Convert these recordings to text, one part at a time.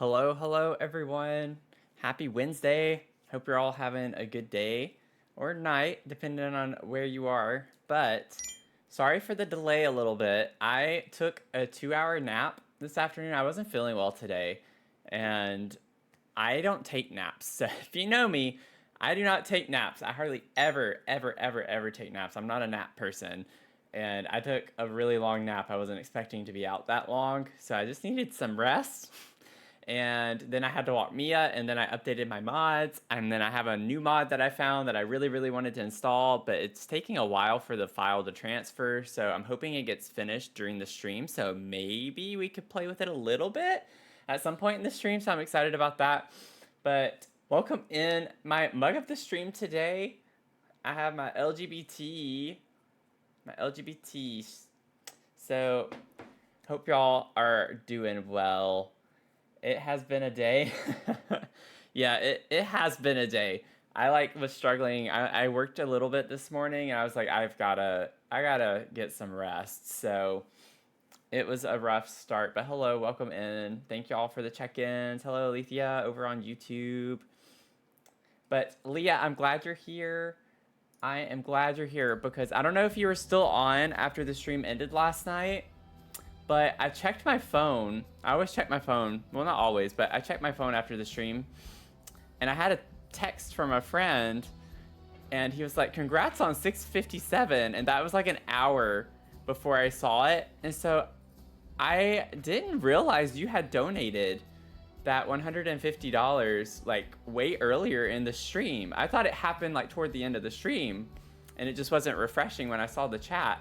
Hello, hello, everyone. Happy Wednesday. Hope you're all having a good day or night, depending on where you are. But sorry for the delay a little bit. I took a 2 hour nap this afternoon. I wasn't feeling well today, and I don't take naps. So if you know me, I do not take naps. I hardly ever take naps. I'm not a nap person. And I took a really long nap. I wasn't expecting to be out that long, so I just needed some rest. And then I had to walk Mia, and then I updated my mods, and then I have a new mod that I found that I really wanted to install, but it's taking a while for the file to transfer, so I'm hoping it gets finished during the stream, so maybe we could play with it a little bit at some point in the stream, so I'm excited about that. But welcome in my mug of the stream today. I have my LGBT, so hope y'all are doing well. It has been a day. Yeah, it has been a day. I was struggling. I worked a little bit this morning and I was like, I gotta get some rest. So it was a rough start. But hello, welcome in. Thank y'all for the check-ins. Hello, Alethea over on YouTube. But Leah, I'm glad you're here. I am glad you're here because I don't know if you were still on after the stream ended last night. But I checked my phone. I always check my phone. Well, not always, but I checked my phone after the stream. And I had a text from a friend. And he was like, congrats on 657. And that was like an hour before I saw it. And so I didn't realize you had donated that $150 like way earlier in the stream. I thought it happened like toward the end of the stream. And it just wasn't refreshing when I saw the chat.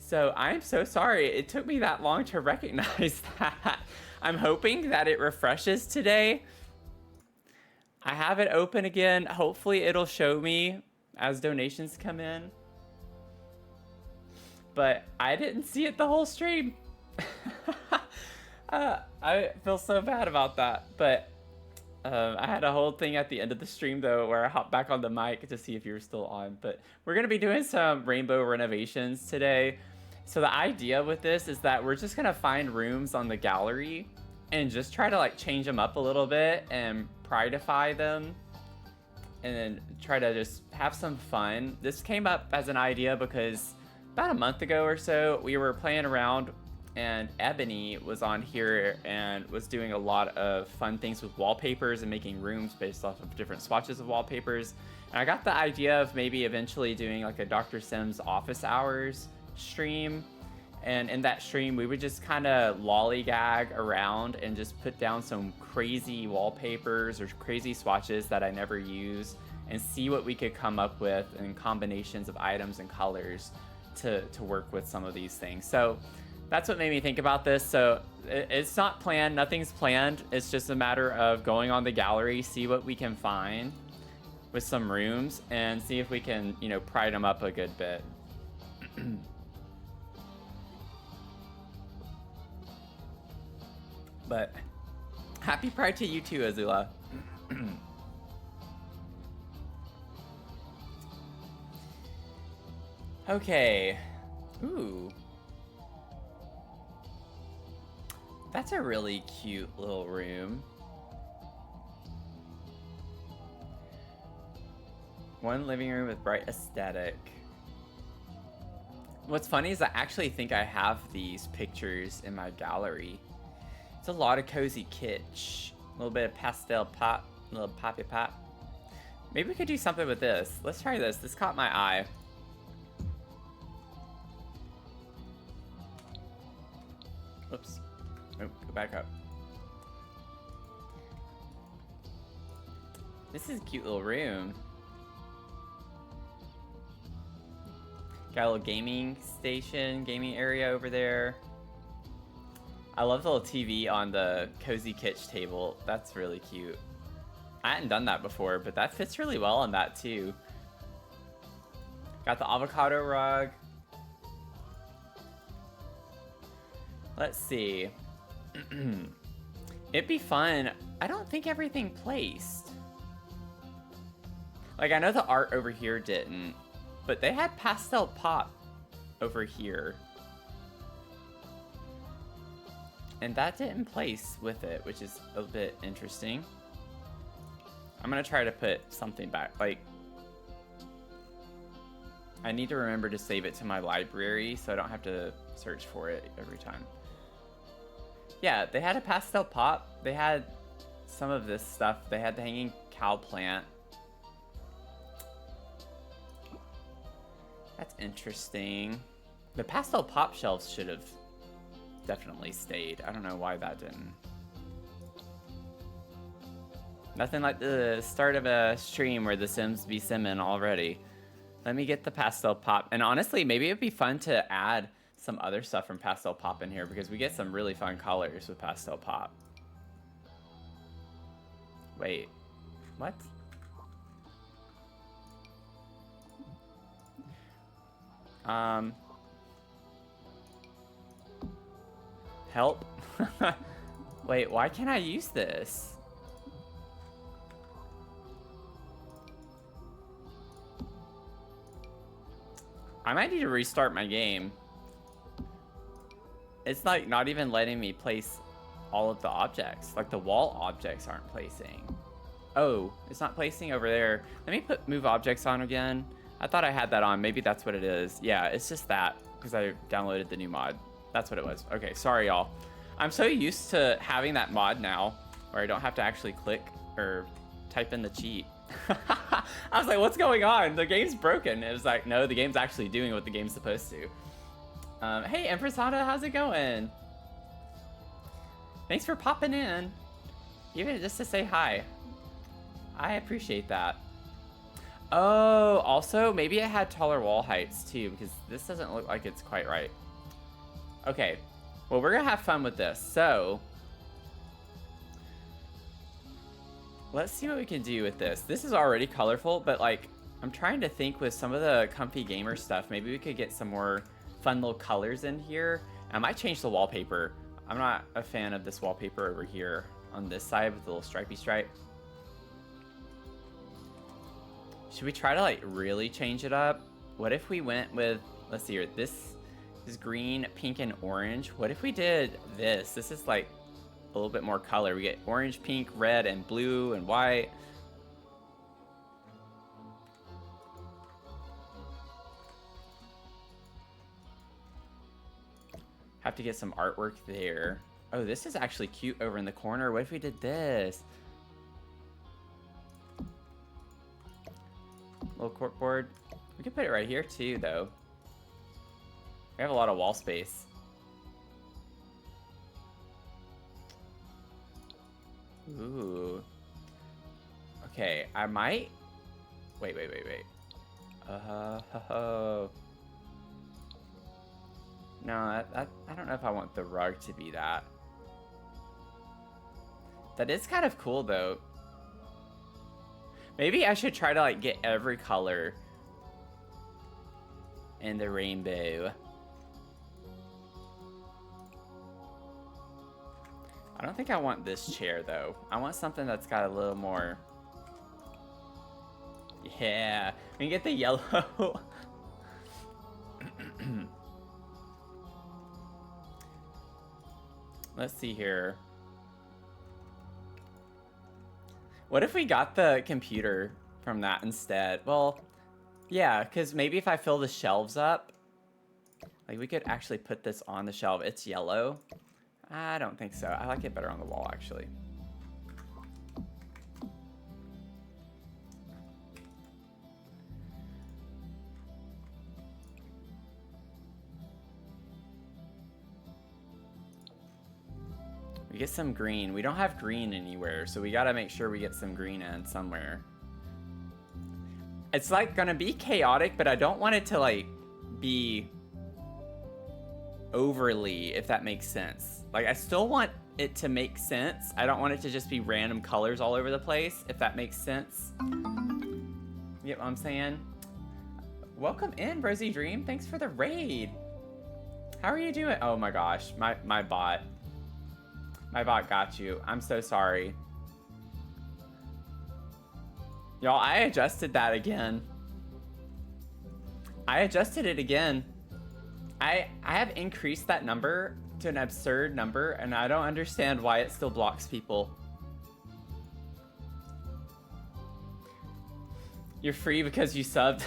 So I'm so sorry it took me that long to recognize that. I'm hoping that it refreshes today. I have it open again. Hopefully it'll show me as donations come in. But I didn't see it the whole stream. I feel so bad about that. But I had a whole thing at the end of the stream though where I hopped back on the mic to see if you were still on. But we're going to be doing some rainbow renovations today. So the idea with this is that we're just gonna find rooms on the gallery and just try to like change them up a little bit and pridify them and then try to just have some fun. This came up as an idea because about a month ago or so, we were playing around and Ebony was on here and was doing a lot of fun things with wallpapers and making rooms based off of different swatches of wallpapers. And I got the idea of maybe eventually doing like a Dr. Sims office hours stream, and in that stream we would just kind of lollygag around and just put down some crazy wallpapers or crazy swatches that I never use and see what we could come up with in combinations of items and colors to work with some of these things. So that's what made me think about this. So it's not planned, nothing's planned. It's just a matter of going on the gallery, see what we can find with some rooms and see if we can, you know, pride them up a good bit. But happy Pride to you too, Azula. Okay. Ooh. That's a really cute little room. One living room with bright aesthetic. What's funny is I actually think I have these pictures in my gallery. It's a lot of cozy kitsch. A little bit of pastel pop, a little poppy pop. Maybe we could do something with this. Let's try this. This caught my eye. Oops. Nope, go back up. This is a cute little room. Got a little gaming station, gaming area over there. I love the little TV on the cozy kitsch table. That's really cute. I hadn't done that before, but that fits really well on that too. Got the avocado rug. Let's see. It'd be fun. I don't think everything placed. Like, I know the art over here didn't, but they had pastel pop over here. And that didn't place with it, which is a bit interesting. I'm gonna try to put something back. Like, I need to remember to save it to my library so I don't have to search for it every time. Yeah, they had a pastel pop. They had some of this stuff. They had the hanging cow plant. That's interesting. The pastel pop shelves should have definitely stayed. I don't know why that didn't. Nothing like the start of a stream where the Sims be simming already. Let me get the pastel pop. And honestly, maybe it'd be fun to add some other stuff from pastel pop in here because we get some really fun colors with pastel pop. Wait, what? Help. Wait, why can't I use this? I might need to restart my game. It's like not even letting me place all of the objects. Like the wall objects aren't placing. Oh, it's not placing over there. Let me put move objects on again. I thought I had that on. Maybe that's what it is. Yeah, it's just that because I downloaded the new mod. That's what it was. Okay, sorry y'all. I'm so used to having that mod now where I don't have to actually click or type in the cheat. I was like, what's going on? The game's broken. It was like, no, the game's actually doing what the game's supposed to. Hey, Empress Hada, how's it going? Thanks for popping in. Even just to say hi. I appreciate that. Oh, also, maybe it had taller wall heights too, because this doesn't look like it's quite right. Okay, well, we're gonna have fun with this. So, let's see what we can do with this. This is already colorful, but like, I'm trying to think with some of the comfy gamer stuff, maybe we could get some more fun little colors in here. I might change the wallpaper. I'm not a fan of this wallpaper over here on this side with the little stripey stripe. Should we try to like really change it up? What if we went with, let's see here, this is green, pink, and orange. What if we did this? This is like a little bit more color. We get orange, pink, red, and blue, and white. Have to get some artwork there. Oh, this is actually cute over in the corner. What if we did this? Little corkboard. We could put it right here too, though. We have a lot of wall space. Ooh. Okay, I might... Wait. Oh. No, I don't know if I want the rug to be that. That is kind of cool, though. Maybe I should try to, like, get every color in the rainbow. I don't think I want this chair, though. I want something that's got a little more... Yeah, we can get the yellow. Let's see here. What if we got the computer from that instead? Well, yeah, because maybe if I fill the shelves up, like we could actually put this on the shelf. It's yellow. I don't think so. I like it better on the wall, actually. We get some green. We don't have green anywhere, so we gotta make sure we get some green in somewhere. It's like gonna be chaotic, but I don't want it to like be overly, if that makes sense. Like I still want it to make sense. I don't want it to just be random colors all over the place, if that makes sense. You get what I'm saying? Welcome in, Rosie Dream. Thanks for the raid. How are you doing? Oh my gosh, my bot. My bot got you. I'm so sorry. Y'all, I adjusted that again. I adjusted it again. I have increased that number to an absurd number, and I don't understand why it still blocks people. You're free because you subbed.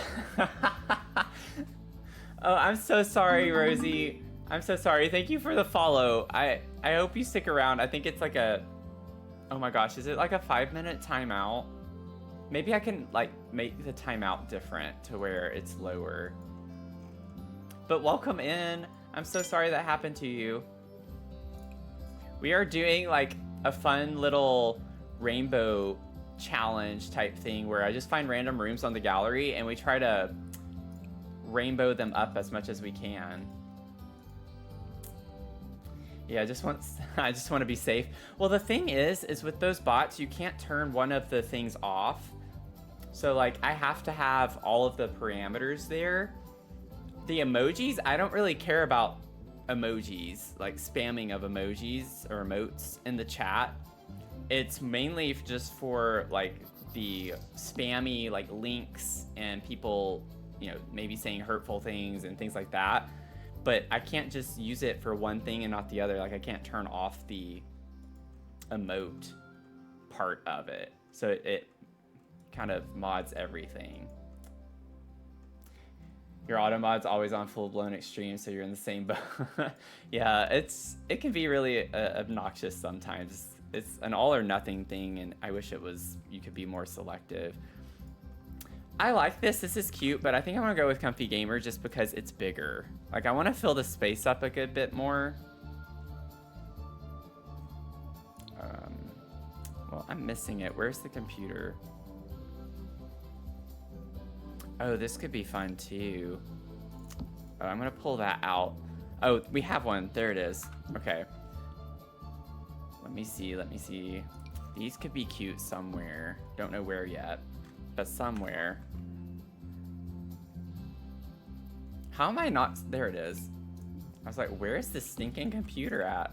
Oh, I'm so sorry, Rosie. I'm so sorry. Thank you for the follow. I hope you stick around. I think it's like a... Oh my gosh, is it like a 5-minute timeout? Maybe I can like make the timeout different to where it's lower. But welcome in. I'm so sorry that happened to you. We are doing like a fun little rainbow challenge type thing where I just find random rooms on the gallery and we try to rainbow them up as much as we can. Yeah, I just want to be safe. Well, the thing is with those bots, you can't turn one of the things off. So like I have to have all of the parameters there. The emojis, I don't really care about emojis, like spamming of emojis or emotes in the chat. It's mainly just for like the spammy like links and people, you know, maybe saying hurtful things and things like that. But I can't just use it for one thing and not the other. Like I can't turn off the emote part of it. So it kind of mods everything. Your auto mod's always on full-blown extreme, so you're in the same boat. Yeah, it can be really obnoxious sometimes. It's an all or nothing thing, and I wish it was, you could be more selective. I like this. This is cute, but I think I'm gonna go with Comfy Gamer just because it's bigger. Like I want to fill the space up a good bit more. Well, I'm missing it. Where's the computer? Oh, this could be fun too. Oh, I'm gonna pull that out. Oh, we have one. There it is. Okay. Let me see. Let me see. These could be cute somewhere. Don't know where yet, but somewhere. How am I not? There it is. I was like, where is this stinking computer at?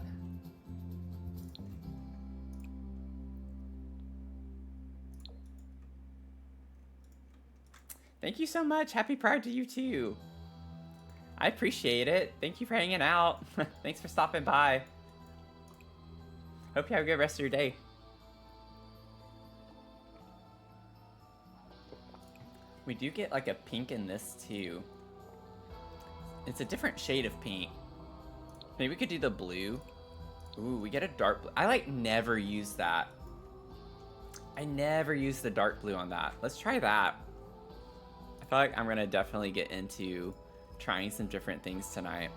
Thank you so much. Happy Pride to you too. I appreciate it. Thank you for hanging out. Thanks for stopping by. Hope you have a good rest of your day. We do get like a pink in this too. It's a different shade of pink. Maybe we could do the blue. Ooh, we get a dark blue. I like never use that. I never use the dark blue on that. Let's try that. I feel like I'm gonna definitely get into trying some different things tonight.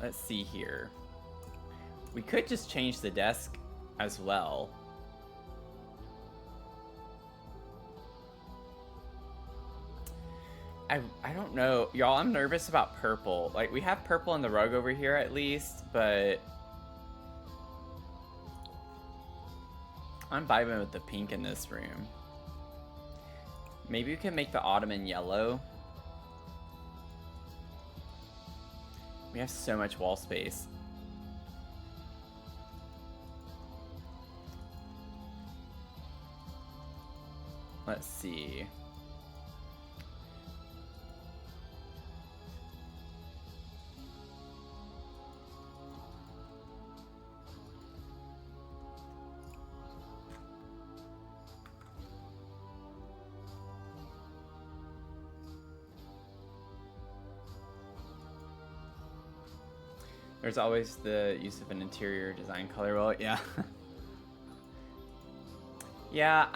Let's see here. We could just change the desk as well. I don't know. Y'all, I'm nervous about purple. Like, we have purple on the rug over here at least, but I'm vibing with the pink in this room. Maybe we can make the ottoman yellow. We have so much wall space. Let's see. There's always the use of an interior design color. Well, yeah. Yeah,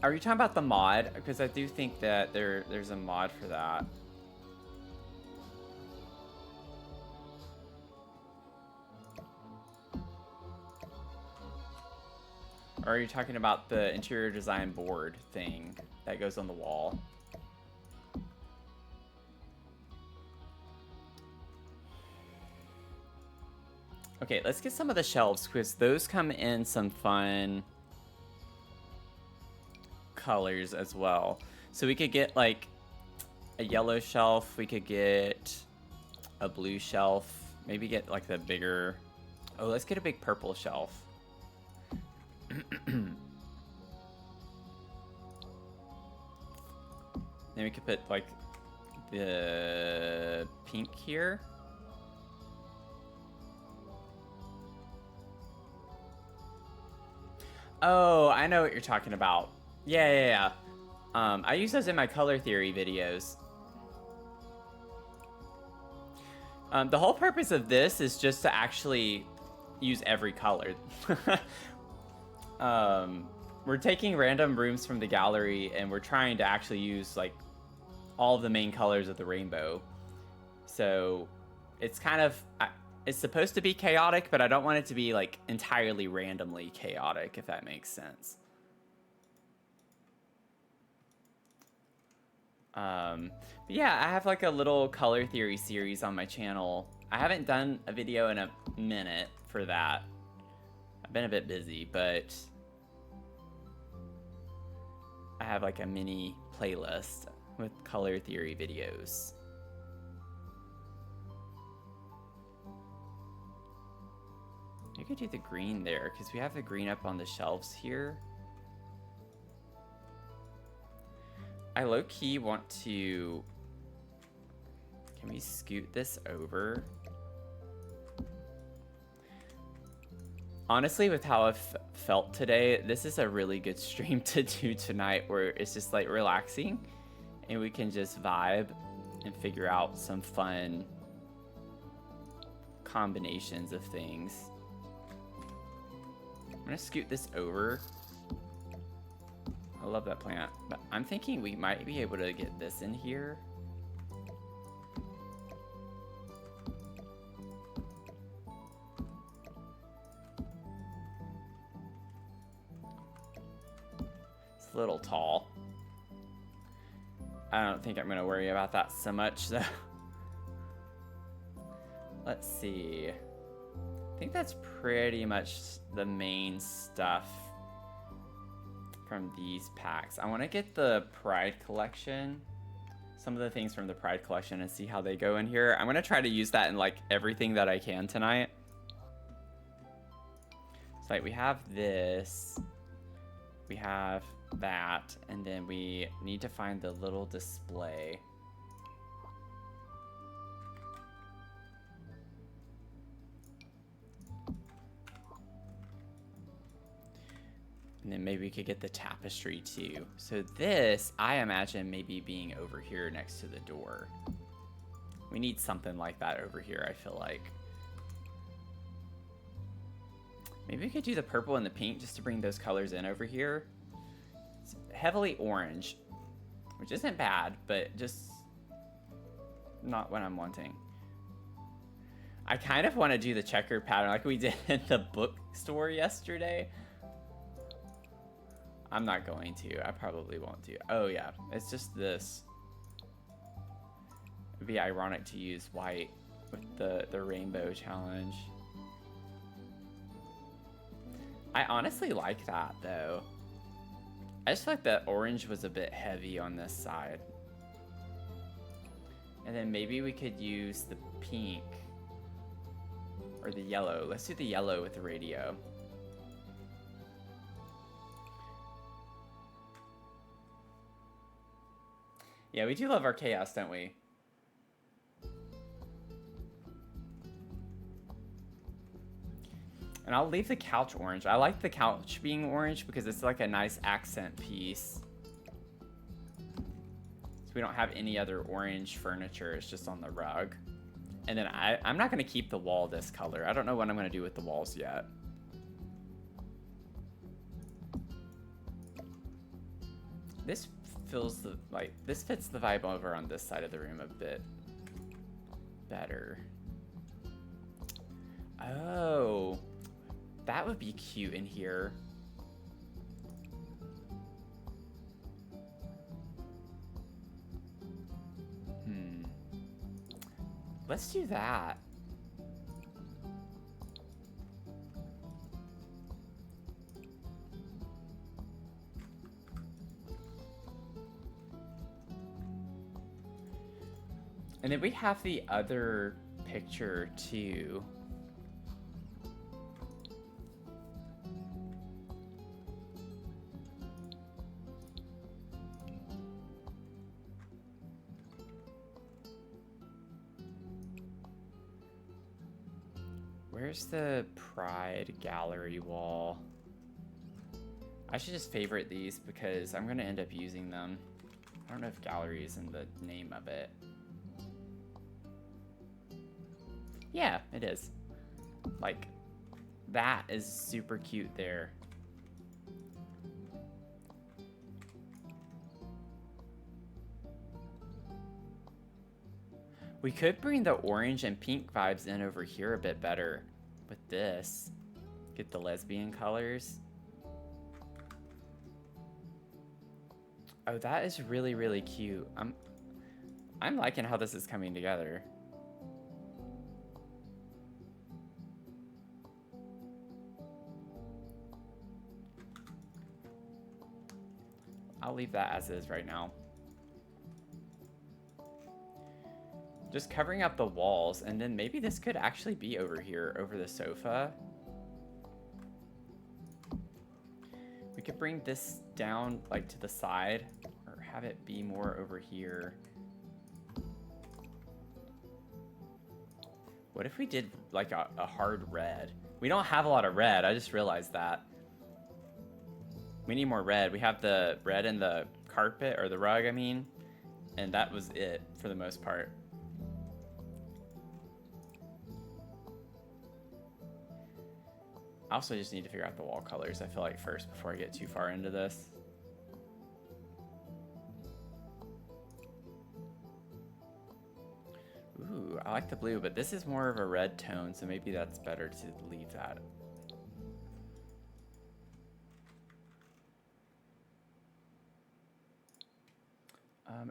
are you talking about the mod? Because I do think that there's a mod for that. Or are you talking about the interior design board thing that goes on the wall? Okay, let's get some of the shelves because those come in some fun colors as well. So we could get like a yellow shelf, we could get a blue shelf, maybe get like the bigger... Oh, let's get a big purple shelf. Then we could put like the pink here. Oh, I know what you're talking about. Yeah. I use those in my color theory videos. The whole purpose of this is just to actually use every color. We're taking random rooms from the gallery and we're trying to actually use like all of the main colors of the rainbow. So it's kind of, it's supposed to be chaotic, but I don't want it to be like entirely randomly chaotic, if that makes sense. But yeah, I have like a little color theory series on my channel. I haven't done a video in a minute for that. I've been a bit busy, but I have like a mini playlist with color theory videos. You could do the green there, because we have the green up on the shelves here. I low-key want to... Can we scoot this over? Honestly, with how I've felt today, this is a really good stream to do tonight, where it's just like relaxing and we can just vibe and figure out some fun combinations of things. I'm gonna scoot this over. I love that plant, but I'm thinking we might be able to get this in here. It's a little tall. I don't think I'm gonna worry about that so much though. Let's see. I think that's pretty much the main stuff from these packs. I want to get the Pride collection, some of the things from the Pride collection, and see how they go in here. I'm going to try to use that in like everything that I can tonight. So like we have this, we have that, and then we need to find the little display. And then maybe we could get the tapestry too. So this, I imagine maybe being over here next to the door. We need something like that over here, I feel like. Maybe we could do the purple and the pink just to bring those colors in over here. It's heavily orange, which isn't bad, but just not what I'm wanting. I kind of want to do the checkered pattern like we did in the bookstore yesterday. I'm not going to. I probably won't do. Oh yeah, it's just this. It'd be ironic to use white with the rainbow challenge. I honestly like that though. I just feel like the orange was a bit heavy on this side. And then maybe we could use the pink or the yellow. Let's do the yellow with the radio. Yeah, we do love our chaos, don't we? And I'll leave the couch orange. I like the couch being orange because it's like a nice accent piece. So we don't have any other orange furniture. It's just on the rug. And then I'm not going to keep the wall this color. I don't know what I'm going to do with the walls yet. This feels like this fits the vibe over on this side of the room a bit better. Oh, that would be cute in here. Let's do that. And then we have the other picture too. where's the Pride gallery wall? I should just favorite these because I'm gonna end up using them. I don't know if gallery is in the name of it. Yeah, it is. Like, that is super cute there. We could bring the orange and pink vibes in over here a bit better with this. Get the lesbian colors. Oh, that is really, really cute. I'm liking how this is coming together. I'll leave that as is right now. Just covering up the walls, and then maybe this could actually be over here, over the sofa. We could bring this down, like, to the side, or have it be more over here. What if we did, like, a hard red? We don't have a lot of red, I just realized that. We need more red. We have the red in the carpet, or the rug, I mean, and that was it for the most part. I also just need to figure out the wall colors, I feel like, first before I get too far into this. Ooh, I like the blue, but this is more of a red tone, so maybe that's better to leave that.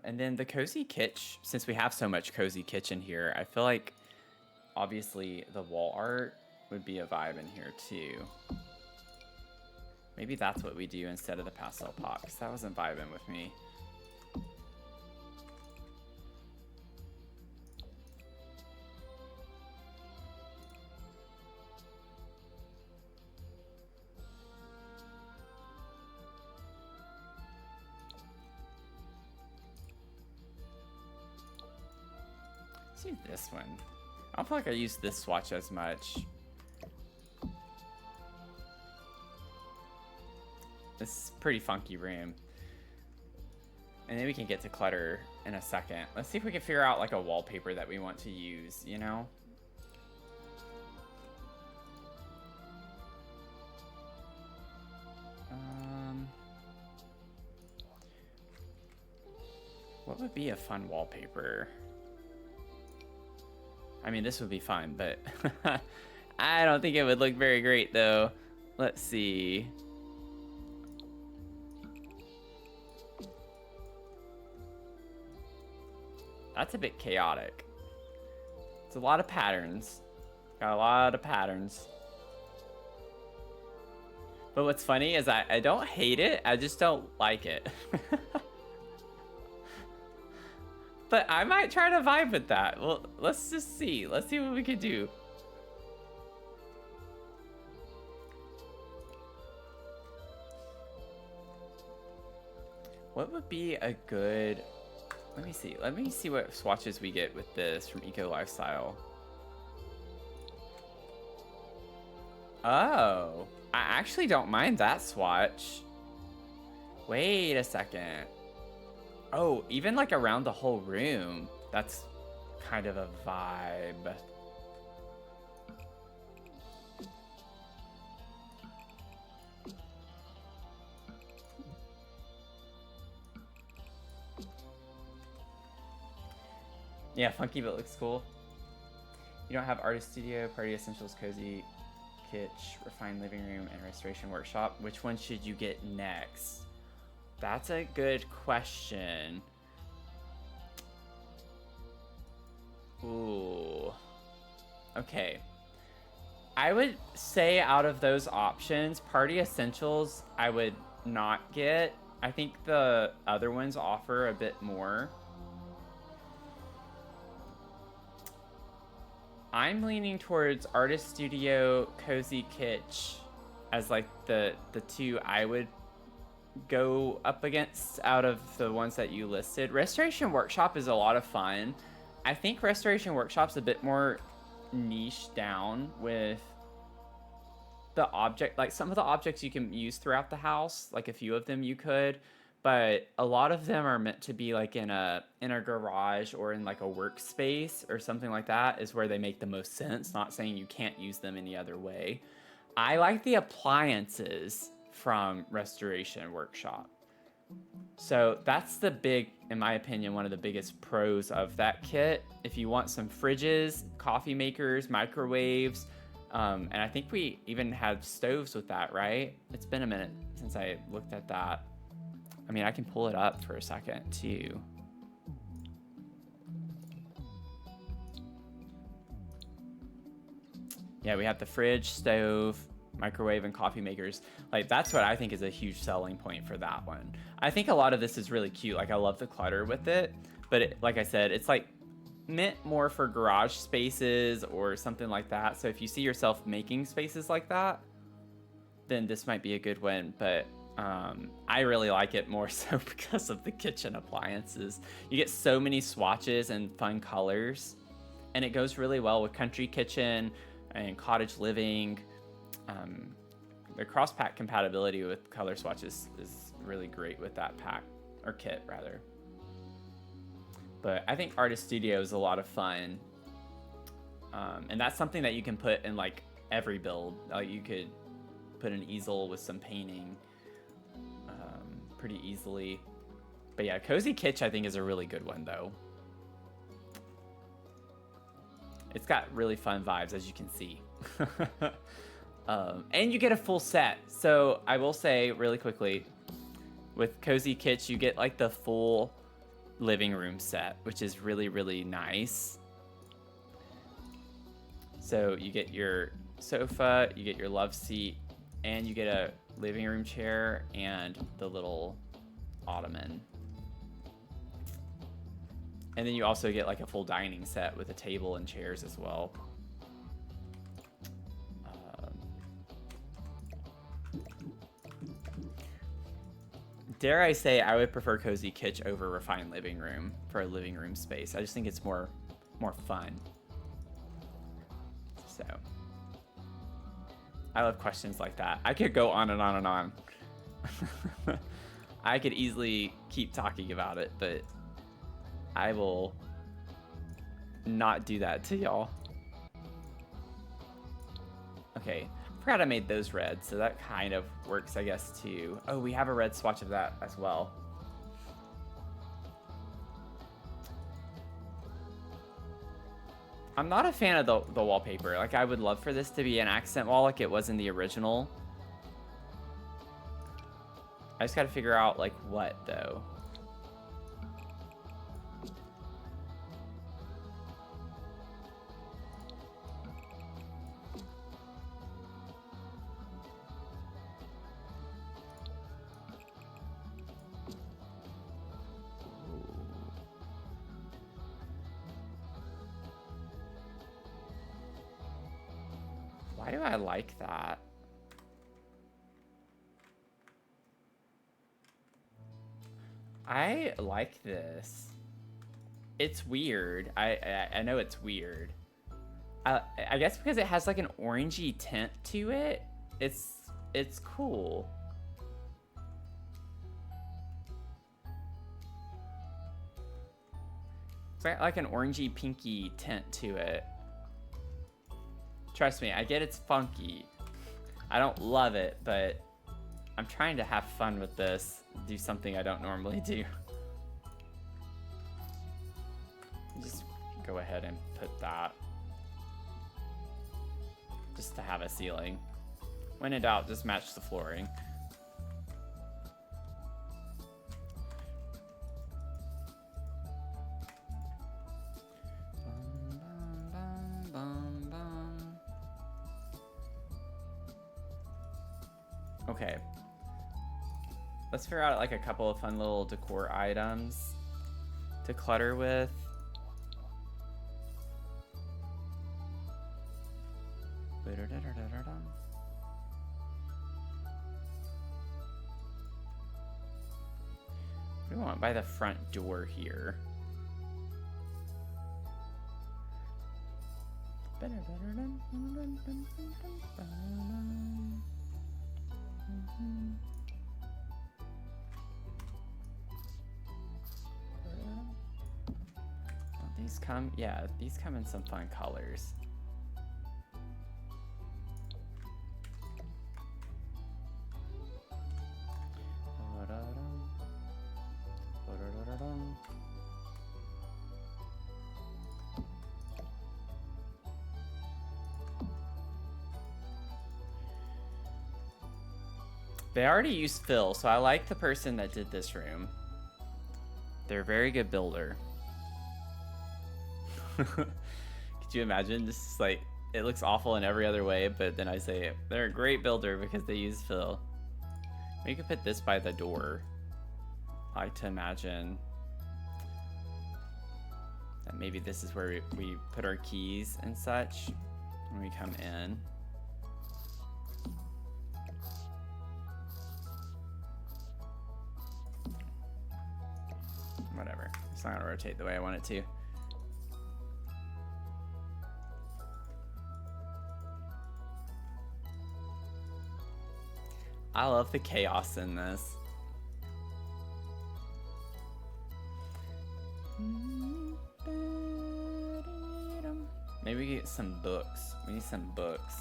And then the cozy kitsch, since we have so much cozy kitchen here, I feel like obviously the wall art would be a vibe in here too. Maybe that's what we do instead of the pastel pot, because that wasn't vibing with me. Let's use this one. I don't feel like I use this swatch as much. This is a pretty funky room. And then we can get to clutter in a second. Let's see if we can figure out like a wallpaper that we want to use, you know? What would be a fun wallpaper? I mean, this would be fun, but I don't think it would look very great though. Let's see. That's a bit chaotic. It's a lot of patterns. Got a lot of patterns. But what's funny is I don't hate it, I just don't like it. But I might try to vibe with that. Well, let's just see. Let's see what we can do. What would be a good... Let me see. Let me see what swatches we get with this from Eco Lifestyle. Oh, I actually don't mind that swatch. Wait a second. Oh, even like around the whole room. That's kind of a vibe. Yeah, funky but looks cool. You don't have artist studio, party essentials, cozy kitsch, refined living room, and restoration workshop. Which one should you get next? That's a good question. Ooh. Okay. I would say out of those options, party essentials I would not get. I think the other ones offer a bit more. I'm leaning towards artist studio, cozy kitsch as like the two I would go up against out of the ones that you listed. Restoration Workshop is a lot of fun. I think Restoration Workshop's a bit more niche down with the object, like some of the objects you can use throughout the house, like a few of them you could, but a lot of them are meant to be like in a garage or in like a workspace or something like that is where they make the most sense. Not saying you can't use them any other way. I like the appliances from Restoration Workshop. So that's the big, in my opinion, one of the biggest pros of that kit. If you want some fridges, coffee makers, microwaves, and I think we even had stoves with that, right? It's been a minute since I looked at that. I mean, I can pull it up for a second too. Yeah, we have the fridge, stove, microwave, and coffee makers. Like, that's what I think is a huge selling point for that one. I think a lot of this is really cute. Like, I love the clutter with it, but like I said, it's like meant more for garage spaces or something like that. So if you see yourself making spaces like that, then this might be a good one. But I really like it more so because of the kitchen appliances. You get so many swatches and fun colors, and it goes really well with country kitchen and cottage living. The cross pack compatibility with color swatches is really great with that pack, or kit rather. But I think Artist Studio is a lot of fun, and that's something that you can put in like every build. You could put an easel with some painting pretty easily. But yeah, Cozy Kitsch I think is a really good one though. It's got really fun vibes, as you can see. And you get a full set. So I will say really quickly, with Cozy Kitsch, you get like the full living room set, which is really, really nice. So you get your sofa, you get your love seat, and you get a living room chair and the little ottoman. And then you also get like a full dining set with a table and chairs as well. Dare I say, I would prefer Cozy Kitsch over Refined Living Room for a living room space. I just think it's more fun. So, I love questions like that. I could go on and on and on. I could easily keep talking about it, but I will not do that to y'all. Okay, I forgot I made those red, so that kind of works, I guess, too. Oh, we have a red swatch of that as well. I'm not a fan of the wallpaper. Like, I would love for this to be an accent wall like it was in the original. I just gotta figure out, like, what, though. Why do I like that? I like this. It's weird. I know it's weird. I guess because it has like an orangey tint to it. It's cool. It's got like an orangey pinky tint to it. Trust me, I get it's funky. I don't love it, but I'm trying to have fun with this. Do something I don't normally do. Just go ahead and put that. Just to have a ceiling. When in doubt, just match the flooring. Okay. Let's figure out like a couple of fun little decor items to clutter with. What do we want by the front door here? These come, yeah, these come in some fun colors. They already used fill, so I like the person that did this room. They're a very good builder. Could you imagine? This is like, it looks awful in every other way, but then I say they're a great builder because they use fill. We could put this by the door. I like to imagine that maybe this is where we put our keys and such when we come in. Whatever. It's not gonna rotate the way I want it to. I love the chaos in this. Maybe we get some books. We need some books.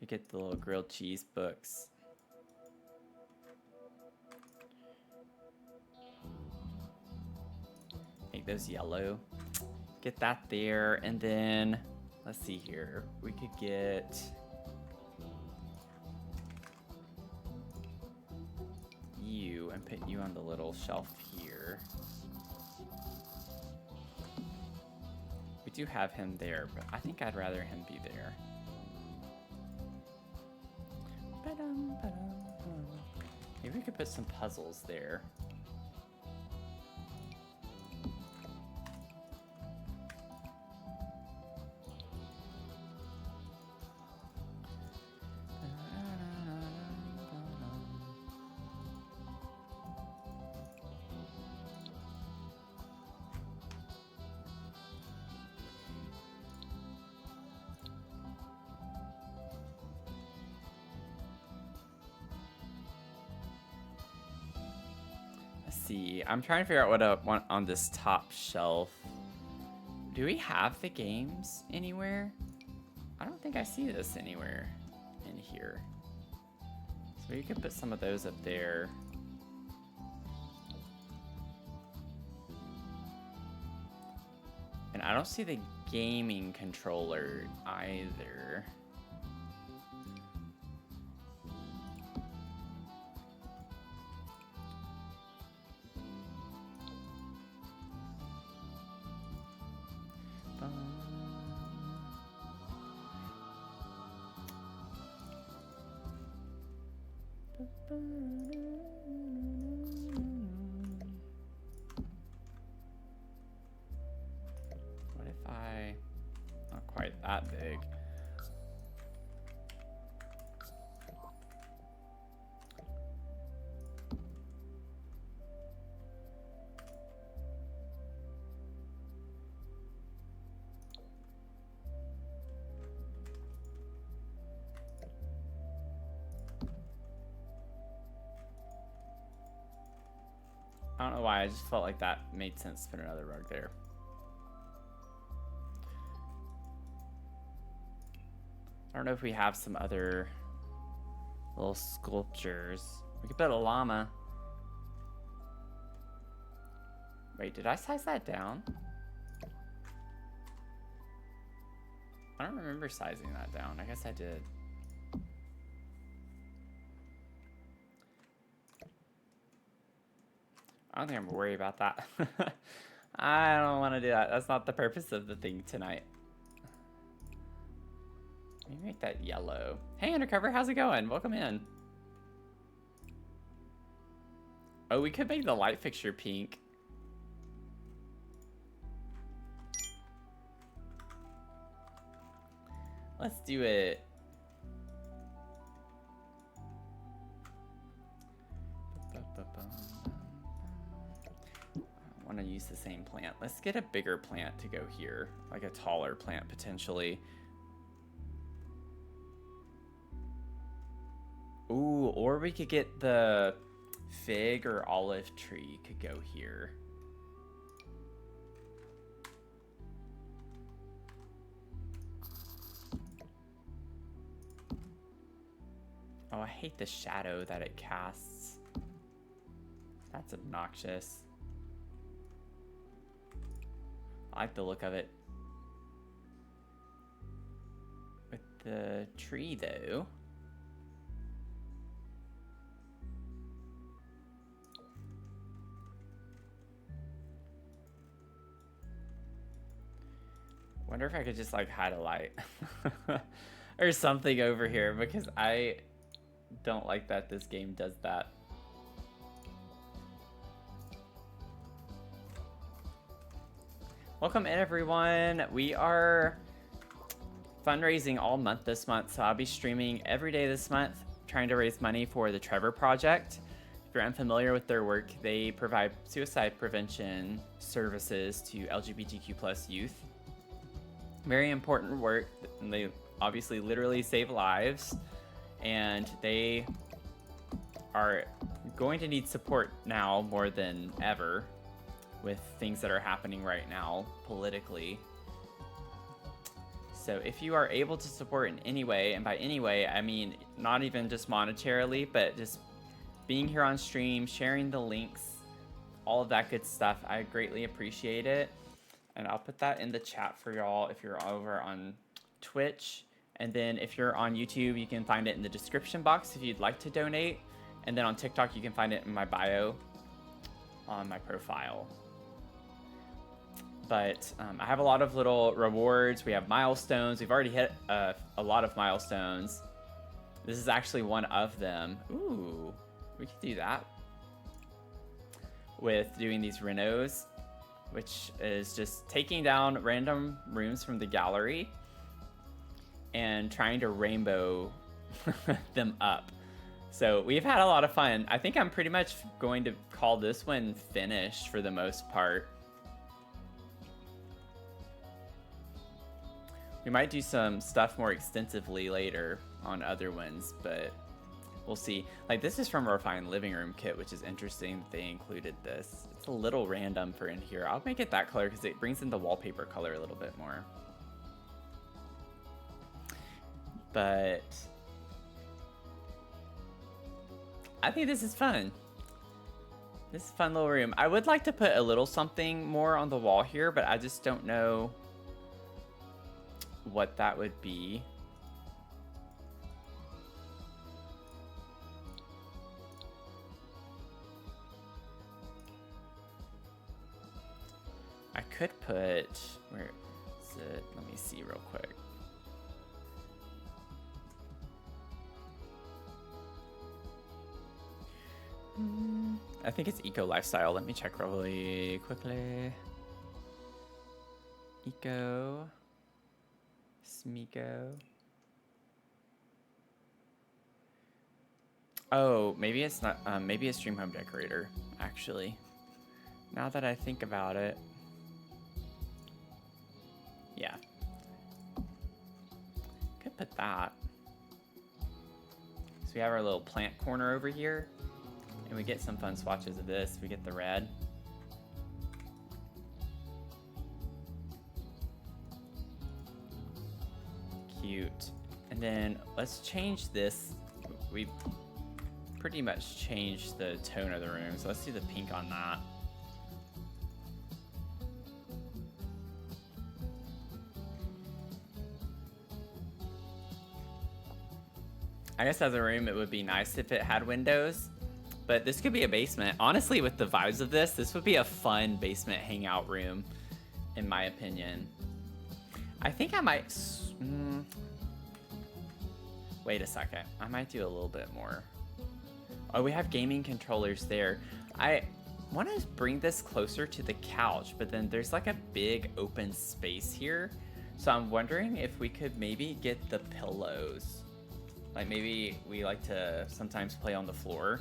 To get the little grilled cheese books. Make those yellow. Get that there, and then let's see here. We could get you and put you on the little shelf here. We do have him there, but I think I'd rather him be there. Maybe we could put some puzzles there. See, I'm trying to figure out what I want on this top shelf. Do we have the games anywhere? I don't think I see this anywhere in here. So you could put some of those up there. And I don't see the gaming controller either. What if I... Not quite that big. I don't know why, I just felt like that made sense to put another rug there. I don't know if we have some other little sculptures. We could put a llama. Wait, did I size that down? I don't remember sizing that down. I guess I did. I don't think I'm worried about that. I don't want to do that. That's not the purpose of the thing tonight. Let me make that yellow. Hey, Undercover, how's it going? Welcome in. Oh, we could make the light fixture pink. Let's do it. let's get a bigger plant to go here, like a taller plant potentially. Ooh, or we could get the fig or olive tree could go here. Oh, I hate the shadow that it casts. That's obnoxious. I like the look of it. With the tree, though. Wonder if I could just like hide a light or something over here, because I don't like that this game does that. Welcome in, everyone. We are fundraising all month this month, so I'll be streaming every day this month trying to raise money for the Trevor Project. If you're unfamiliar with their work, they provide suicide prevention services to LGBTQ+ youth. Very important work. They obviously literally save lives, and they are going to need support now more than ever with things that are happening right now politically. So if you are able to support in any way, and by any way I mean not even just monetarily, but just being here on stream, sharing the links, all of that good stuff, I greatly appreciate it. And I'll put that in the chat for y'all if you're over on Twitch. And then if you're on YouTube, you can find it in the description box if you'd like to donate. And then on TikTok, you can find it in my bio on my profile. But I have a lot of little rewards. We have milestones. We've already hit a lot of milestones. This is actually one of them. Ooh, we could do that with doing these renos, which is just taking down random rooms from the gallery and trying to rainbow them up. So we've had a lot of fun. I think I'm pretty much going to call this one finished for the most part. We might do some stuff more extensively later on other ones, but we'll see. Like, this is from Refined Living Room Kit, which is interesting that they included this. It's a little random for in here. I'll make it that color because it brings in the wallpaper color a little bit more. But I think this is fun. This is a fun little room. I would like to put a little something more on the wall here, but I just don't know what that would be. I could put, where is it? Let me see real quick. I think it's Eco Lifestyle. Let me check really quickly. Eco. Smiko. Oh, maybe it's not, maybe it's Stream Home Decorator, actually. Now that I think about it. Yeah. Could put that. So we have our little plant corner over here. And we get some fun swatches of this. We get the red. Cute. And then let's change this. We pretty much changed the tone of the room. So let's do the pink on that. I guess as a room, it would be nice if it had windows. But this could be a basement. Honestly, with the vibes of this would be a fun basement hangout room, in my opinion. I think I might... Wait a second. I might do a little bit more. Oh, we have gaming controllers there. I want to bring this closer to the couch, but then there's like a big open space here. So I'm wondering if we could maybe get the pillows. Like maybe we like to sometimes play on the floor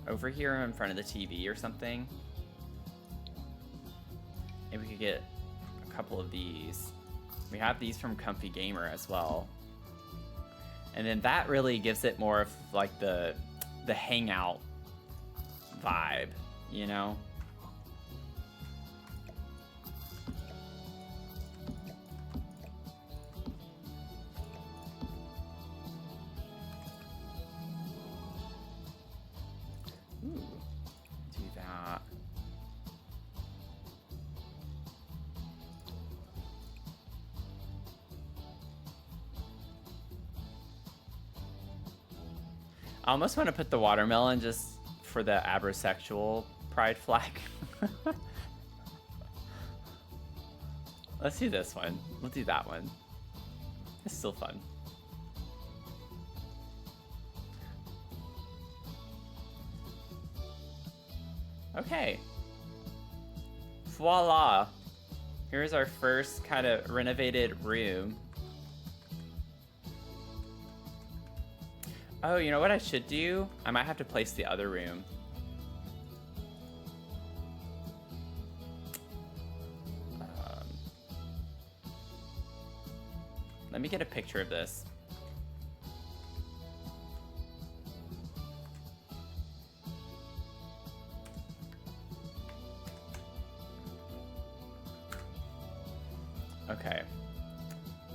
over here in front of the TV or something. Maybe we could get a couple of these. We have these from Comfy Gamer as well. And then that really gives it more of like the hangout vibe, you know? Ooh, do that. I almost want to put the watermelon just for the abrosexual pride flag. Let's do this one. We'll do that one. It's still fun. Okay. Voila. Here's our first kind of renovated room. Oh, you know what I should do? I might have to place the other room. Let me get a picture of this. Okay.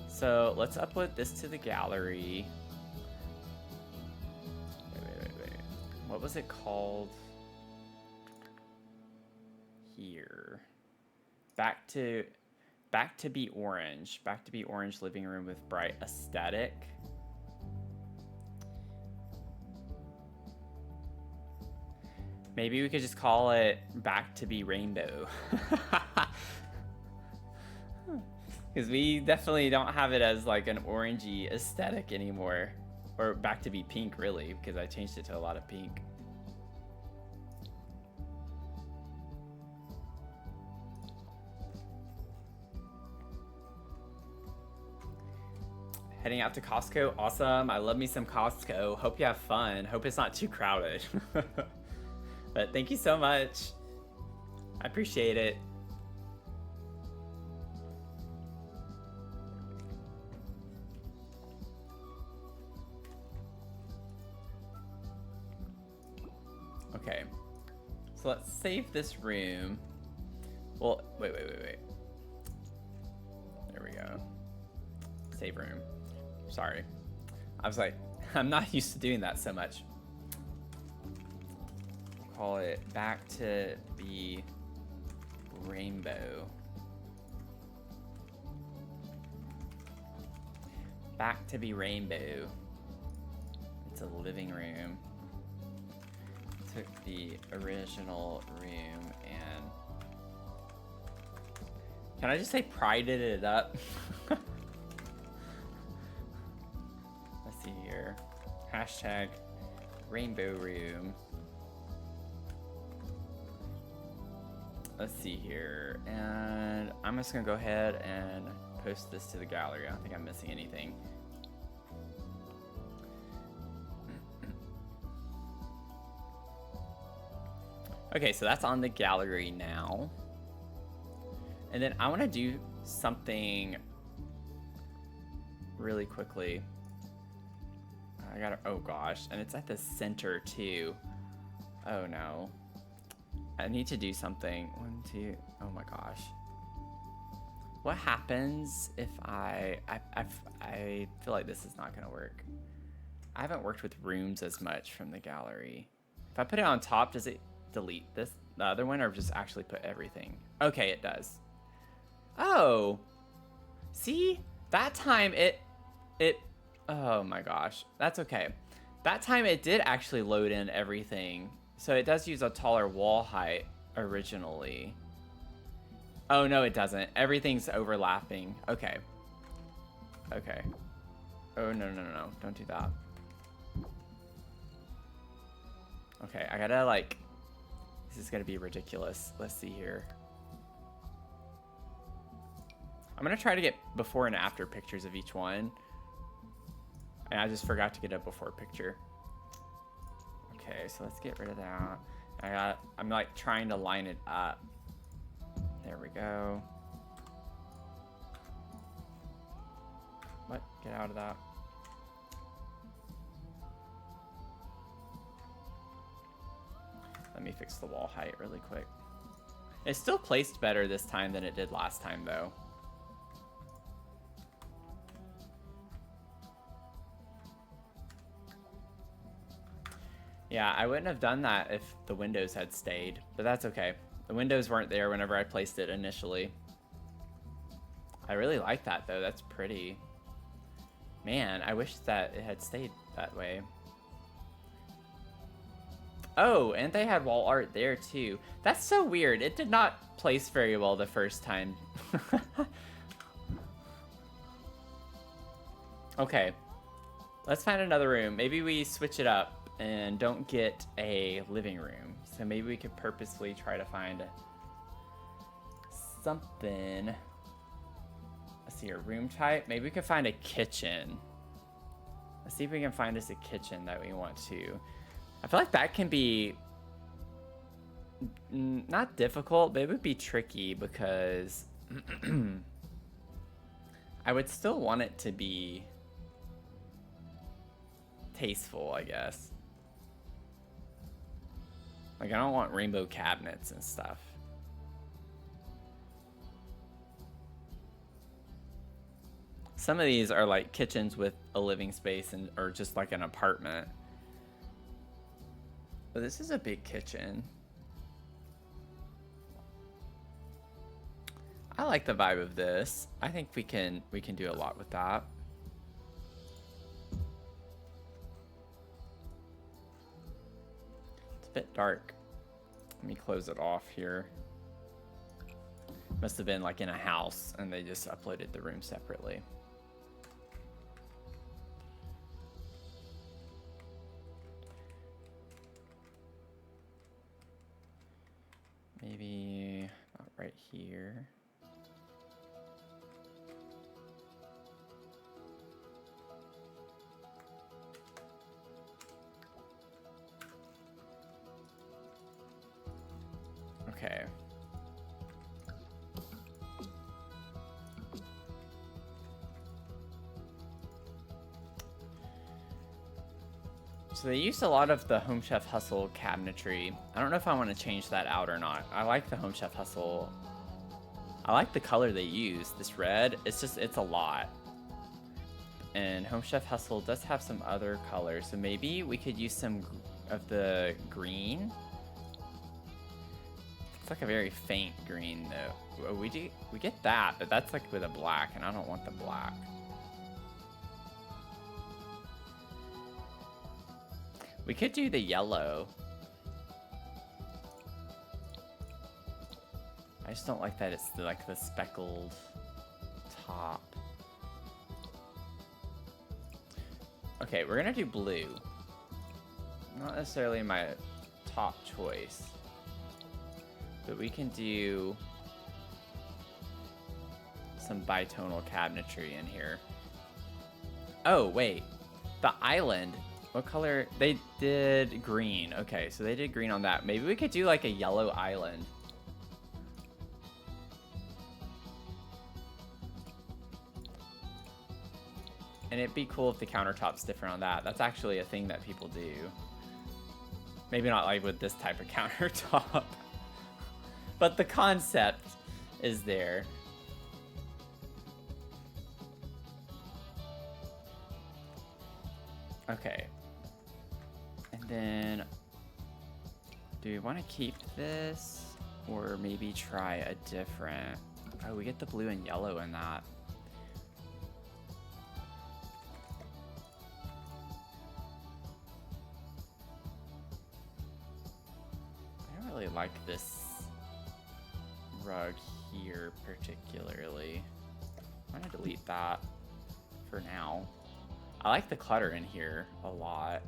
So let's upload this to the gallery. Wait. What was it called? Here. Back to be orange. Back to be orange living room with bright aesthetic. Maybe we could just call it back to be rainbow. Because we definitely don't have it as like an orangey aesthetic anymore. Or back to be pink, really, because I changed it to a lot of pink. Heading out to Costco. Awesome. I love me some Costco. Hope you have fun. Hope it's not too crowded. But thank you so much. I appreciate it. Okay. So let's save this room. Well, wait. There we go. Save room. Sorry. I was like, I'm not used to doing that so much. We'll call it back to be rainbow. Back to be rainbow. It's a living room. Took the original room and... Can I just say prided it up? Let's see here. Hashtag rainbow room. Let's see here. And I'm just gonna go ahead and post this to the gallery. I don't think I'm missing anything. Okay, so that's on the gallery now. And then I want to do something really quickly. I gotta, oh gosh, and it's at the center too. Oh no. I need to do something. 1, 2, oh my gosh. What happens if I feel like this is not gonna work. I haven't worked with rooms as much from the gallery. If I put it on top, does it delete this, the other one, or just actually put everything? Okay, it does. Oh, see, that time it, oh my gosh, that's okay. That time it did actually load in everything. So it does use a taller wall height originally. Oh no, it doesn't. Everything's overlapping. Okay. Okay. Oh no, don't do that. Okay, I gotta like, this is gonna be ridiculous. Let's see here. I'm gonna try to get before and after pictures of each one. And I just forgot to get a before picture. Okay, so let's get rid of that. I'm like trying to line it up. There we go. What? Get out of that. Let me fix the wall height really quick. It's still placed better this time than it did last time, though. Yeah, I wouldn't have done that if the windows had stayed, but that's okay. The windows weren't there whenever I placed it initially. I really like that, though. That's pretty. Man, I wish that it had stayed that way. Oh, and they had wall art there, too. That's so weird. It did not place very well the first time. Okay. Let's find another room. Maybe we switch it up and don't get a living room. So maybe we could purposefully try to find something. Let's see, a room type. Maybe we could find a kitchen. Let's see if we can find us a kitchen that we want to. I feel like that can be not difficult, but it would be tricky because I would still want it to be tasteful, I guess. Like, I don't want rainbow cabinets and stuff. Some of these are like kitchens with a living space and or just like an apartment. But this is a big kitchen. I like the vibe of this. I think we can do a lot with that. It's a bit dark. Let me close it off here. Must have been like in a house and they just uploaded the room separately. Maybe not right here. Okay. So they used a lot of the Home Chef Hustle cabinetry. I don't know if I want to change that out or not. I like the Home Chef Hustle. I like the color they use, this red. It's a lot. And Home Chef Hustle does have some other colors, so maybe we could use some of the green. It's like a very faint green though. We get that, but that's like with a black, and I don't want the black. We could do the yellow. I just don't like that it's like the speckled top. Okay, we're gonna do blue. Not necessarily my top choice, but we can do some bitonal cabinetry in here. Oh, wait. The island. What color? They did green. Okay, so they did green on that. Maybe we could do like a yellow island. And it'd be cool if the countertop's different on that. That's actually a thing that people do. Maybe not like with this type of countertop. But the concept is there. Okay. And then, do we want to keep this? Or maybe try a different... Oh, we get the blue and yellow in that. I don't really like this rug here particularly. I'm gonna delete that for now. I like the clutter in here a lot.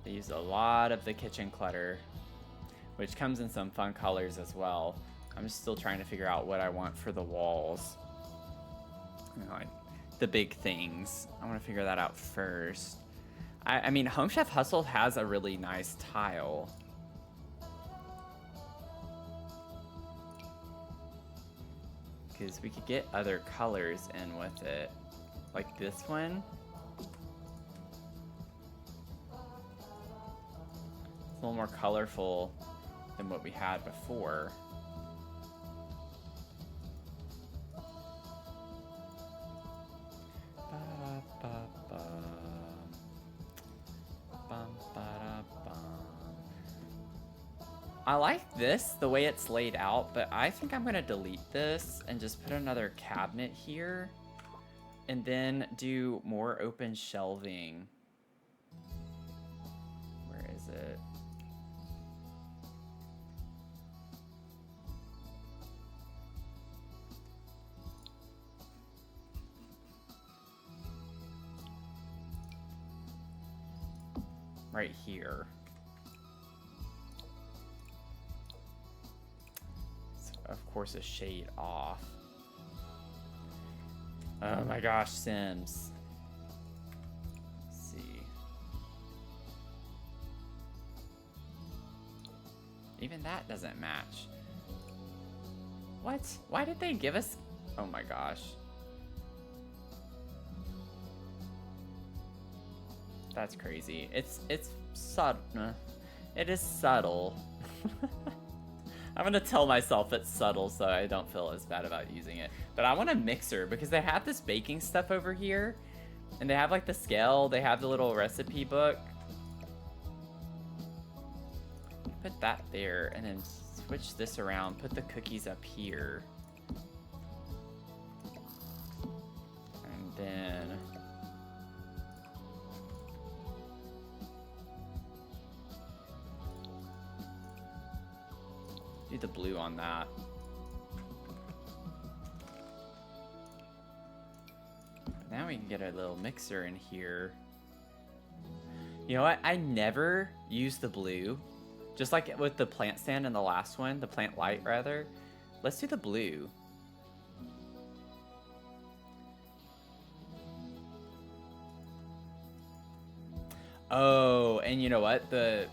They use a lot of the kitchen clutter, which comes in some fun colors as well. I'm just still trying to figure out what I want for the walls. You know, like the big things. I want to figure that out first. I mean, Home Chef Hustle has a really nice tile. because we could get other colors in with it. Like this one. It's a little more colorful than what we had before. I like this, the way it's laid out, but I think I'm gonna delete this and just put another cabinet here and then do more open shelving. Where is it? Right here. So of course, a shade off. Oh my gosh, Sims. Let's see. Even that doesn't match. What? Why did they give us... Oh my gosh. That's crazy. It's subtle. It is subtle. I'm gonna tell myself it's subtle so I don't feel as bad about using it. But I want a mixer because they have this baking stuff over here. And they have like the scale, they have the little recipe book. Put that there and then switch this around. Put the cookies up here. And then... do the blue on that. Now we can get a little mixer in here. You know what? I never use the blue. Just like with the plant stand in the last one, the plant light rather. Let's do the blue. Oh, and you know what? The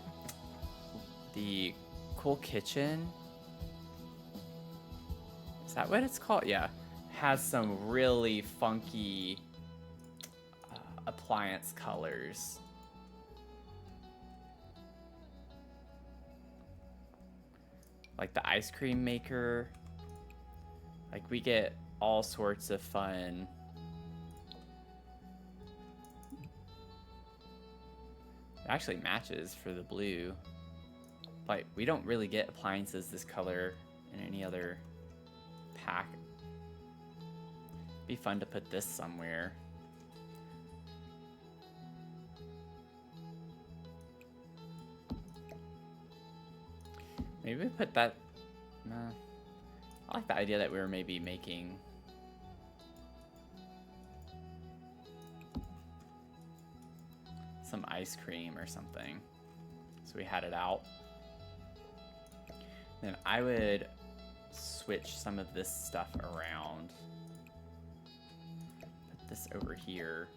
Cool Kitchen, is that what it's called? Yeah, has some really funky appliance colors. Like the ice cream maker. Like we get all sorts of fun. It actually matches for the blue. Like, we don't really get appliances this color in any other pack. Be fun to put this somewhere. Maybe we put that... Nah. I like the idea that we were maybe making... some ice cream or something. So we had it out. Then I would switch some of this stuff around. Put this over here.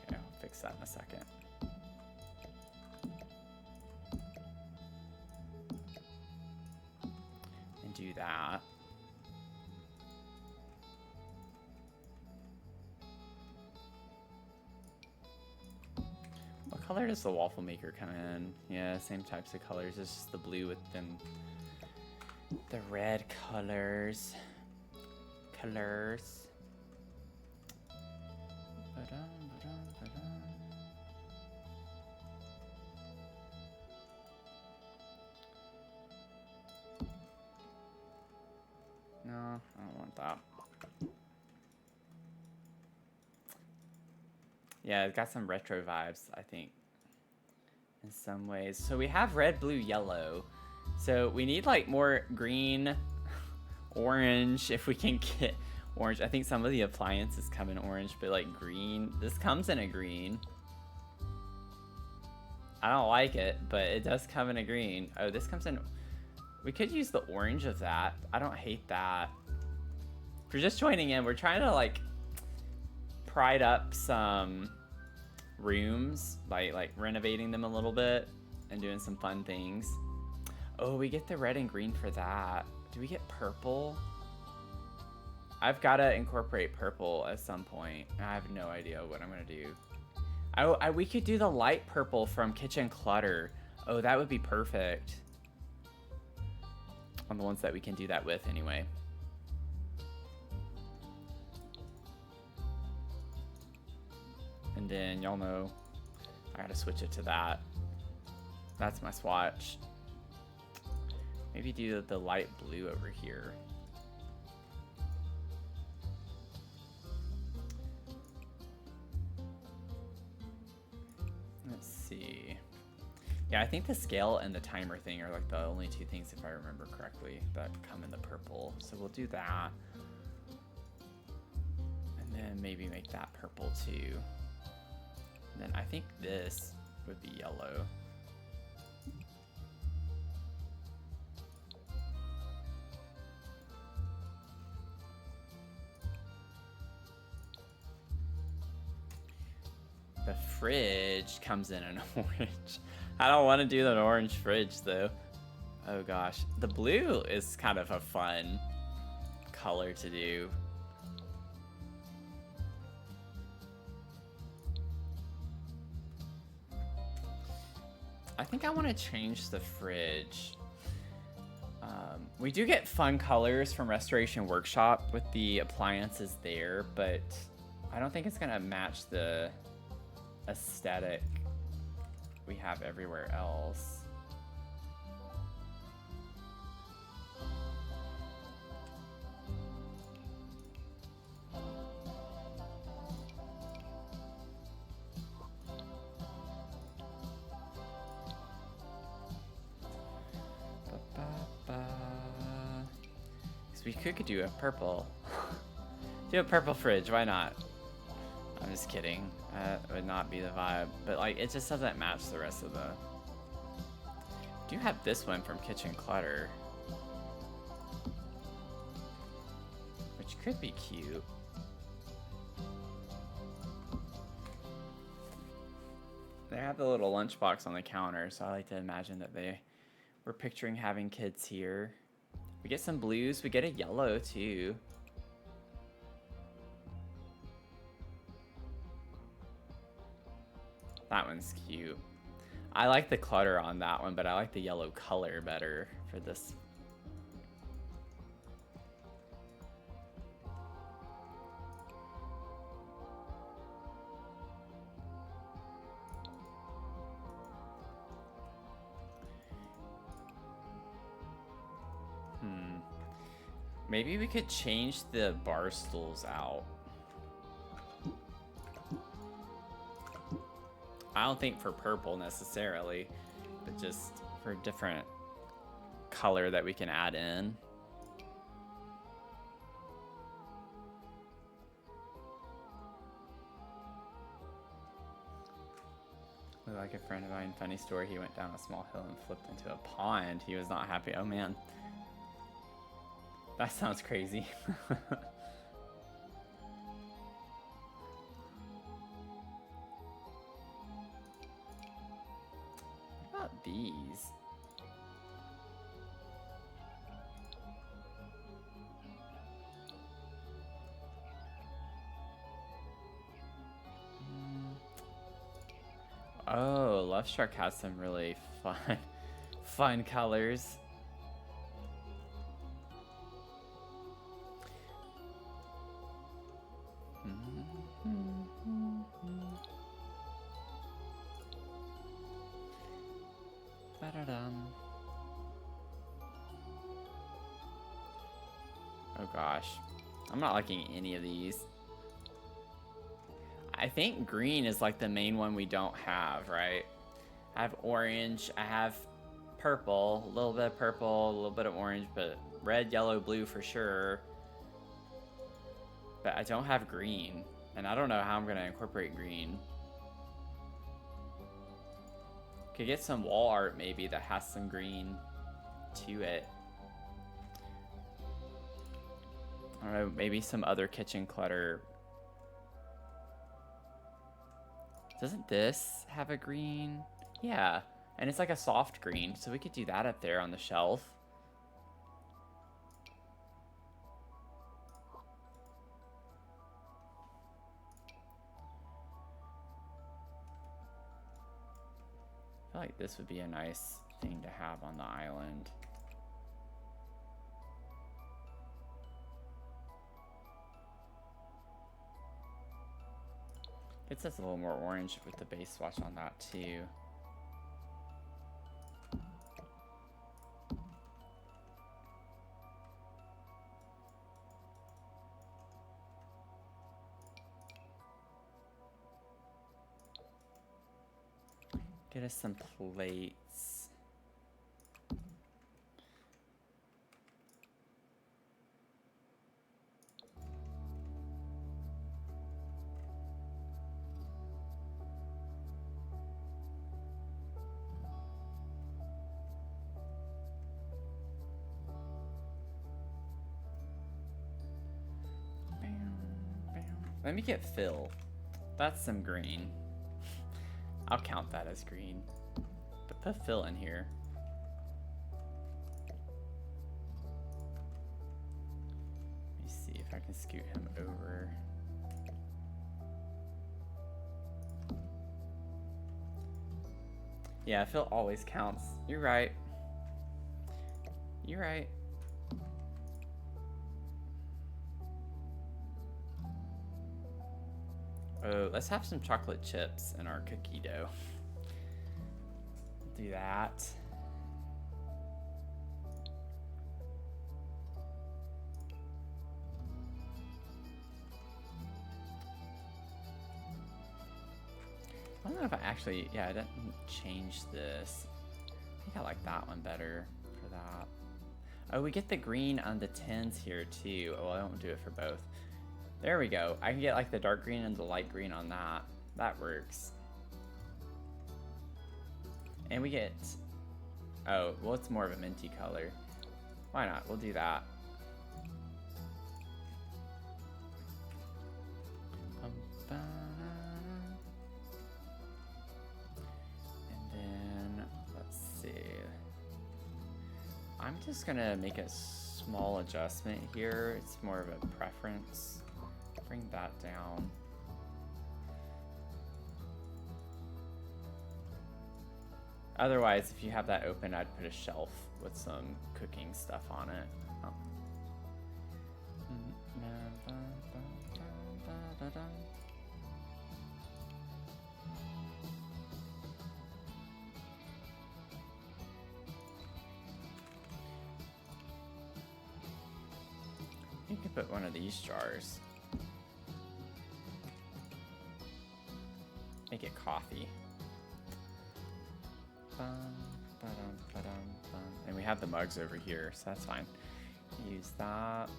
Okay, I'll fix that in a second. And do that. What color does the waffle maker come in? Yeah, same types of colors. It's just the blue with them, the red colors. No, I don't want that. Yeah, it's got some retro vibes, I think, in some ways. So we have red, blue, yellow. So we need like more green, orange, if we can get orange. I think some of the appliances come in orange, but like green. This comes in a green. I don't like it, but it does come in a green. Oh, this comes in... We could use the orange of that. I don't hate that. If you're just joining in, we're trying to like pride up some rooms by like renovating them a little bit and doing some fun things. Oh, we get the red and green for that. Do we get purple? I've got to incorporate purple at some point. I have no idea what I'm going to do. We could do the light purple from Kitchen Clutter. Oh, that would be perfect. On the ones that we can do that with anyway. And then y'all know I gotta switch it to that. That's my swatch. Maybe do the light blue over here. Let's see. Yeah, I think the scale and the timer thing are like the only two things, if I remember correctly, that come in the purple. So we'll do that. And then maybe make that purple too. And then I think this would be yellow. The fridge comes in an orange. I don't want to do an orange fridge though. Oh gosh. The blue is kind of a fun color to do. I think I want to change the fridge. We do get fun colors from Restoration Workshop with the appliances there, but I don't think it's gonna match the aesthetic we have everywhere else. We could do a purple. Do a purple fridge, why not? I'm just kidding. That would not be the vibe. But like, it just doesn't match the rest of the... I do have this one from Kitchen Clutter, which could be cute. They have the little lunchbox on the counter, so I like to imagine that they were picturing having kids here. We get some blues, we get a yellow too. That one's cute. I like the clutter on that one, but I like the yellow color better for this. Maybe we could change the bar stools out. I don't think for purple necessarily, but just for a different color that we can add in. Like a friend of mine, funny story, he went down a small hill and flipped into a pond. He was not happy. Oh man. That sounds crazy. What about these? Oh, Love Struck has some really fun colors. Oh gosh, I'm not liking any of these. I think green is like the main one we don't have, right? I have orange, I have purple, a little bit of purple, a little bit of orange, but red, yellow, blue for sure. But I don't have green, and I don't know how I'm gonna incorporate green. Could get some wall art maybe that has some green to it. I don't know, maybe some other kitchen clutter. Doesn't this have a green? Yeah, And it's like a soft green, so we could do that up there on the shelf. I feel like this would be a nice thing to have on the island. It says a little more orange with the base swatch on that too. Get us some plates. Let me get Phil. That's some green. I'll count that as green. But put Phil in here. Let me see if I can scoot him over. Yeah, Phil always counts. You're right. You're right. Oh, let's have some chocolate chips in our cookie dough. Do that. I don't know if I actually, yeah, I didn't change this. I think I like that one better for that. Oh, we get the green on the tins here too. Oh, I don't do it for both. There we go. I can get like the dark green and the light green on that. That works. And we get, oh, well, it's more of a minty color. Why not? We'll do that. And then, let's see. I'm just gonna make a small adjustment here. It's more of a preference. Bring that down. Otherwise, if you have that open, I'd put a shelf with some cooking stuff on it. Oh. You could put one of these jars. Make it coffee. And we have the mugs over here, so that's fine. Use that.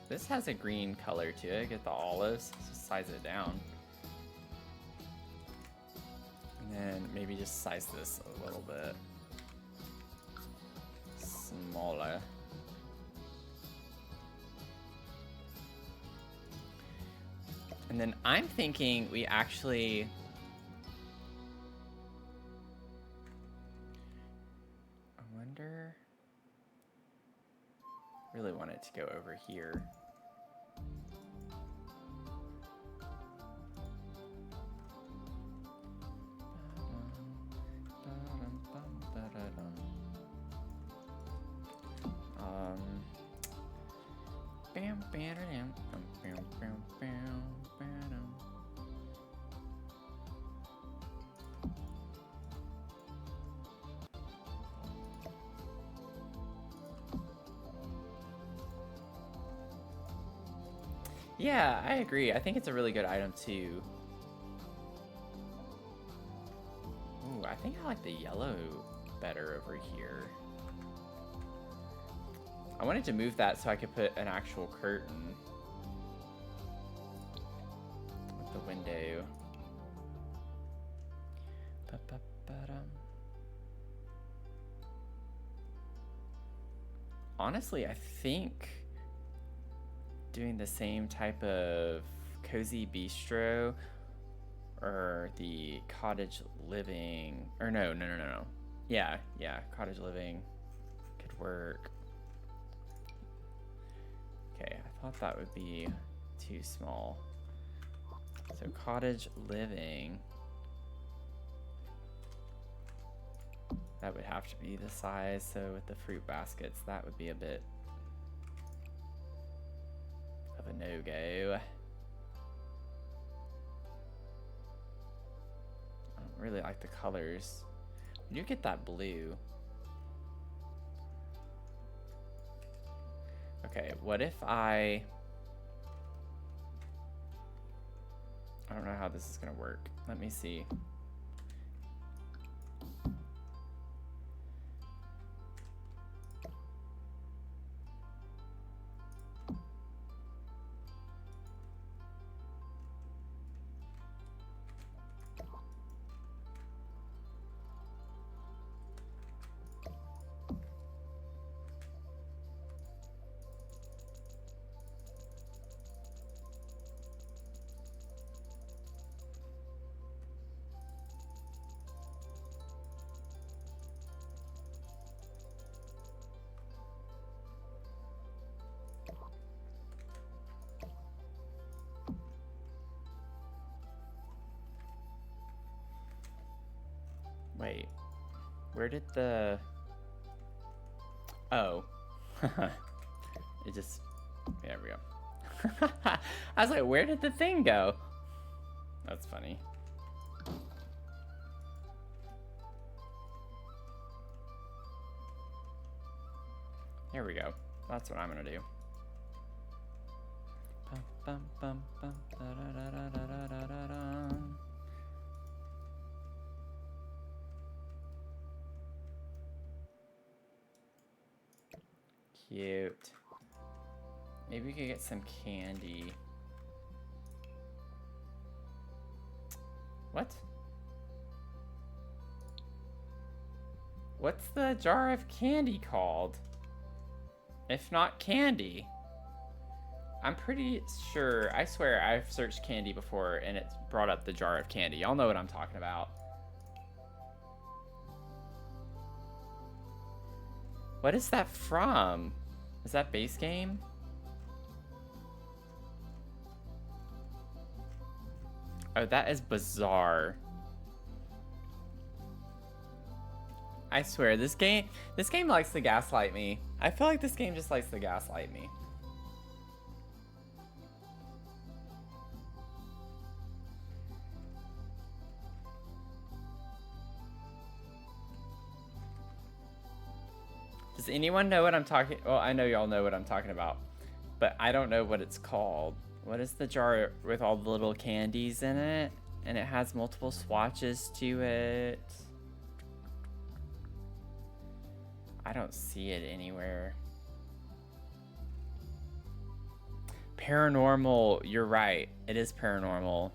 This has a green color to it. Get the olives, just size it down. And then maybe just size this a little bit smaller. And then I'm thinking we actually, I wonder, really want it to go over here. Yeah, I agree. I think it's a really good item too. Ooh, I think I like the yellow better over here. I wanted to move that so I could put an actual curtain with the window. Honestly, I think doing the same type of cozy bistro or the cottage living, or no. Yeah, cottage living could work. Okay, I thought that would be too small. So cottage living, that would have to be the size. So with the fruit baskets, that would be a bit of a no-go. I don't really like the colors. When you get that blue. Okay, what if I don't know how this is gonna work. Let me see. Wait, where did the... Oh. It just... There we go. I was like, where did the thing go? That's funny. Here we go. That's what I'm gonna do. Bum, bum, bum, bum, da, da, da, da, da, da, da, da. Cute. Maybe we could get some candy. What? What's the jar of candy called? If not candy. I'm pretty sure, I swear I've searched candy before and it's brought up the jar of candy. Y'all know what I'm talking about. What is that from? Is that base game? Oh, that is bizarre. I swear, this game likes to gaslight me. I feel like this game just likes to gaslight me. Does anyone know what I'm talking? Well, I know y'all know what I'm talking about, but I don't know what it's called. What is the jar with all the little candies in it? And it has multiple swatches to it. I don't see it anywhere. Paranormal, you're right. It is paranormal.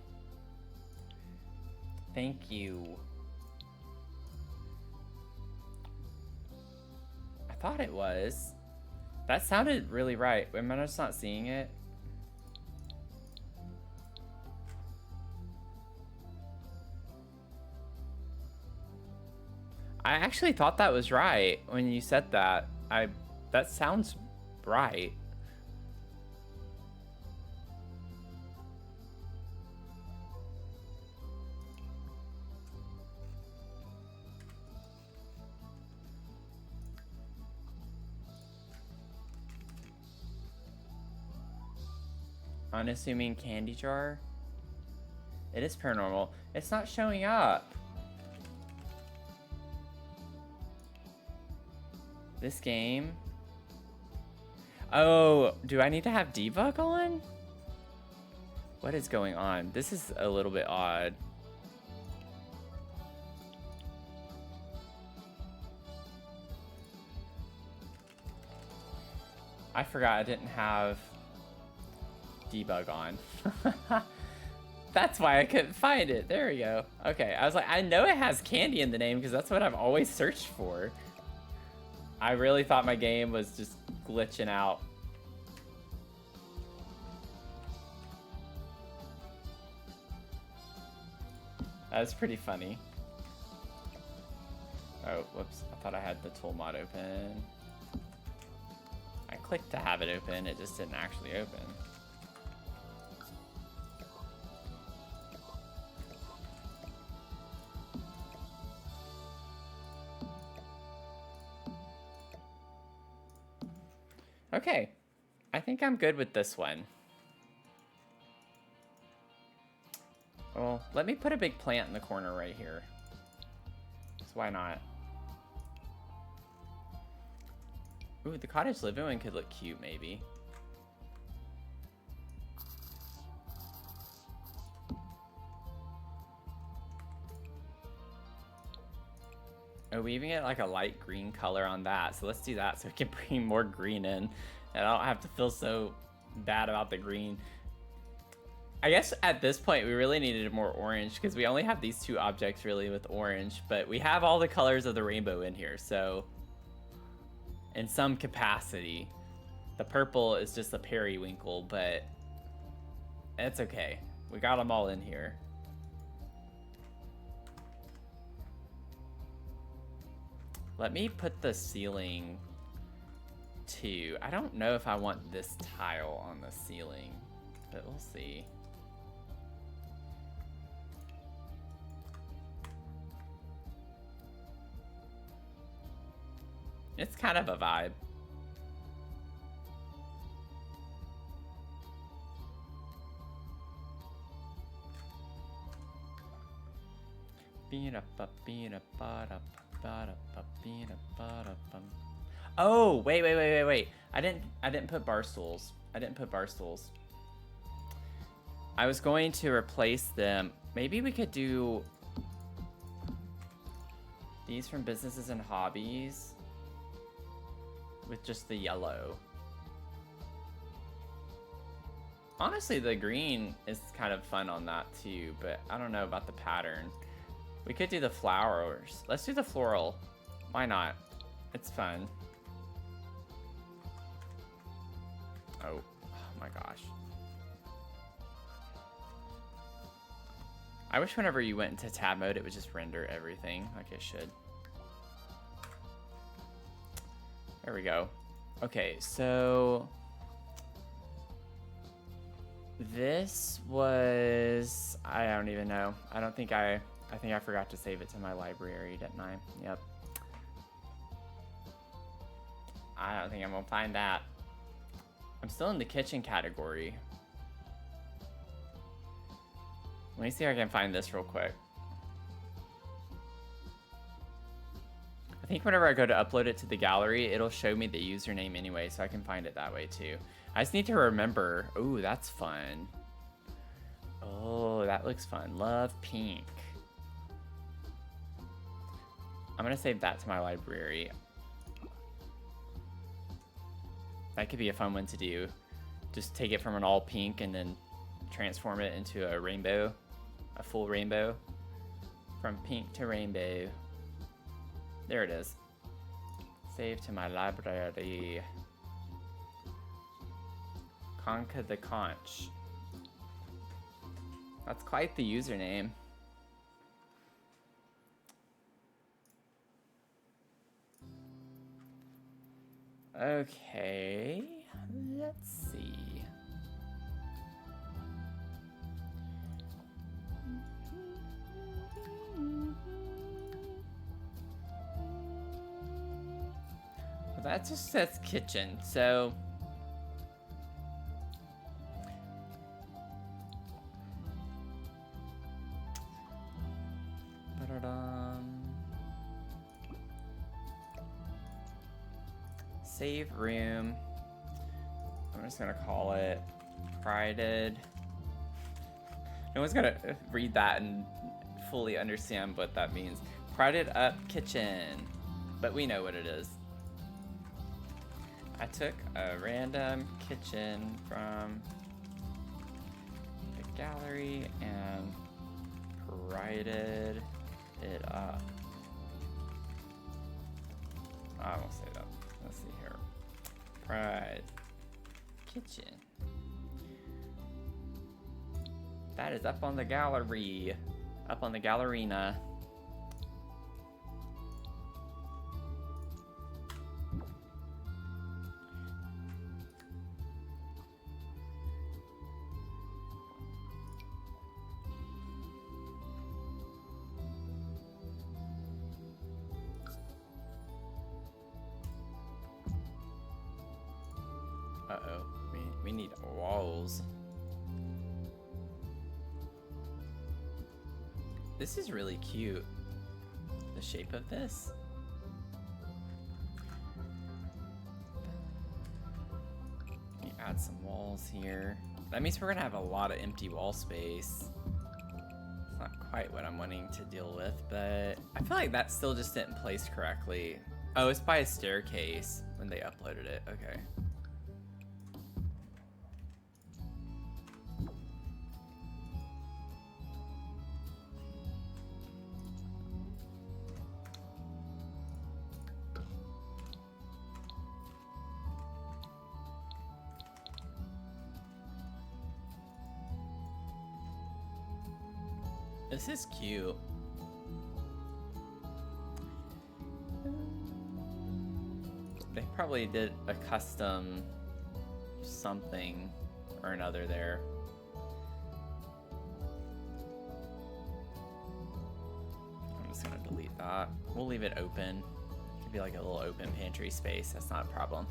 Thank you. I thought it was. That sounded really right. Am I just not seeing it? I actually thought that was right when you said that. That sounds right. Unassuming candy jar. It is paranormal. It's not showing up. This game. Oh, do I need to have debug on? What is going on? This is a little bit odd. I forgot I didn't have debug on. That's why I couldn't find it. There we go. Okay, I was like, I know it has candy in the name because that's what I've always searched for. I really thought my game was just glitching out. That's pretty funny. Oh, whoops. I thought I had the tool mod open. I clicked to have it open, it just didn't actually open. Okay, I think I'm good with this one. Well, let me put a big plant in the corner right here. So why not? Ooh, the cottage living one could look cute, maybe. Oh, we even get like a light green color on that. So let's do that so we can bring more green in. And I don't have to feel so bad about the green. I guess at this point we really needed more orange because we only have these two objects really with orange. But we have all the colors of the rainbow in here. So in some capacity, the purple is just a periwinkle, but it's okay. We got them all in here. Let me put the ceiling too. I don't know if I want this tile on the ceiling, but we'll see. It's kind of a vibe. Oh, wait. I didn't put bar stools. I was going to replace them. Maybe we could do these from businesses and hobbies with just the yellow. Honestly, the green is kind of fun on that too, but I don't know about the pattern. We could do the flowers. Let's do the floral. Why not? It's fun. Oh my gosh. I wish whenever you went into tab mode, it would just render everything like it should. There we go. Okay, so this was, I don't even know. I think I forgot to save it to my library, didn't I? Yep. I don't think I'm gonna find that. I'm still in the kitchen category. Let me see if I can find this real quick. I think whenever I go to upload it to the gallery, it'll show me the username anyway, so I can find it that way too. I just need to remember. Ooh, that's fun. Oh, that looks fun. Love pink. I'm gonna save that to my library. That could be a fun one to do. Just take it from an all pink and then transform it into a rainbow, a full rainbow. From pink to rainbow. There it is. Save to my library. Conquer the conch. That's quite the username. Okay, let's see. Well, that just says kitchen, so save room. I'm just gonna call it prided. No one's gonna read that and fully understand what that means. Prided up kitchen, but we know what it is. I took a random kitchen from the gallery and prided it up. I won't say that. Let's see here. Pride kitchen. That is up on the gallery. Up on the Gallerina. Uh-oh. We need walls. This is really cute. The shape of this. Let me add some walls here. That means we're gonna have a lot of empty wall space. It's not quite what I'm wanting to deal with, but I feel like that still just didn't place correctly. Oh, it's by a staircase when they uploaded it. Okay. This is cute. They probably did a custom something or another there. I'm just gonna delete that. We'll leave it open. It could be like a little open pantry space. That's not a problem.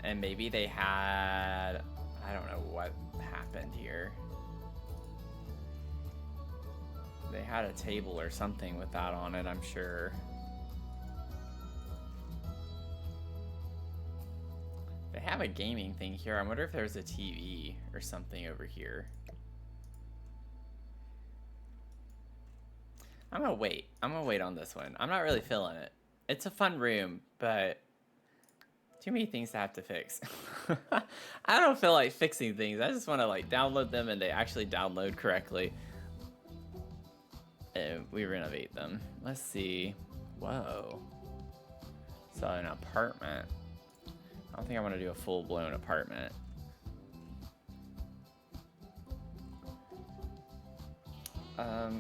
And maybe they had, I don't know what happened here. They had a table or something with that on it, I'm sure. They have a gaming thing here. I wonder if there's a TV or something over here. I'm gonna wait. I'm gonna wait on this one. I'm not really feeling it. It's a fun room, but too many things to have to fix. I don't feel like fixing things. I just want to like download them and they actually download correctly. And we renovate them. Let's see. Whoa. So an apartment. I don't think I want to do a full-blown apartment.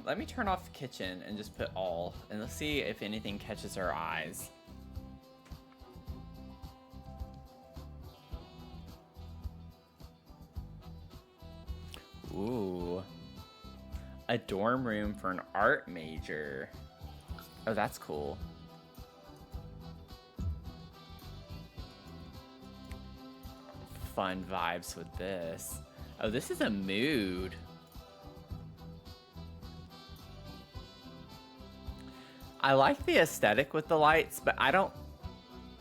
Let me turn off the kitchen and just put all, and let's see if anything catches our eyes. Ooh. A dorm room for an art major. Oh, that's cool. Fun vibes with this. Oh, this is a mood. I like the aesthetic with the lights, but I don't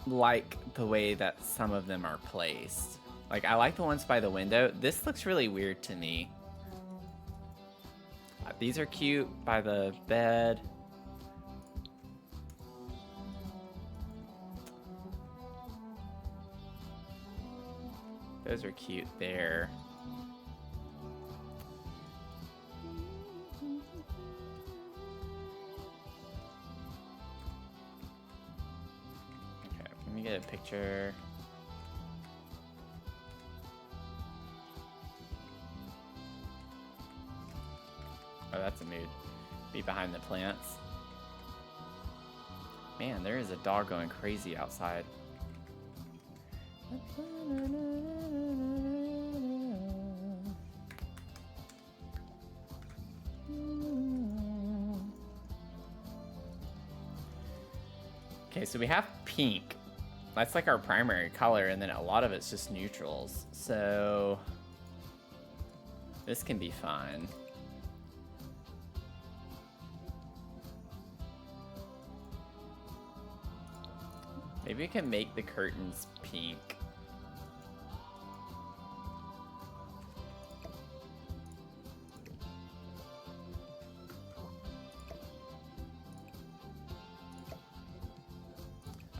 like the way that some of them are placed. Like, I like the ones by the window. This looks really weird to me. These are cute by the bed. Those are cute there. Okay, let me get a picture. Oh, that's a mood. Be behind the plants. Man, there is a dog going crazy outside. Okay, so we have pink. That's like our primary color, and then a lot of it's just neutrals. So this can be fun. Maybe we can make the curtains pink.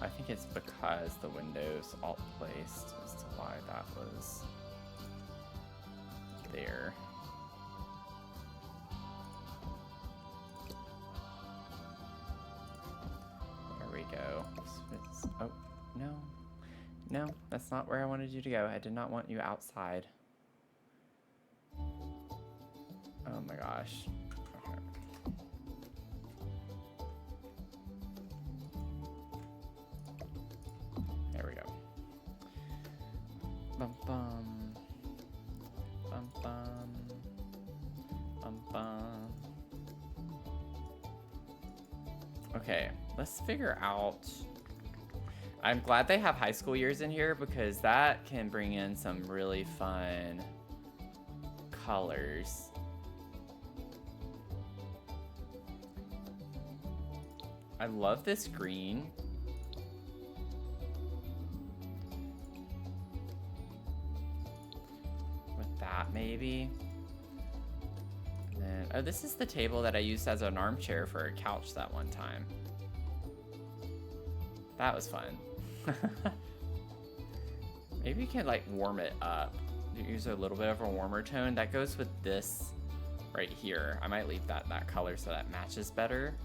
I think it's because the window's alt placed as to why that was there. There we go. Oh, no. No, that's not where I wanted you to go. I did not want you outside. Oh my gosh. Okay. There we go. Bum bum. Bum bum. Bum bum. Okay, let's figure out. I'm glad they have high school years in here because that can bring in some really fun colors. I love this green. With that, maybe. And then, oh, this is the table that I used as an armchair for a couch that one time. That was fun. Maybe you can like warm it up. Use a little bit of a warmer tone. That goes with this right here. I might leave that color so that matches better.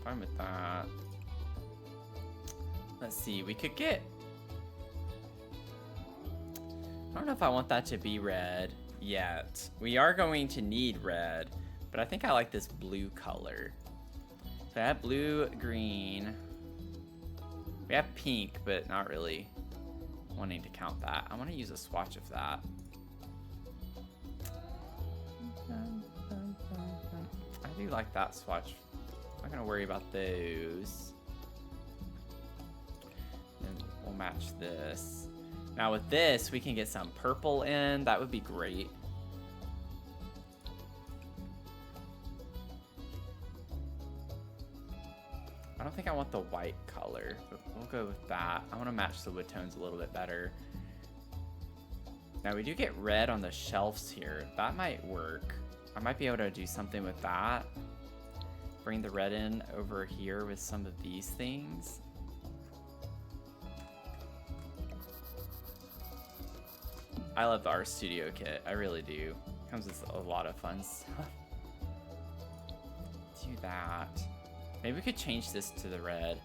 Fine with that. Let's see, we could get... I don't know if I want that to be red yet. We are going to need red, but I think I like this blue color. That blue, green. We have pink, but not really wanting to count that. I want to use a swatch of that. I do like that swatch. I'm not gonna worry about those. And we'll match this. Now with this, we can get some purple in. That would be great. I don't think I want the white color, but we'll go with that. I want to match the wood tones a little bit better. Now we do get red on the shelves here. That might work. I might be able to do something with that. Bring the red in over here with some of these things. I love the Art Studio kit. I really do. Comes with a lot of fun stuff. Do that. Maybe we could change this to the red.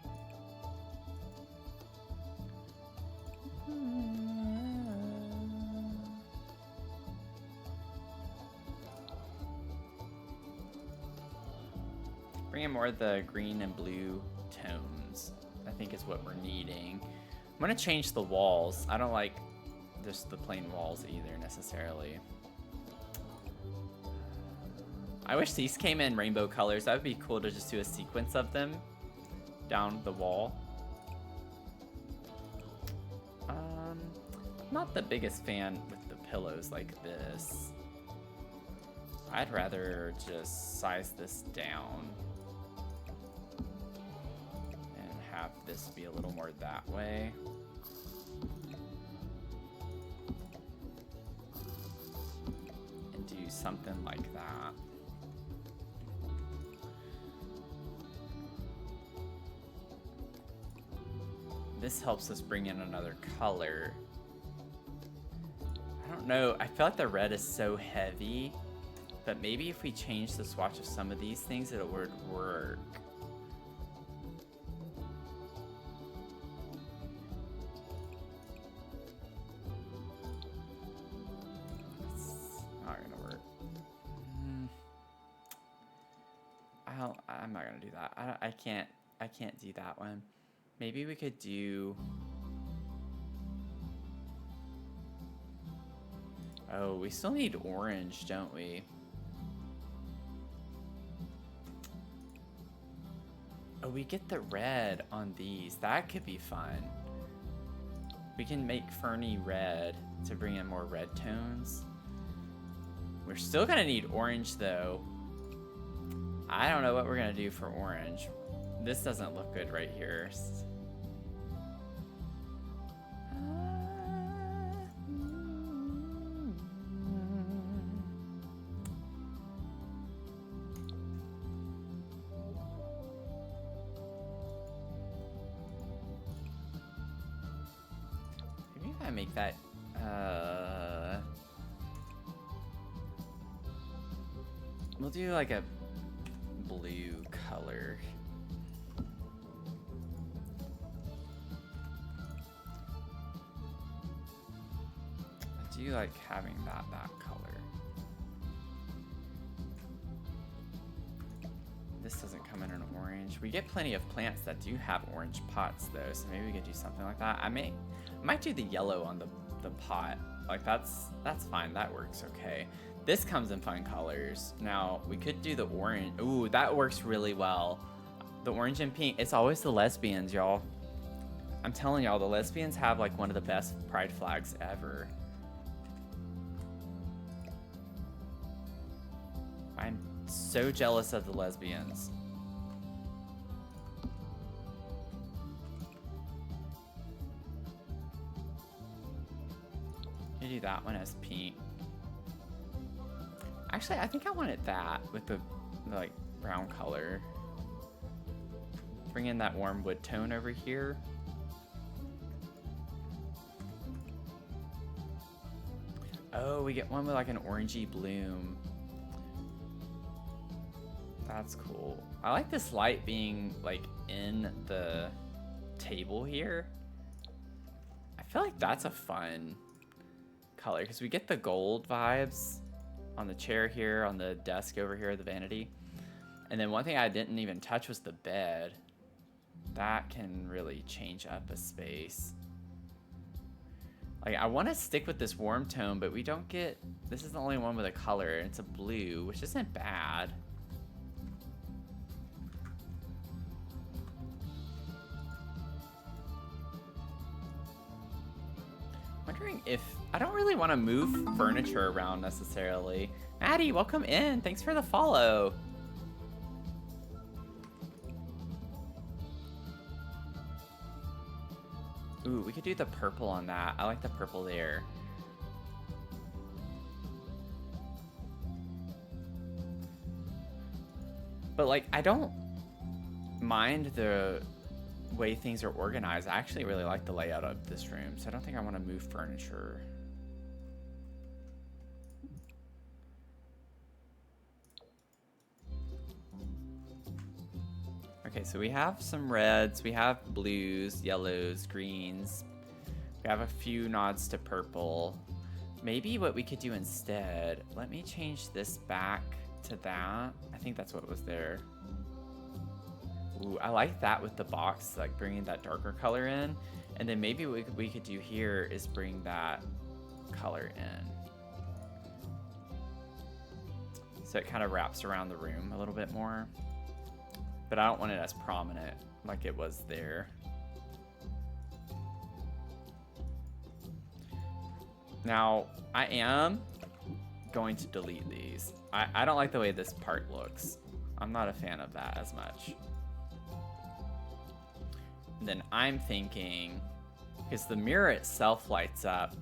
Bring in more of the green and blue tones, I think is what we're needing. I'm gonna change the walls. I don't like just the plain walls either necessarily. I wish these came in rainbow colors. That would be cool to just do a sequence of them down the wall. I'm not the biggest fan with the pillows like this. I'd rather just size this down and have this be a little more that way. And do something like that. This helps us bring in another color. I don't know, I feel like the red is so heavy, but maybe if we change the swatch of some of these things, it would work. It's not gonna work. I'm not gonna do that. I can't do that one. Maybe we could do... Oh, we still need orange, don't we? Oh, we get the red on these. That could be fun. We can make Fernie red to bring in more red tones. We're still gonna need orange though. I don't know what we're gonna do for orange. This doesn't look good right here. Maybe if I make that, we'll do like a blue color. Do do like having that color. This doesn't come in an orange. We get plenty of plants that do have orange pots though, so maybe we could do something like that. I might do the yellow on the pot. Like that's fine, that works okay. This comes in fun colors. Now we could do the orange. Ooh, that works really well. The orange and pink, it's always the lesbians, y'all. I'm telling y'all, the lesbians have like one of the best pride flags ever. I'm so jealous of the lesbians. You do that one as pink. Actually, I think I wanted that with the like brown color. Bring in that warm wood tone over here. Oh, we get one with like an orangey bloom. That's cool. I like this light being like in the table here. I feel like that's a fun color because we get the gold vibes on the chair here, on the desk over here, the vanity. And then one thing I didn't even touch was the bed. That can really change up a space. Like, I want to stick with this warm tone, but we don't get... This is the only one with a color, and it's a blue, which isn't bad. Wondering if... I don't really want to move furniture around, necessarily. Maddie, welcome in. Thanks for the follow. Ooh, we could do the purple on that. I like the purple there. But like, I don't mind the way things are organized. I actually really like the layout of this room, so I don't think I want to move furniture. Okay, so we have some reds, we have blues, yellows, greens. We have a few nods to purple. Maybe what we could do instead, let me change this back to that. I think that's what was there. Ooh, I like that with the box, like bringing that darker color in. And then maybe what we could do here is bring that color in. So it kind of wraps around the room a little bit more. But I don't want it as prominent like it was there. Now, I am going to delete these. I don't like the way this part looks. I'm not a fan of that as much. And then I'm thinking, because the mirror itself lights up,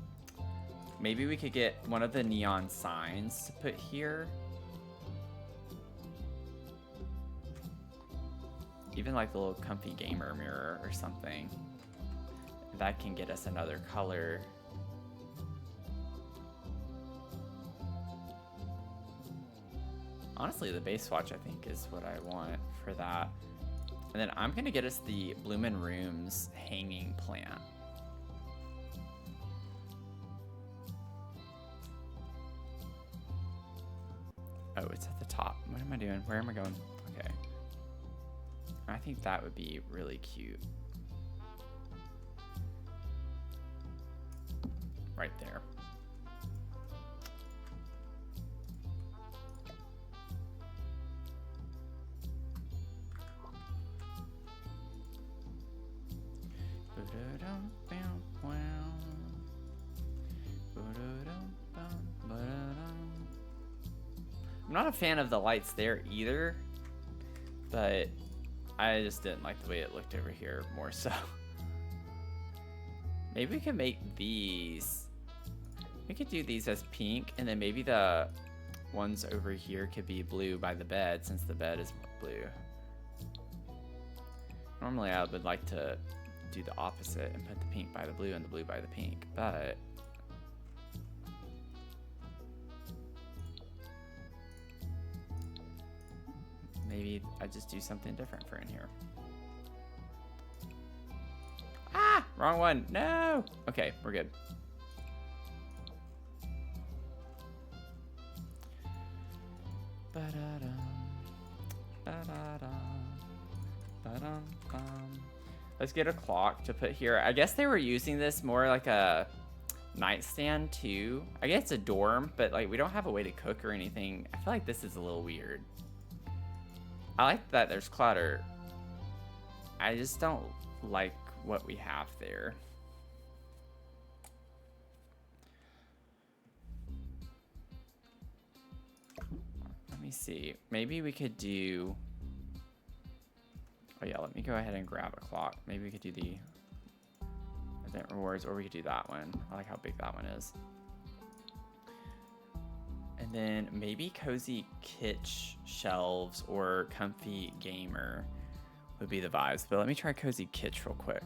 maybe we could get one of the neon signs to put here. Even like the little comfy gamer mirror or something. That can get us another color. Honestly, the base swatch I think is what I want for that. And then I'm gonna get us the Bloomin' Rooms hanging plant. Oh, it's at the top. What am I doing? Where am I going? Okay. I think that would be really cute. Right there. I'm not a fan of the lights there either, but I just didn't like the way it looked over here more so. Maybe we can make these. We could do these as pink, and then maybe the ones over here could be blue by the bed, since the bed is blue. Normally I would like to do the opposite and put the pink by the blue and the blue by the pink, but maybe I just do something different for in here. Ah, wrong one. No. Okay, we're good. Let's get a clock to put here. I guess they were using this more like a nightstand too. I guess it's a dorm, but like we don't have a way to cook or anything. I feel like this is a little weird. I like that there's clutter. I just don't like what we have there. Let me see. Maybe we could do... Oh yeah, let me go ahead and grab a clock. Maybe we could do the event rewards, or we could do that one. I like how big that one is. And then maybe cozy kitsch shelves or comfy gamer would be the vibes. But let me try cozy kitsch real quick.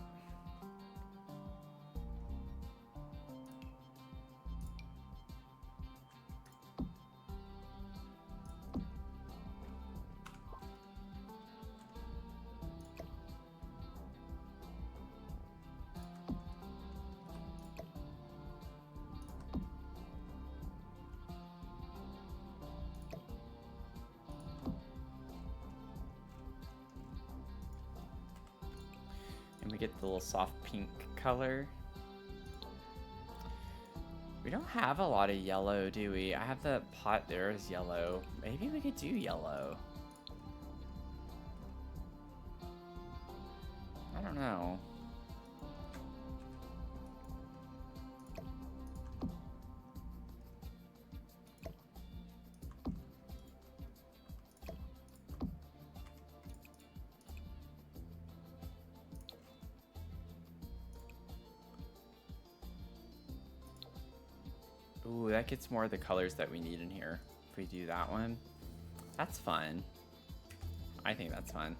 And we get the little soft pink color. We don't have a lot of yellow, do we? I have the pot there is yellow. Maybe we could do yellow. I don't know. Ooh, that gets more of the colors that we need in here. If we do that one, that's fun. I think that's fun.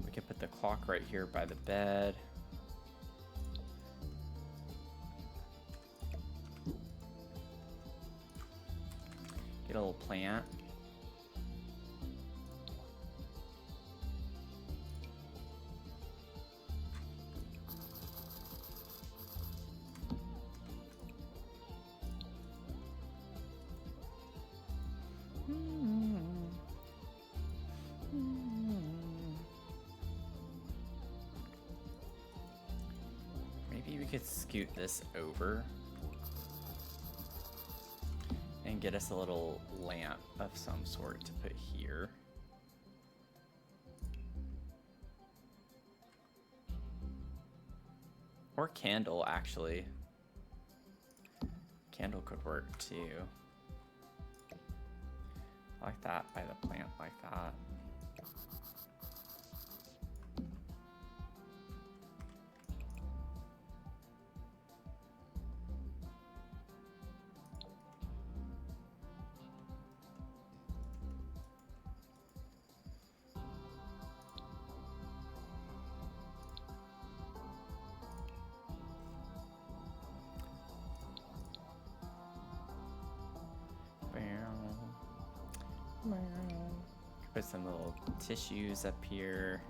We could put the clock right here by the bed. Get a little plant. Maybe we could scoot this over and get us a little lamp of some sort to put here. Or candle, actually. Candle could work too. I like that by the plant, like that. Put some little tissues up here.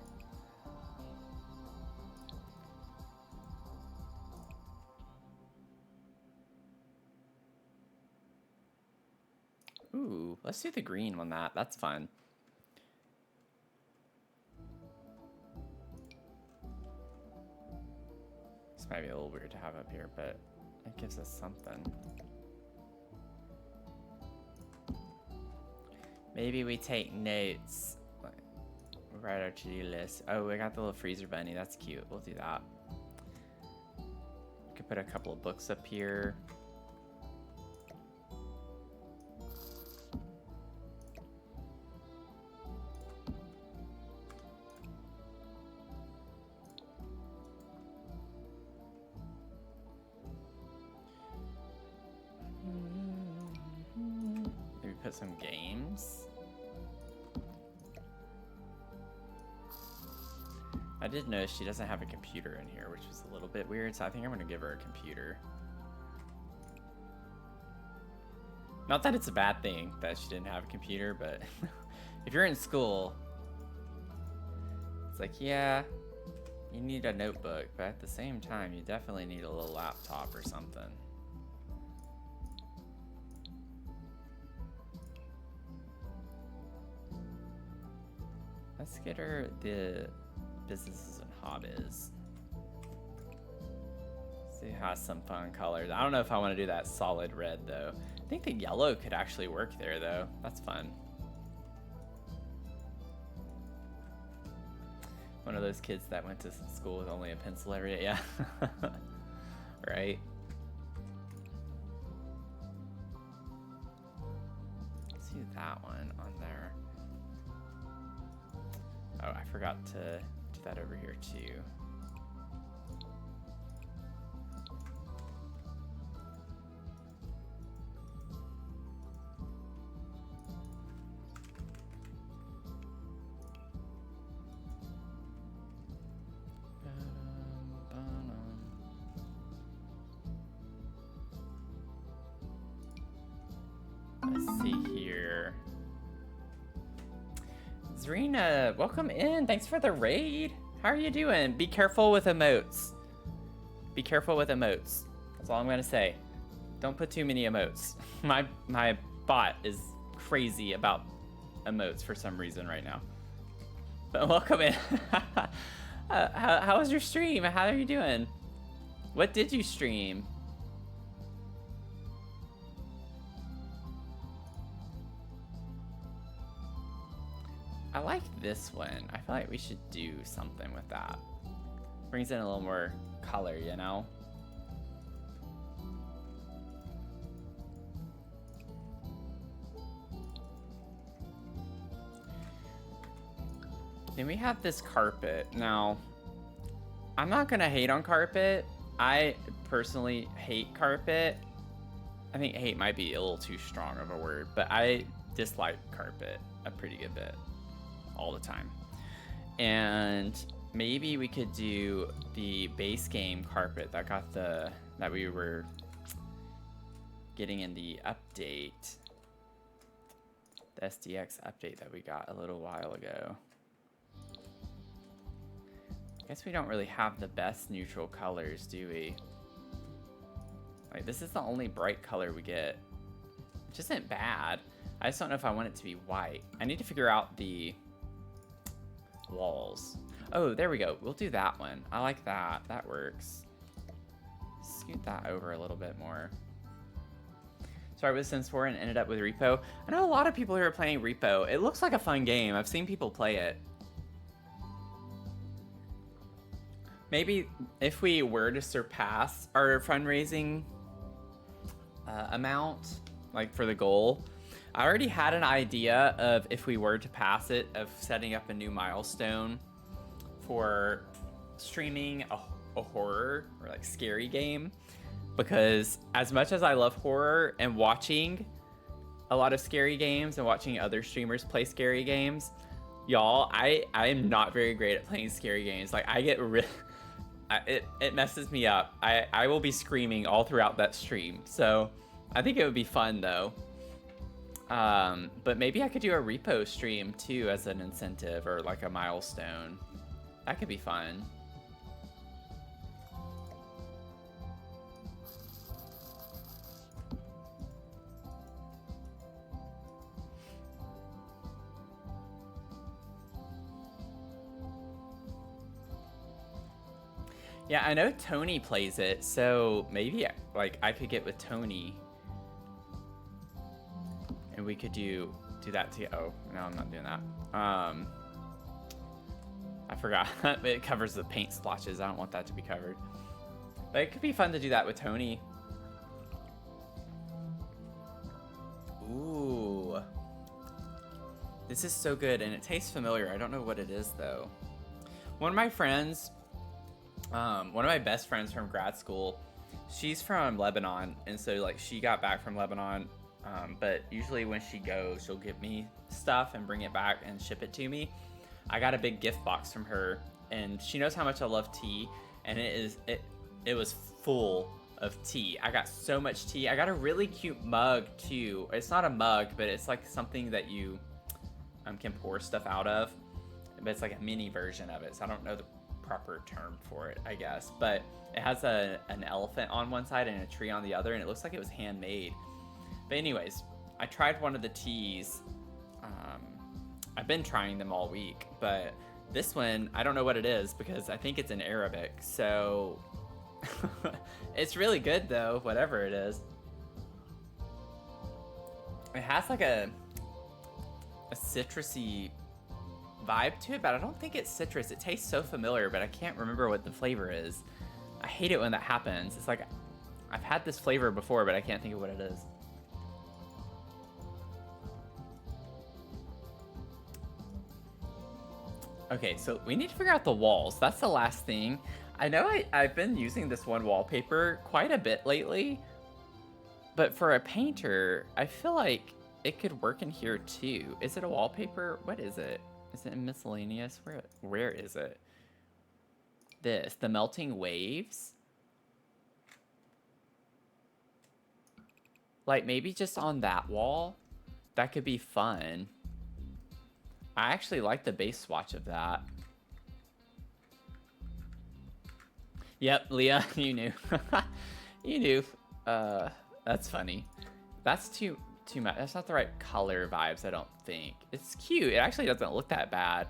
Ooh, let's do the green on that. That's fun. This might be a little weird to have up here, but it gives us something. Maybe we take notes. Write our to-do list. Oh, we got the little freezer bunny. That's cute. We'll do that. We could put a couple of books up here. Maybe put some games. I did notice she doesn't have a computer in here, which is a little bit weird, so I think I'm gonna give her a computer. Not that it's a bad thing that she didn't have a computer, but if you're in school, it's like, yeah, you need a notebook, but at the same time, you definitely need a little laptop or something. Let's get her the businesses and hobbies. See, it has some fun colors. I don't know if I want to do that solid red though. I think the yellow could actually work there though. That's fun. One of those kids that went to school with only a pencil every day. Yeah. Right. Let's do that one on there. Oh, I forgot to do that over here too. Let's see here. Zarina, welcome in. Thanks for the raid. How are you doing? Be careful with emotes. Be careful with emotes. That's all I'm gonna say. Don't put too many emotes. My bot is crazy about emotes for some reason right now. But welcome in. How was your stream? How are you doing? What did you stream? I like this one. I feel like we should do something with that. Brings in a little more color, you know? Then we have this carpet. Now, I'm not gonna hate on carpet. I personally hate carpet. I think hate might be a little too strong of a word, but I dislike carpet a pretty good bit. All the time. And maybe we could do the base game carpet that we were getting in the update, the SDX update that we got a little while ago. I guess we don't really have the best neutral colors, do we? Like, this is the only bright color we get, which isn't bad. I just don't know if I want it to be white. I need to figure out the walls. Oh, there we go. We'll do that one. I like that. That works. Scoot that over a little bit more. Started with Sims 4 and ended up with Repo. I know a lot of people who are playing Repo. It looks like a fun game. I've seen people play it. Maybe if we were to surpass our fundraising amount, like for the goal, I already had an idea of if we were to pass it, of setting up a new milestone for streaming a horror or like scary game. Because as much as I love horror and watching a lot of scary games and watching other streamers play scary games, y'all, I am not very great at playing scary games. Like, I get it messes me up. I will be screaming all throughout that stream. So I think it would be fun though. But maybe I could do a repo stream too as an incentive or like a milestone. That could be fun. Yeah, I know Tony plays it, so maybe like I could get with Tony. And we could do that too. Oh, no, I'm not doing that. I forgot. It covers the paint splotches. I don't want that to be covered. But it could be fun to do that with Tony. Ooh. This is so good, and it tastes familiar. I don't know what it is, though. One of my friends, one of my best friends from grad school, she's from Lebanon, and so like she got back from Lebanon. But usually when she goes, she'll give me stuff and bring it back and ship it to me. I got a big gift box from her, and she knows how much I love tea, and it was full of tea. I got so much tea. I got a really cute mug too. It's not a mug, but it's like something that you can pour stuff out of, but it's like a mini version of it. So I don't know the proper term for it, I guess, but it has an elephant on one side and a tree on the other, and it looks like it was handmade. But anyways, I tried one of the teas. I've been trying them all week, but this one, I don't know what it is because I think it's in Arabic, so it's really good though, whatever it is. It has like a citrusy vibe to it, but I don't think it's citrus. It tastes so familiar, but I can't remember what the flavor is. I hate it when that happens. It's like I've had this flavor before, but I can't think of what it is. Okay, so we need to figure out the walls. That's the last thing. I know I've been using this one wallpaper quite a bit lately, but for a painter, I feel like it could work in here too. Is it a wallpaper? What is it? Is it in miscellaneous? Where is it? This, the melting waves? Like maybe just on that wall? That could be fun. I actually like the base swatch of that. Yep, Leah, you knew. You knew. That's funny. That's too much. That's not the right color vibes, I don't think. It's cute. It actually doesn't look that bad.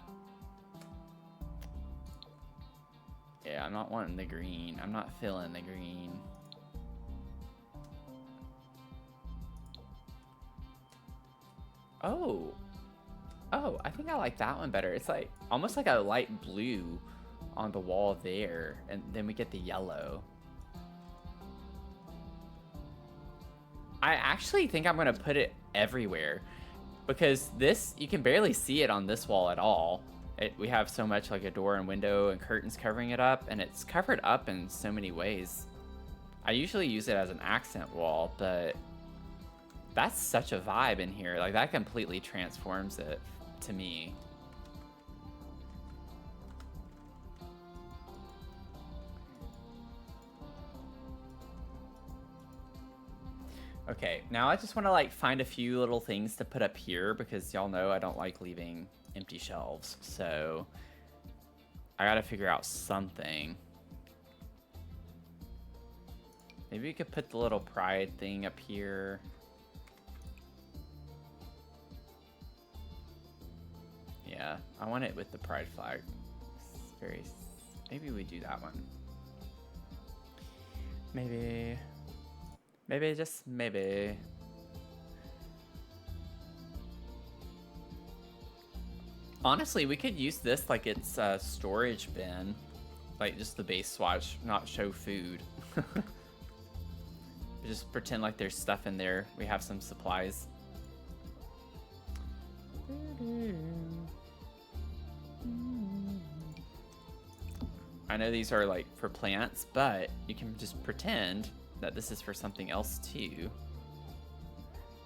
Yeah, I'm not wanting the green. I'm not feeling the green. Oh. Oh, I think I like that one better. It's like almost like a light blue on the wall there, and then we get the yellow. I actually think I'm gonna put it everywhere because this, you can barely see it on this wall at all. We have so much like a door and window and curtains covering it up, and it's covered up in so many ways. I usually use it as an accent wall, but that's such a vibe in here. Like that completely transforms it to me. Okay, now I just want to like find a few little things to put up here because y'all know I don't like leaving empty shelves. So I gotta figure out something. Maybe we could put the little pride thing up here. Yeah, I want it with the pride flag. It's very... Maybe we do that one. Maybe... Maybe, just maybe. Honestly, we could use this like it's a storage bin. Like just the base swatch, not show food. Just pretend like there's stuff in there. We have some supplies. I know these are like for plants, but you can just pretend that this is for something else too.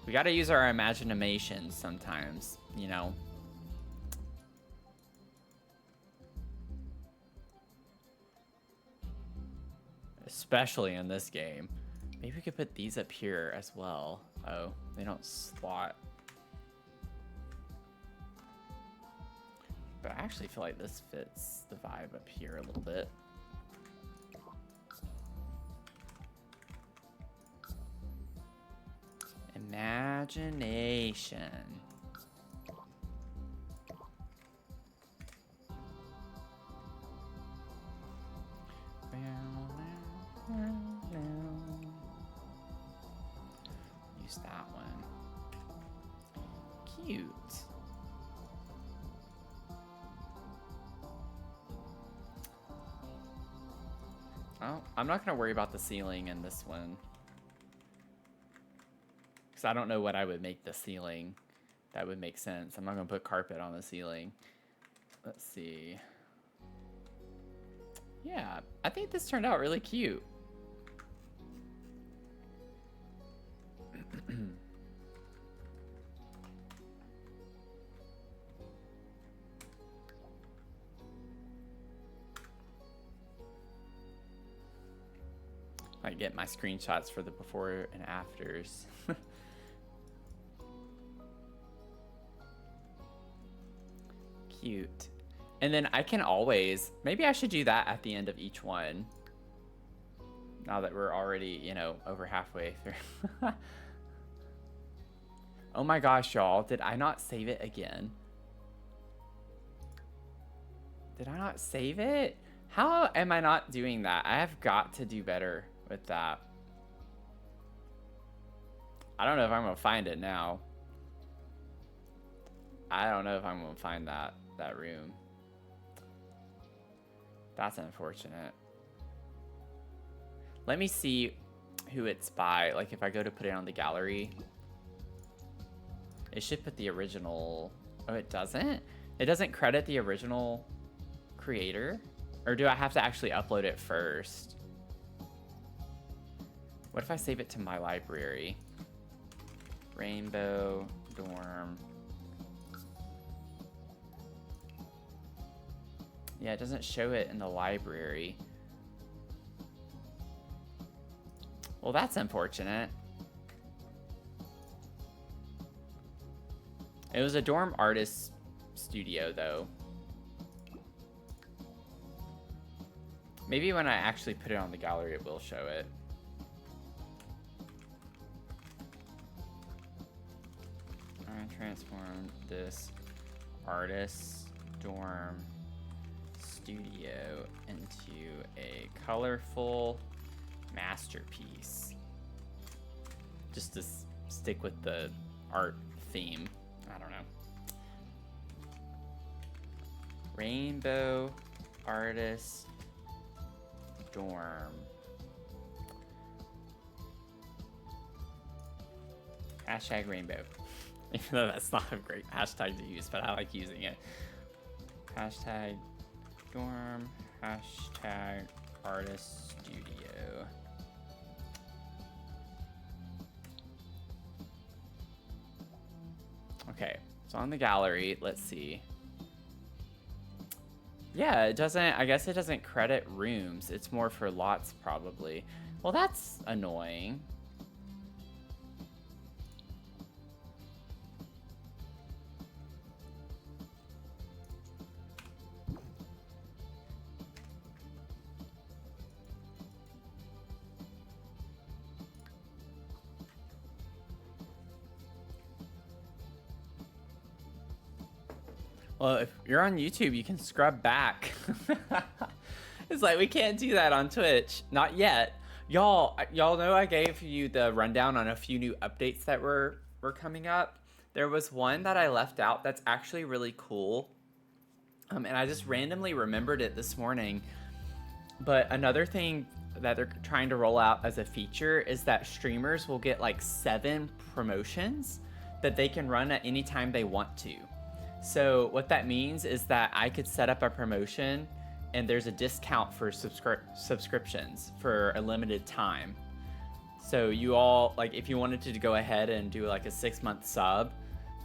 We gotta use our imagination sometimes, you know? Especially in this game. Maybe we could put these up here as well. Oh, they don't slot. But I actually feel like this fits the vibe up here a little bit. Imagination. Use that one. Cute. Oh, I'm not gonna worry about the ceiling in this one. I don't know what I would make the ceiling that would make sense. I'm not gonna put carpet on the ceiling. Let's see. Yeah, I think this turned out really cute. I get my screenshots for the before and afters. Cute. And then I can always, maybe I should do that at the end of each one. Now that we're already, you know, over halfway through. Oh my gosh, y'all, did I not save it again? Did I not save it? How am I not doing that? I have got to do better with that. I don't know if I'm gonna find it now. I don't know if I'm gonna find that room. That's unfortunate. Let me see who it's by. Like if I go to put it on the gallery, it should put the original. Oh, it doesn't? It doesn't credit the original creator? Or do I have to actually upload it first? What if I save it to my library? Rainbow dorm. Yeah, it doesn't show it in the library. Well, that's unfortunate. It was a dorm artist studio, though. Maybe when I actually put it on the gallery, it will show it. I transformed this artist dorm studio into a colorful masterpiece. Just to stick with the art theme. I don't know. Rainbow artist dorm. Hashtag rainbow. Even though that's not a great hashtag to use, but I like using it. Hashtag dorm. Hashtag artist studio. Okay, so on the gallery, let's see. Yeah, it doesn't, I guess it doesn't credit rooms. It's more for lots, probably. Well, that's annoying. Well, if you're on YouTube, you can scrub back. It's like, we can't do that on Twitch. Not yet. Y'all know I gave you the rundown on a few new updates that were coming up. There was one that I left out that's actually really cool. And I just randomly remembered it this morning. But another thing that they're trying to roll out as a feature is that streamers will get like 7 promotions that they can run at any time they want to. So what that means is that I could set up a promotion and there's a discount for subscriptions for a limited time. So you all, like if you wanted to go ahead and do like a 6-month sub,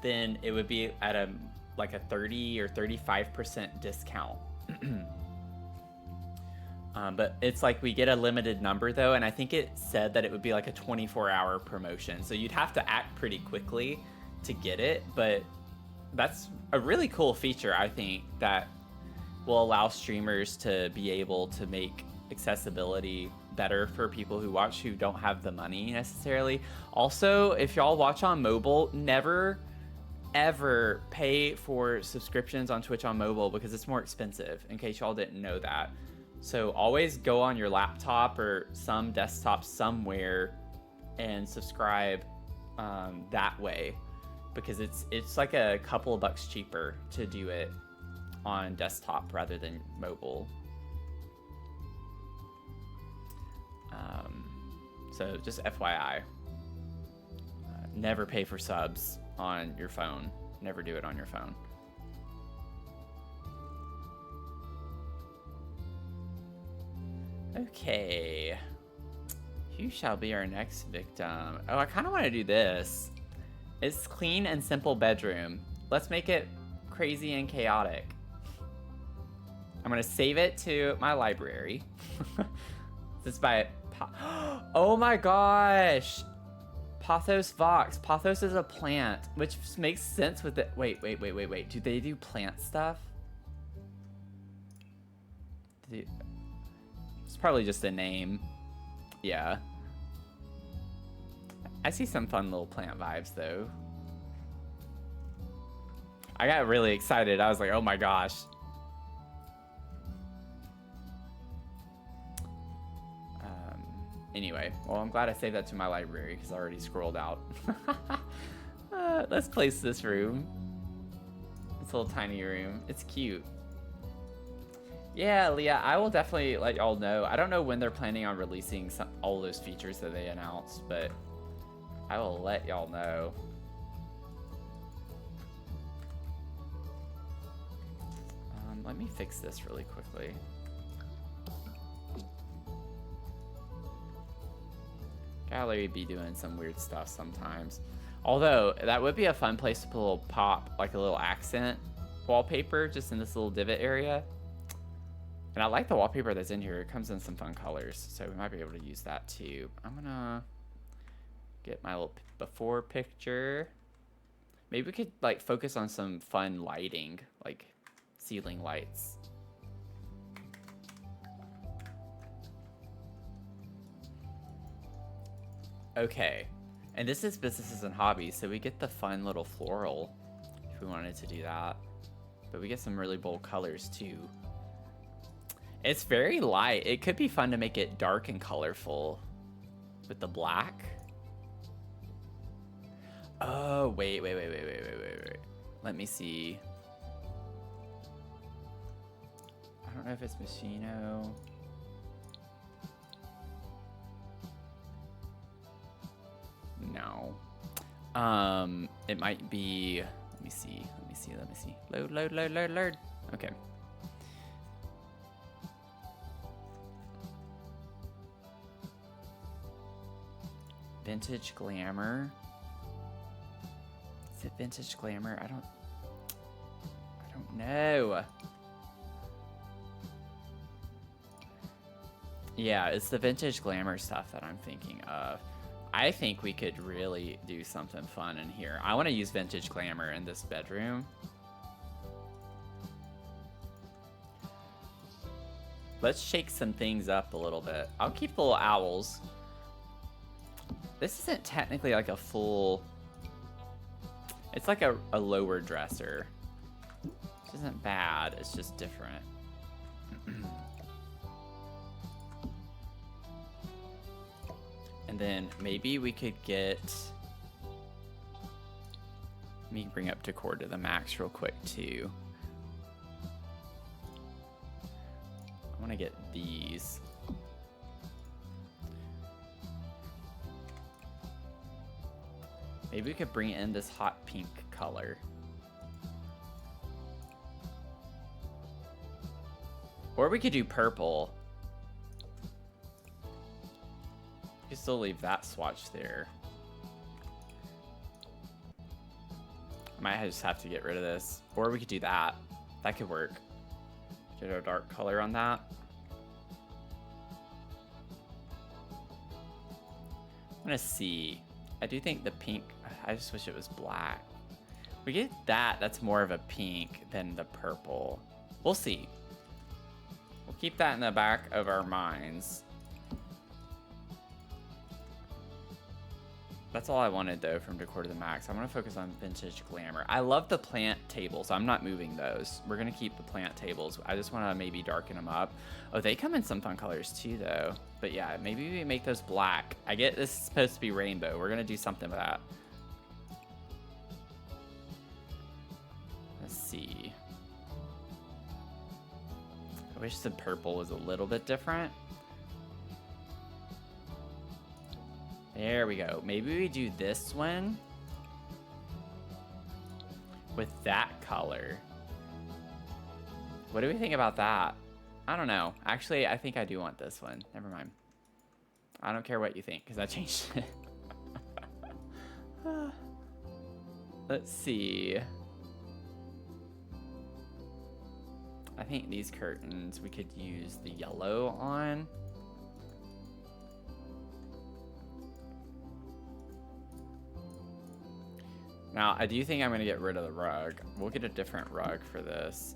then it would be at a like a 30 or 35% discount. But it's like we get a limited number though, and I think it said that it would be like a 24-hour promotion. So you'd have to act pretty quickly to get it, but that's a really cool feature, I think, that will allow streamers to be able to make accessibility better for people who watch who don't have the money necessarily. Also, if y'all watch on mobile, never ever pay for subscriptions on Twitch on mobile because it's more expensive, in case y'all didn't know that. So always go on your laptop or some desktop somewhere and subscribe that way, because it's like a couple of bucks cheaper to do it on desktop rather than mobile. So just FYI, never pay for subs on your phone. Never do it on your phone. Okay. Who shall be our next victim? Oh, I kind of want to do this. It's clean and simple bedroom. Let's make it crazy and chaotic. I'm gonna save it to my library. This is by oh my gosh, Pothos Vox. Pothos is a plant, which makes sense with it. Wait. Do they do plant stuff? It's probably just a name. Yeah. I see some fun little plant vibes though. I got really excited. I was like, oh my gosh. Anyway, well, I'm glad I saved that to my library because I already scrolled out. Let's place this room. This little tiny room. It's cute. Yeah, Leah, I will definitely let y'all know. I don't know when they're planning on releasing all those features that they announced, but I will let y'all know. Let me fix this really quickly. Gallery be doing some weird stuff sometimes. Although, that would be a fun place to put a little pop, like a little accent wallpaper, just in this little divot area. And I like the wallpaper that's in here. It comes in some fun colors, so we might be able to use that too. I'm gonna get my little before picture. Maybe we could like focus on some fun lighting, like ceiling lights. Okay, and this is businesses and hobbies, so we get the fun little floral if we wanted to do that. But we get some really bold colors too. It's very light. It could be fun to make it dark and colorful with the black. Oh, wait. Let me see. I don't know if it's Machino. No. It might be, let me see. Load. Okay. Vintage Glamour. Is it Vintage Glamour? I don't know. Yeah, it's the Vintage Glamour stuff that I'm thinking of. I think we could really do something fun in here. I want to use Vintage Glamour in this bedroom. Let's shake some things up a little bit. I'll keep the little owls. This isn't technically like a full... It's like a lower dresser. Which isn't bad, it's just different. And then maybe we could get... Let me bring up decor to the max real quick too. I want to get these. Maybe we could bring in this hot pink color. Or we could do purple. We could still leave that swatch there. I might just have to get rid of this. Or we could do that. That could work. Get a dark color on that. I'm gonna see. I do think the pink, I just wish it was black. We get that, that's more of a pink than the purple. We'll see. We'll keep that in the back of our minds. That's all I wanted though from Decor to the Max. I want to focus on Vintage Glamour. I love the plant tables. I'm not moving those. We're going to keep the plant tables. I just want to maybe darken them up. Oh, they come in some fun colors too though. But yeah, maybe we make those black. I get this is supposed to be rainbow. We're going to do something with that. Let's see. I wish the purple was a little bit different. There we go. Maybe we do this one with that color. What do we think about that? I don't know. Actually, I think I do want this one. Never mind. I don't care what you think because I changed it. Let's see. I think these curtains we could use the yellow on. Now, I do think I'm going to get rid of the rug. We'll get a different rug for this.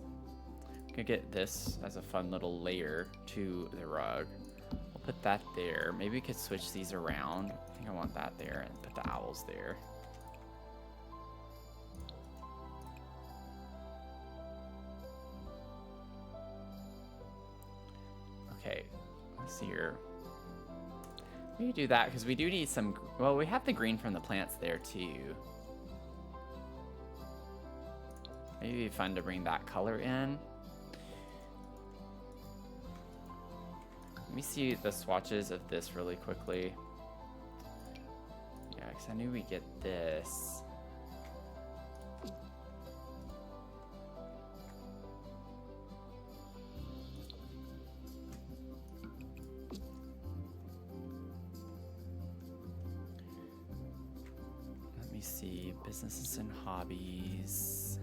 We could get this as a fun little layer to the rug. We'll put that there. Maybe we could switch these around. I think I want that there and put the owls there. Okay, let's see here. We could do that because we do need some. Well, we have the green from the plants there too. Maybe it'd be fun to bring that color in. Let me see the swatches of this really quickly. Yeah, because I knew we'd get this. Let me see, businesses and hobbies.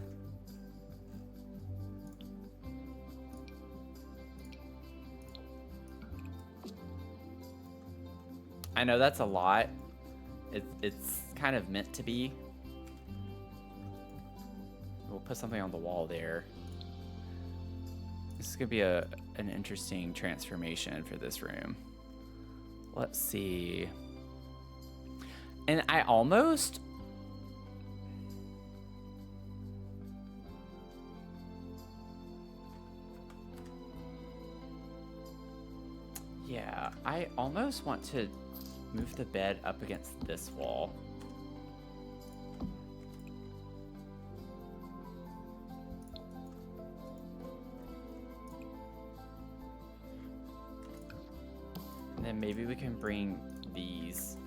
I know that's a lot. It's kind of meant to be. We'll put something on the wall there. This is gonna be an interesting transformation for this room. Let's see. And I almost... Yeah, I almost want to move the bed up against this wall. And then maybe we can bring these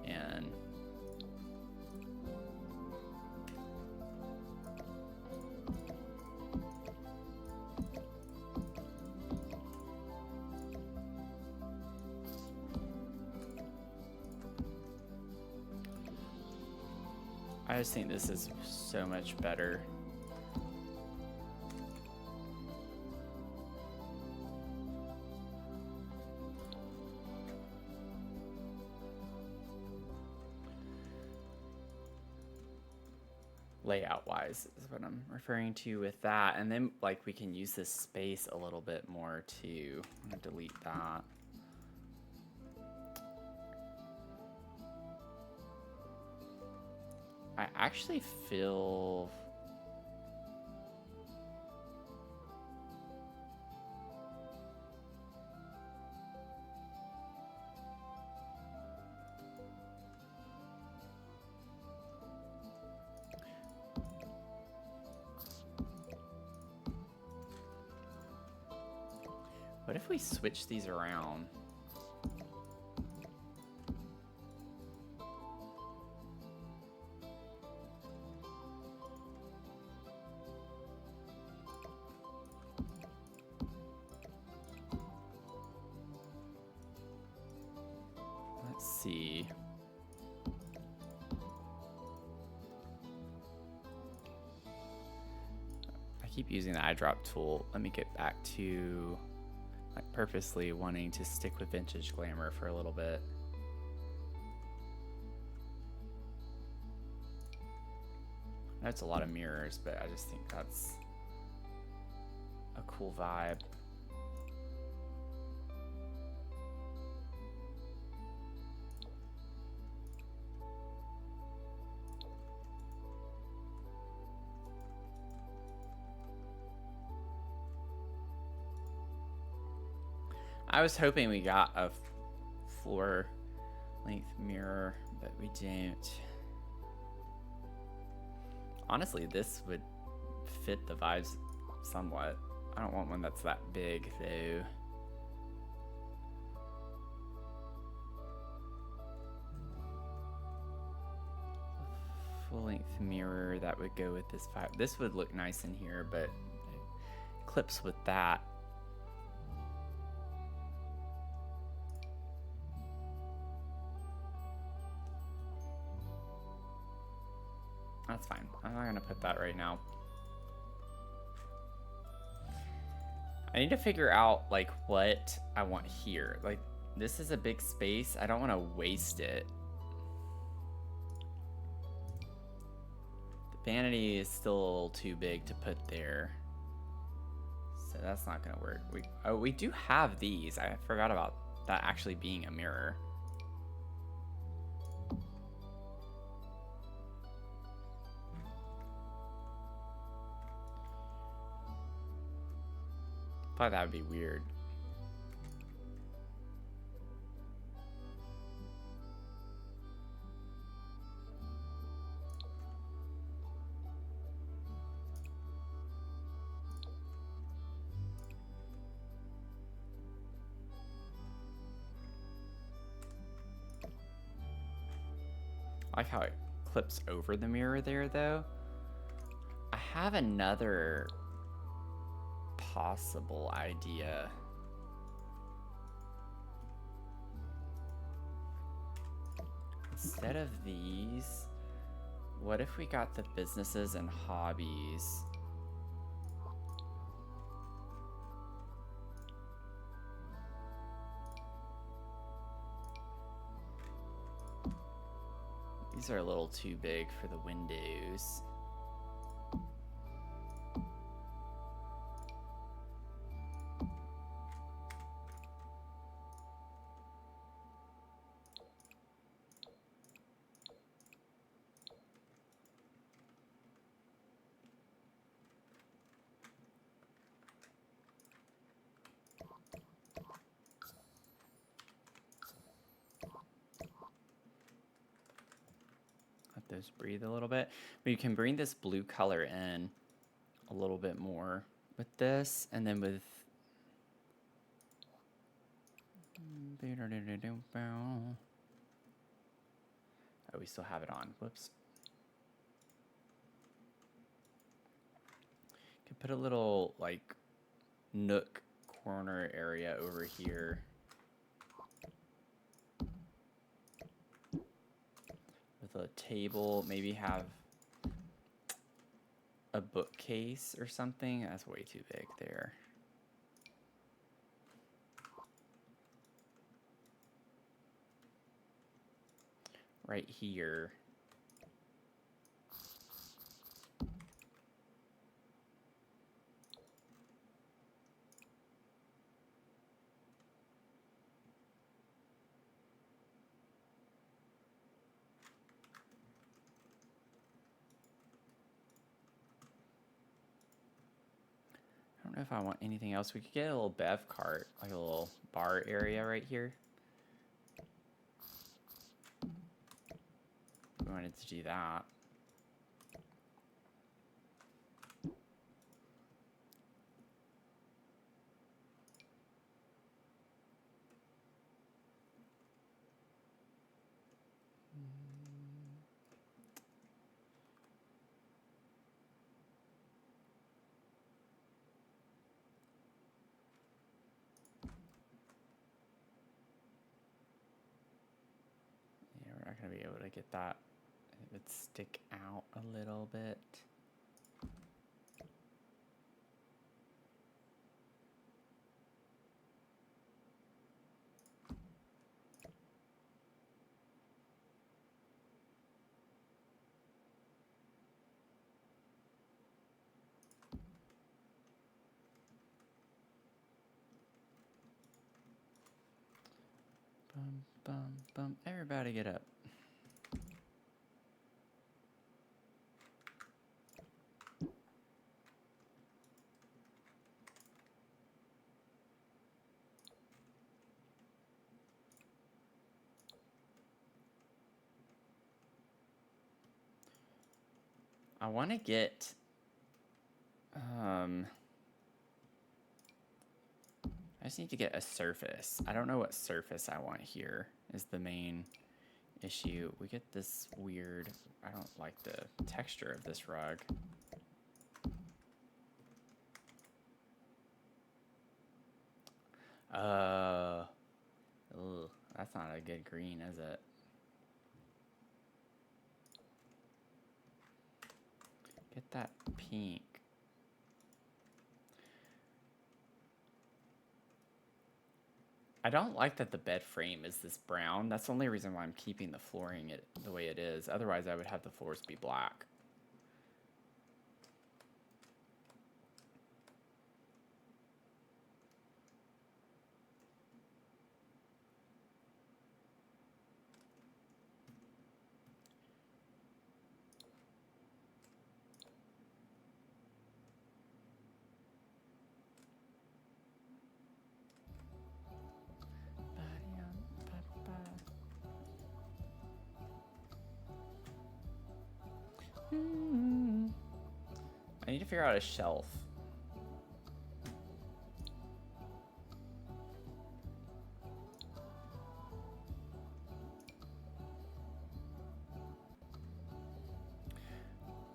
in. I just think this is so much better. Layout wise is what I'm referring to with that. And then like we can use this space a little bit more too. I'm gonna delete that. I actually feel... What if we switch these around? Let's see. I keep using the eyedrop tool. Let me get back to like purposely wanting to stick with vintage glamour for a little bit. That's a lot of mirrors, but I just think that's a cool vibe. I was hoping we got a floor length mirror, but we don't. Honestly, this would fit the vibes somewhat. I don't want one that's that big, though. Full-length mirror that would go with this vibe. This would look nice in here, but it clips with that. That's fine. I'm not gonna put that right now. I need to figure out like what I want here. Like this is a big space. I don't want to waste it. The vanity is still a little too big to put there. So that's not gonna work. We do have these. I forgot about that actually being a mirror. Thought that would be weird. I like how it clips over the mirror there, though. I have another possible idea. Instead of these, what if we got the businesses and hobbies? These are a little too big for the windows. Let those breathe a little bit. But you can bring this blue color in a little bit more with this, and then with oh, we still have it on. Whoops. Could put a little like nook corner area over here. With a table, maybe have a bookcase or something. That's way too big there. Right here. I don't know if I want anything else. We could get a little bev cart, like a little bar area right here. We wanted to do that. Yeah, we're not going to be able to get that. It would stick out a little bit. Bum, bum, bum. Everybody get up. I want to get I just need to get a surface. I don't know what surface I want here is the main issue. We get this weird, I don't like the texture of this rug. Ugh, that's not a good green, is it? Get that pink. I don't like that the bed frame is this brown. That's the only reason why I'm keeping the flooring the way it is. Otherwise, I would have the floors be black. I need to figure out a shelf.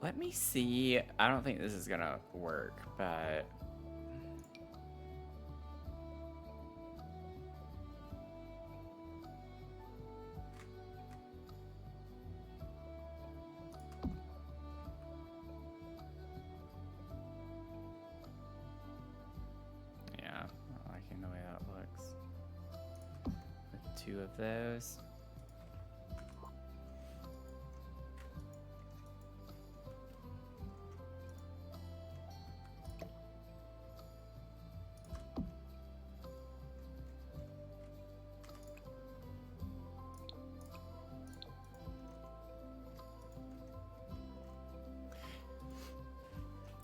Let me see. I don't think this is gonna work, but yeah, not liking the way that looks with two of those.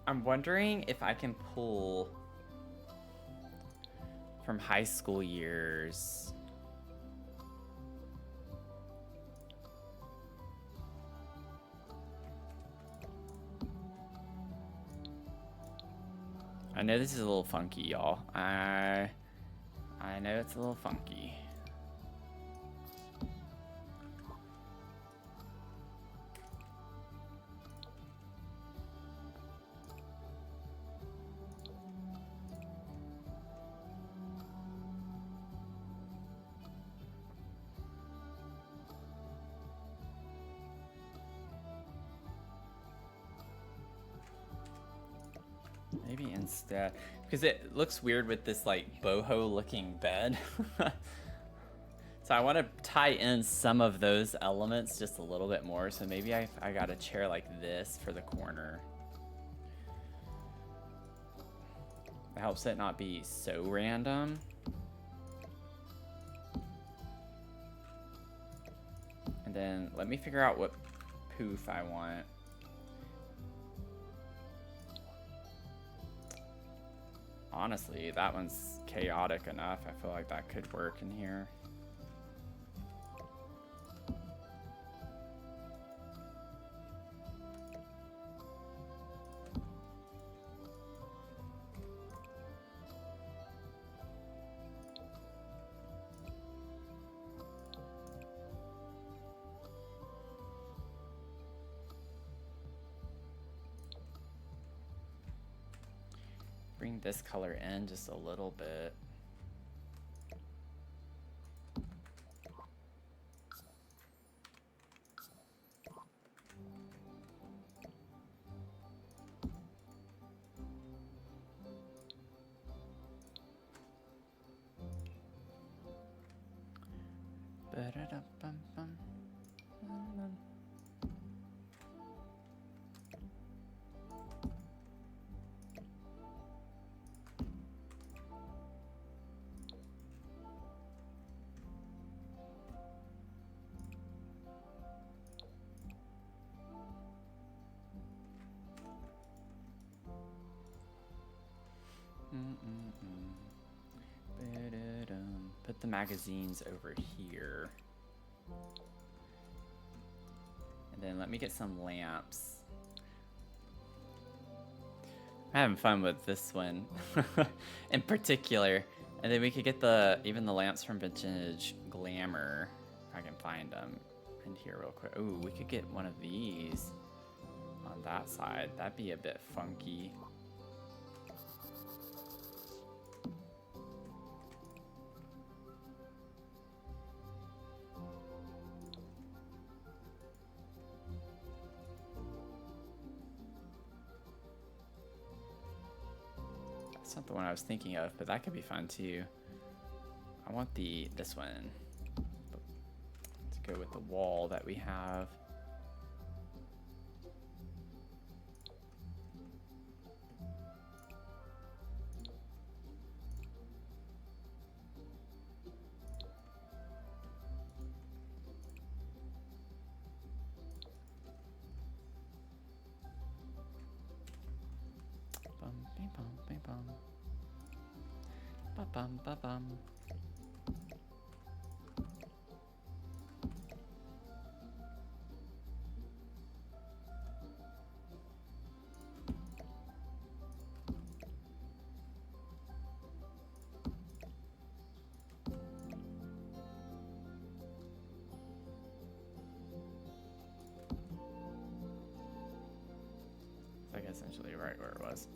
I'm wondering if I can pull from high school years. I know this is a little funky, y'all. I know it's a little funky. Maybe instead, because it looks weird with this like boho looking bed. So I want to tie in some of those elements just a little bit more. So maybe I got a chair like this for the corner. It helps it not be so random. And then let me figure out what poof I want. Honestly, that one's chaotic enough. I feel like that could work in here. Bring this color in just a little bit. Ba-da-da-bum-bum. Put the magazines over here. And then let me get some lamps. I'm having fun with this one in particular. And then we could get even the lamps from Vintage Glamour, if I can find them in here real quick. Ooh, we could get one of these on that side. That'd be a bit funky. That's not the one I was thinking of, but that could be fun too. I want this one to go with the wall that we have. Ba-bum, ba-bum. essentially right where it was.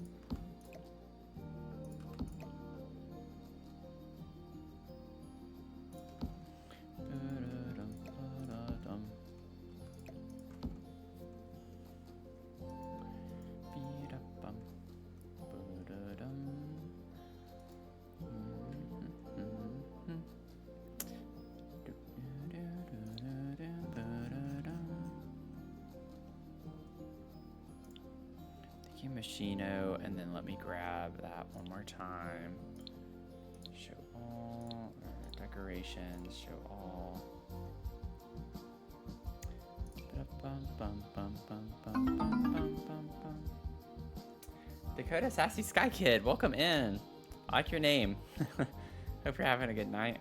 Machino, and then let me grab that one more time. Show all decorations, show all. Dakota Sassy Sky Kid, welcome in. I like your name. Hope you're having a good night.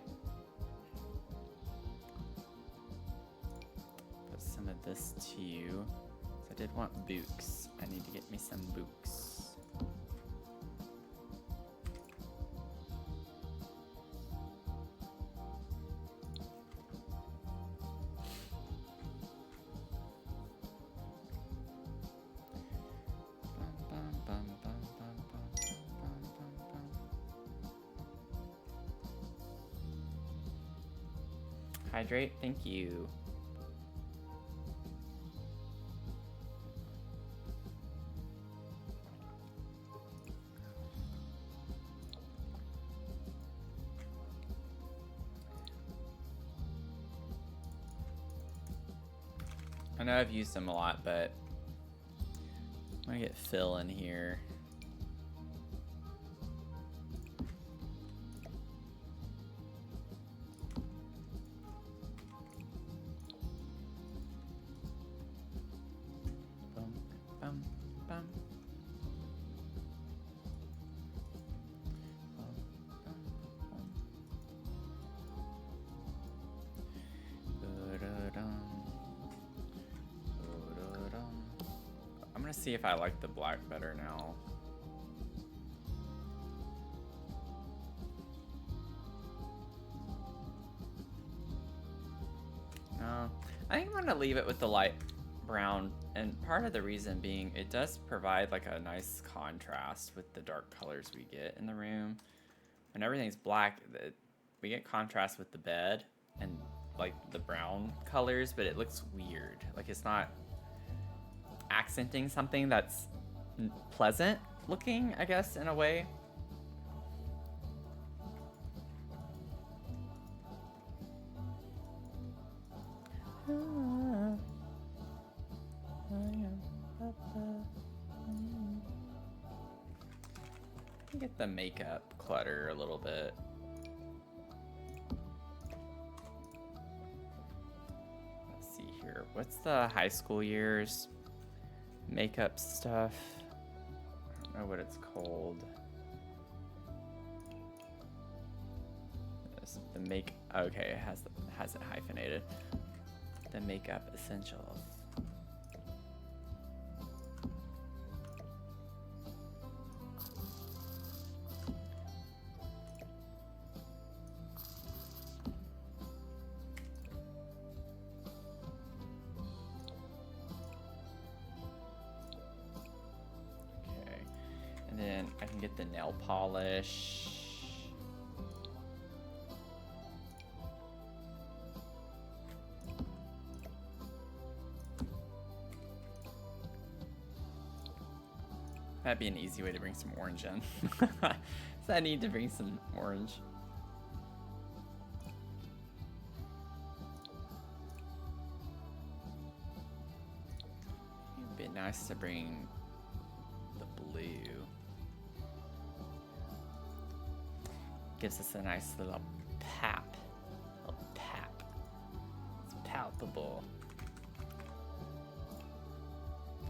Put some of this to you. I did want books. I need to get me some books. Hydrate, thank you. I know I've used them a lot, but I'm gonna get Phil in here. Bum, bum, bum. I'm gonna see if I like the black better now. No, I think I'm gonna leave it with the light brown, and part of the reason being it does provide like a nice contrast with the dark colors we get in the room. When everything's black, we get contrast with the bed and like the brown colors, but it looks weird. Like it's not accenting something that's pleasant looking, I guess, in a way. Get the makeup clutter a little bit. Let's see here. What's the high school years makeup stuff? I don't know what it's called. The make. Okay, it has it hyphenated. The makeup essentials. I can get the nail polish. That'd be an easy way to bring some orange in. So I need to bring some orange. It'd be nice to bring the blue. Gives us a nice little pap. It's palpable.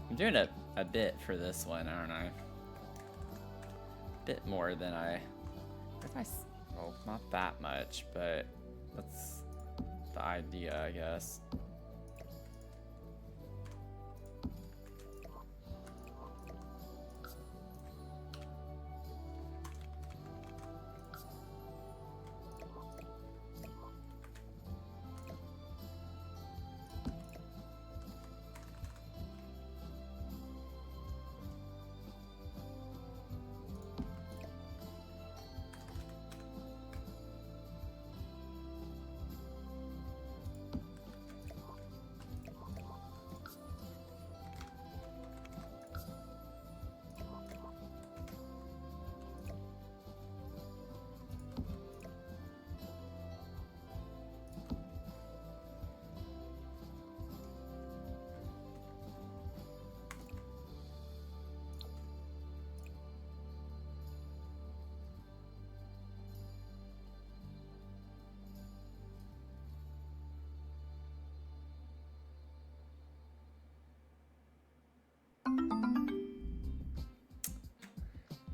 I'm doing a bit for this one, I don't know. A bit more than well, not that much, but that's the idea, I guess.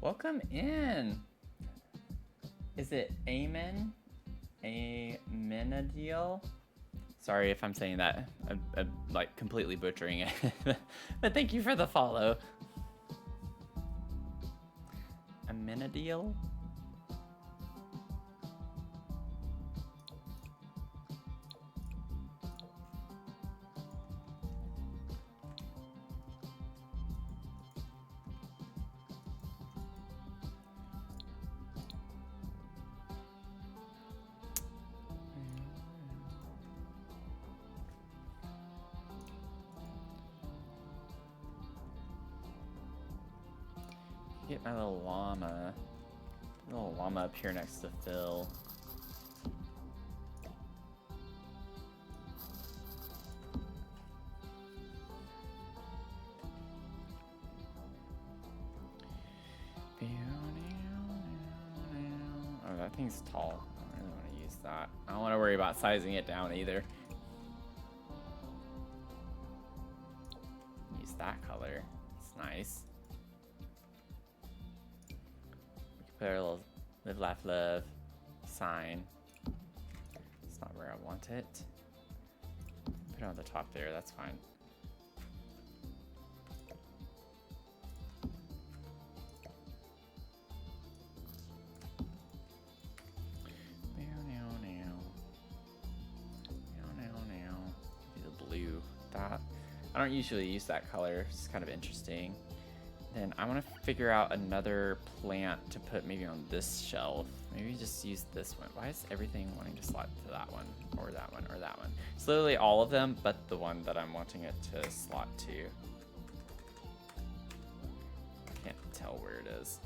Welcome in. Is it Amen? Amenadiel? Sorry if I'm saying that. I'm like completely butchering it. But thank you for the follow. Amenadiel? Get my little llama. Little llama up here next to Phil. Oh, that thing's tall. I don't really want to use that. I don't want to worry about sizing it down either. Use that color. It's nice. Put our little live, laugh, love sign. It's not where I want it. Put it on the top there, that's fine. The blue. That. I don't usually use that color, it's kind of interesting. Then I want to figure out another plant to put maybe on this shelf. Maybe just use this one. Why is everything wanting to slide to that one, or that one, or that one? It's literally all of them, but the one that I'm wanting it to slot to. I can't tell where it is.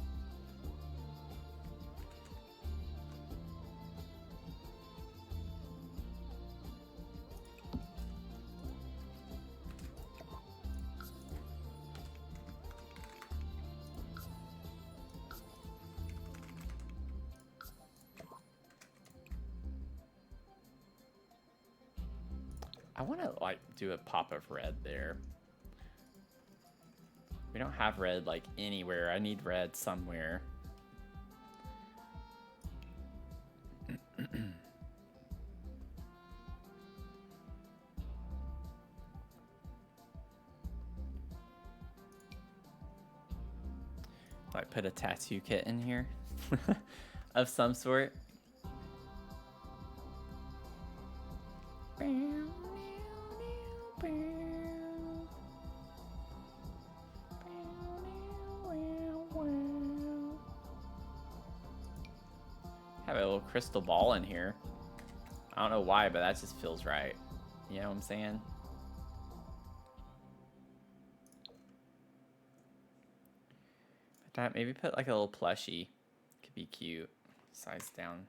I want to like do a pop of red there. We don't have red like anywhere. I need red somewhere. Like put a tattoo kit in here of some sort. Have a little crystal ball in here. I don't know why, but that just feels right. You know what I'm saying? But that maybe put like a little plushie. Could be cute. Size down.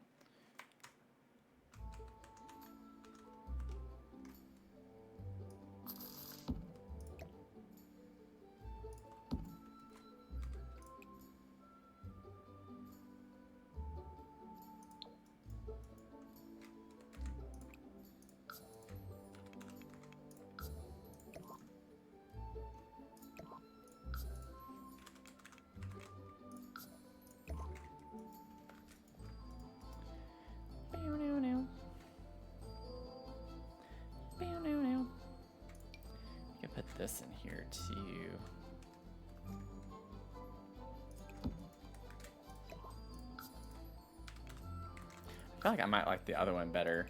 This in here too. I feel like I might like the other one better.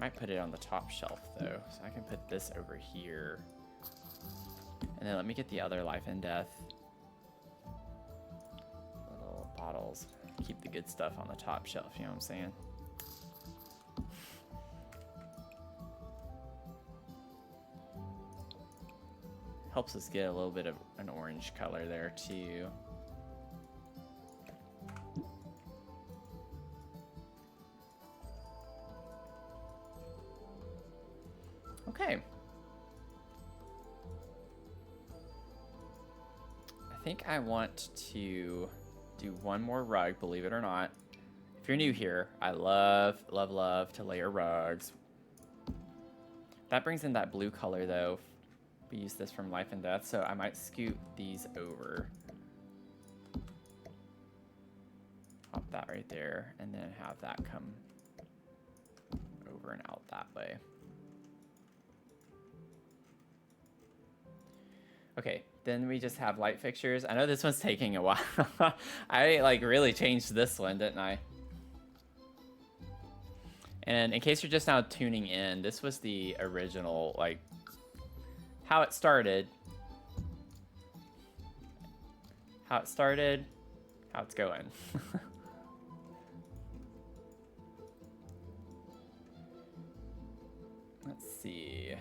Might put it on the top shelf though, so I can put this over here. And then let me get the other life and death. Little bottles. Keep the good stuff on the top shelf, you know what I'm saying? Helps us get a little bit of an orange color there too. Okay. I think I want to do one more rug, believe it or not. If you're new here, I love to layer rugs. That brings in that blue color though. We use this from Life and Death, so I might scoot these over. Pop that right there, and then have that come over and out that way. Okay, then we just have light fixtures. I know this one's taking a while. I like really changed this one, didn't I? And in case you're just now tuning in, this was the original, like, how it started. How it started, how it's going. Let's see.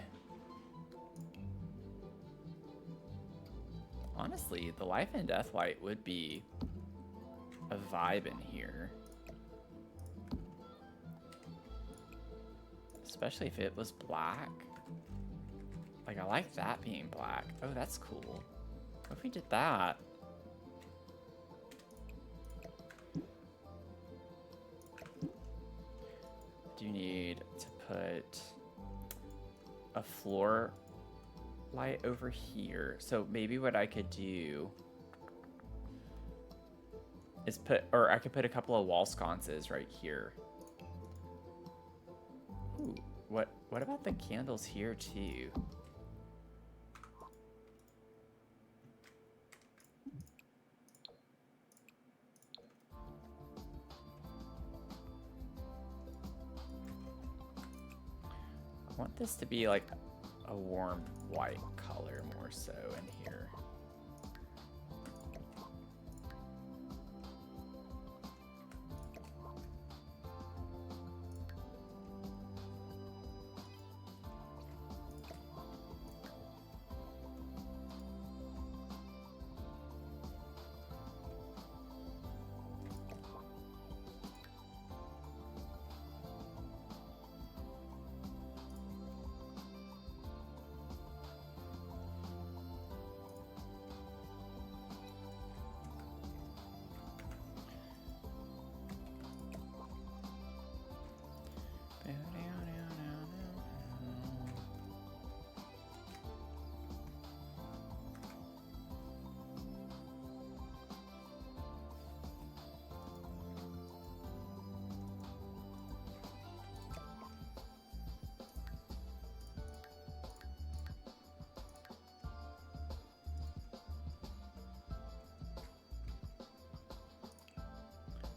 Honestly, the Life and Death light would be a vibe in here. Especially if it was black. Like, I like that being black. Oh, that's cool. What if we did that? Do you need to put a floor light over here? So maybe what I could do is put, or I could put a couple of wall sconces right here. Ooh, what about the candles here too? I want this to be like a warm white color more so in here.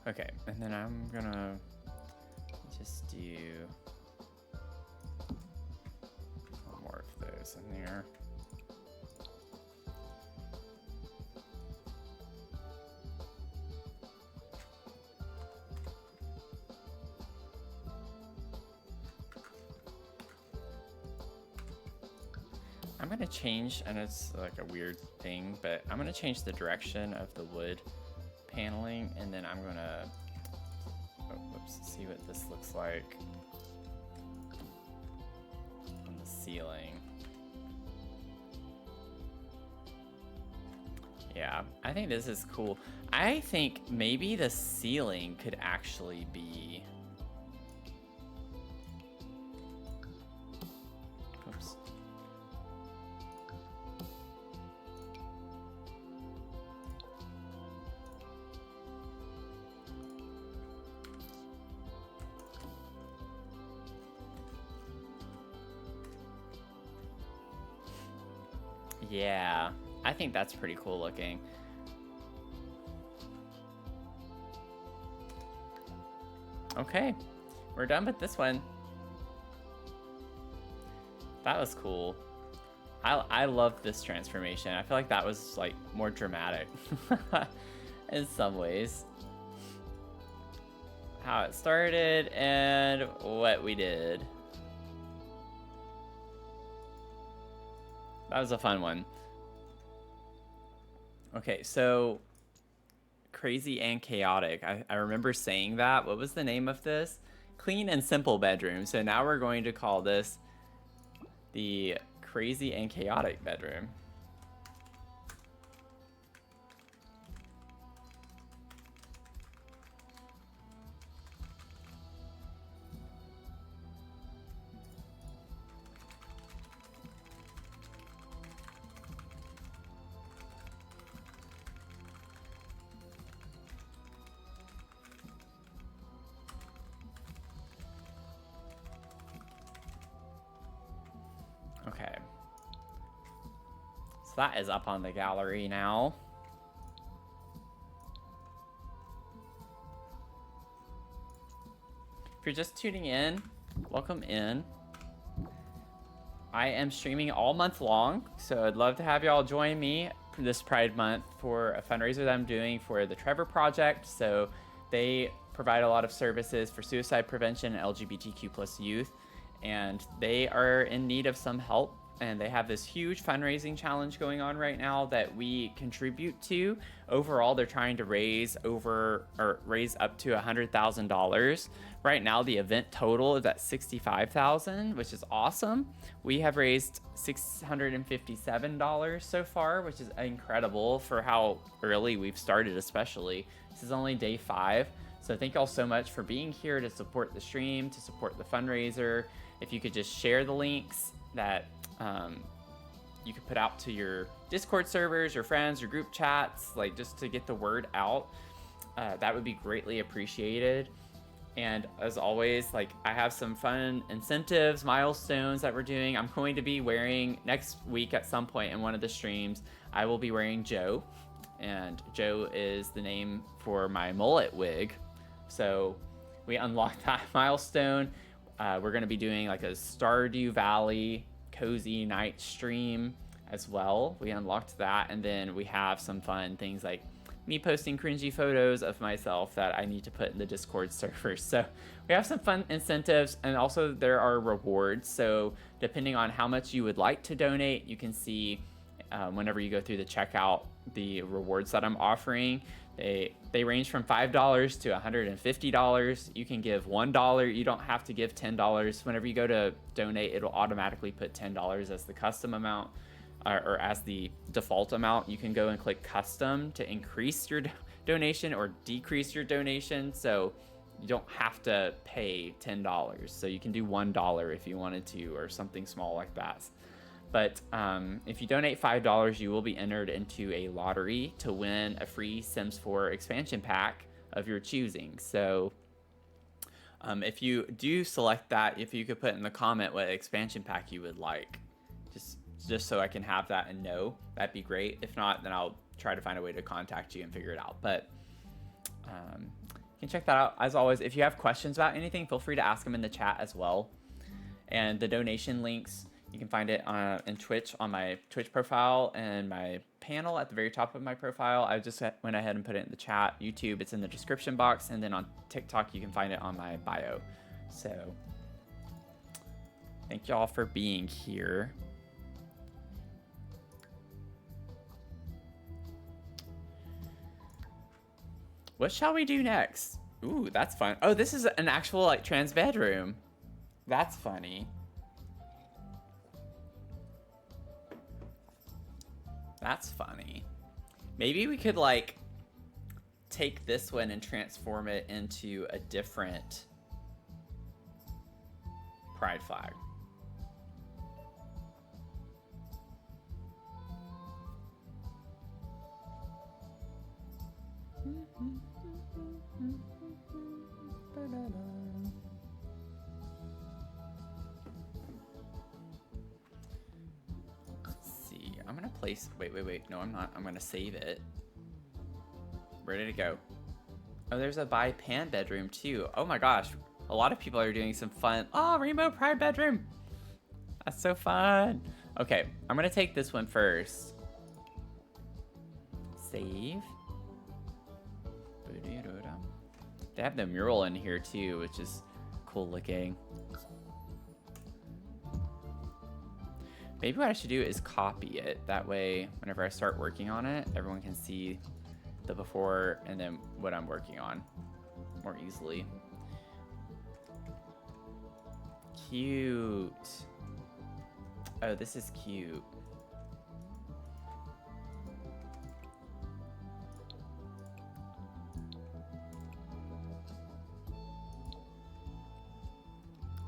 Okay, and then I'm gonna just do one more of those in there. I'm gonna change, and it's like a weird thing, but I'm gonna change the direction of the wood paneling, and then I'm gonna see what this looks like on the ceiling. Yeah, I think this is cool. I think maybe the ceiling could actually be... Oops. Yeah, I think that's pretty cool looking. Okay, we're done with this one. That was cool. I love this transformation. I feel like that was like more dramatic in some ways. How it started and what we did. That was a fun one. Okay, so crazy and chaotic. I remember saying that. What was the name of this? Clean and simple bedroom. So now we're going to call this the crazy and chaotic bedroom. So that is up on the gallery now. If you're just tuning in, welcome in. I am streaming all month long, so I'd love to have y'all join me this Pride Month for a fundraiser that I'm doing for the Trevor Project. So they provide a lot of services for suicide prevention and LGBTQ plus youth, and they are in need of some help. And they have this huge fundraising challenge going on right now that we contribute to. Overall, they're trying to raise up to $100,000. Right now, the event total is at $65,000, which is awesome. We have raised $657 so far, which is incredible for how early we've started, especially. This is only day 5. So thank y'all so much for being here to support the stream, to support the fundraiser. If you could just share the links that you could put out to your Discord servers, your friends, your group chats, like just to get the word out, that would be greatly appreciated. And as always, like I have some fun incentives, milestones that we're doing. I'm going to be wearing next week at some point in one of the streams, I will be wearing Joe, and Joe is the name for my mullet wig. So we unlocked that milestone. We're going to be doing like a Stardew Valley cozy night stream as well. We unlocked that, and then we have some fun things like me posting cringy photos of myself that I need to put in the Discord server. So we have some fun incentives, and also there are rewards. So depending on how much you would like to donate, you can see whenever you go through the checkout the rewards that I'm offering. They range from $5 to $150. You can give $1. You don't have to give $10. Whenever you go to donate, it'll automatically put $10 as the custom amount, or as the default amount. You can go and click custom to increase your donation or decrease your donation. So you don't have to pay $10. So you can do $1 if you wanted to, or something small like that. But if you donate $5, you will be entered into a lottery to win a free Sims 4 expansion pack of your choosing. So if you do select that, if you could put in the comment what expansion pack you would like, just so I can have that and know, that'd be great. If not, then I'll try to find a way to contact you and figure it out. But you can check that out. As always, if you have questions about anything, feel free to ask them in the chat as well. And the donation links, you can find it in Twitch on my Twitch profile and my panel at the very top of my profile. I just went ahead and put it in the chat. YouTube, it's in the description box. And then on TikTok, you can find it on my bio. So thank y'all for being here. What shall we do next? Ooh, that's fun. Oh, this is an actual like trans bedroom. That's funny. That's funny. Maybe we could like take this one and transform it into a different pride flag. I'm gonna place, wait, no, I'm not. I'm gonna save it. Where did it go? Oh, there's a buy pan bedroom too. Oh my gosh, a lot of people are doing some fun. Oh, rainbow pride bedroom. That's so fun. Okay, I'm gonna take this one first. Save. They have the mural in here too, which is cool looking. Maybe what I should do is copy it. That way, whenever I start working on it, everyone can see the before and then what I'm working on more easily. Cute. Oh, this is cute.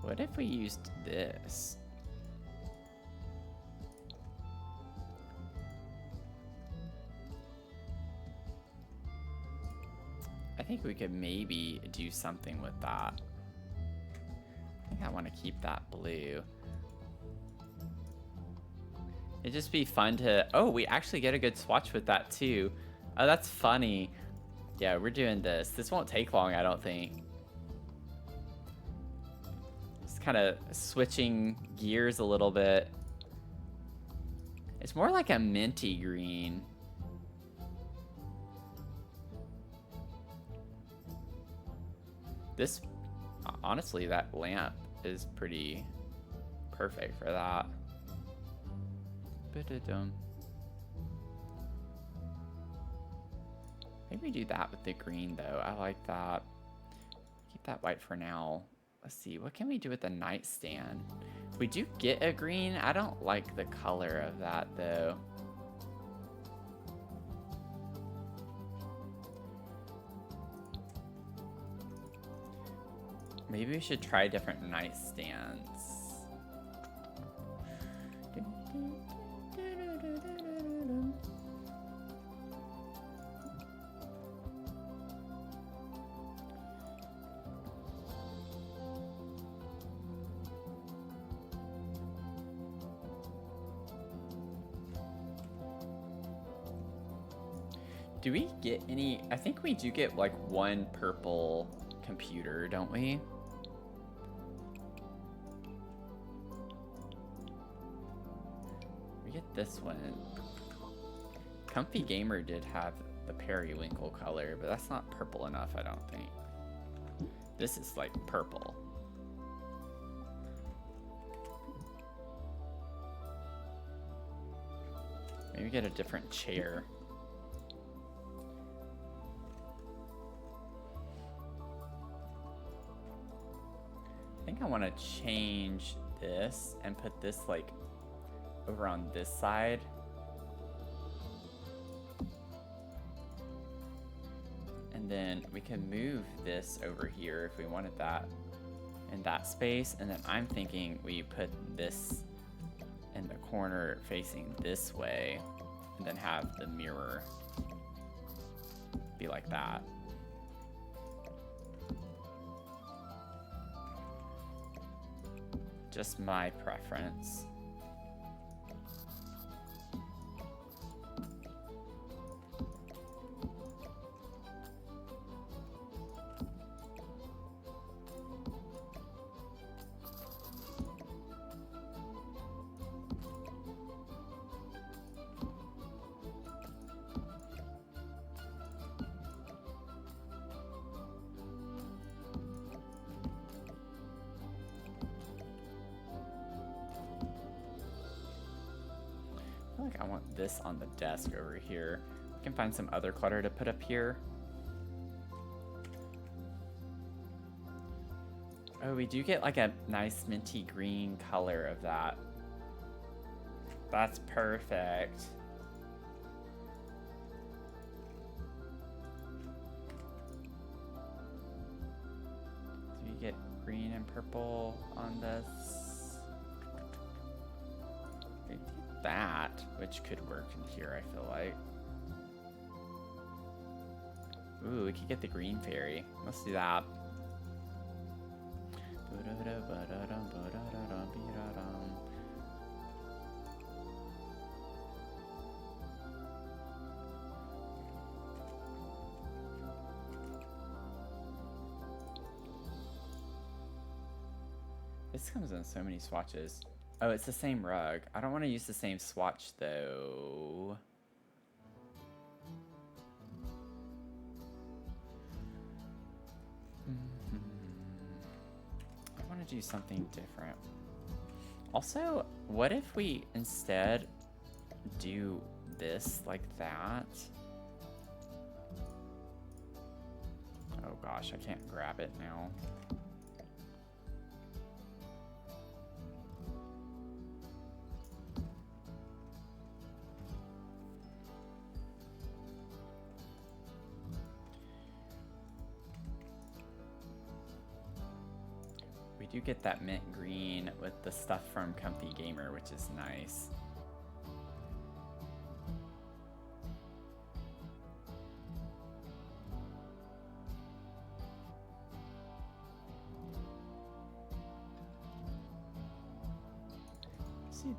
What if we used this? I think we could maybe do something with that. I think I want to keep that blue. It'd just be fun to... Oh, we actually get a good swatch with that, too. Oh, that's funny. Yeah, we're doing this. This won't take long, I don't think. Just kind of switching gears a little bit. It's more like a minty green. This... Honestly, that lamp is pretty perfect for that. Maybe do that with the green, though. I like that. Keep that white for now. Let's see. What can we do with the nightstand? We do get a green. I don't like the color of that, though. Maybe we should try different nightstands. Do we get any? I think we do get like one purple computer, don't we? We get this one. Comfy Gamer did have the periwinkle color, but that's not purple enough, I don't think. This is like purple. Maybe get a different chair. I think I want to change this and put this like over on this side. And then we can move this over here if we wanted that in that space. And then I'm thinking we put this in the corner facing this way and then have the mirror be like that. Just my preference. I want this on the desk over here. I can find some other clutter to put up here. Oh, we do get like a nice minty green color of that. That's perfect. Do we get green and purple on this? That, which could work in here, I feel like. Ooh, we could get the green fairy. Let's do that. This comes in so many swatches. Oh, it's the same rug. I don't want to use the same swatch, though. I want to do something different. Also, what if we instead do this like that? Oh gosh, I can't grab it now. You get that mint green with the stuff from Comfy Gamer, which is nice. See,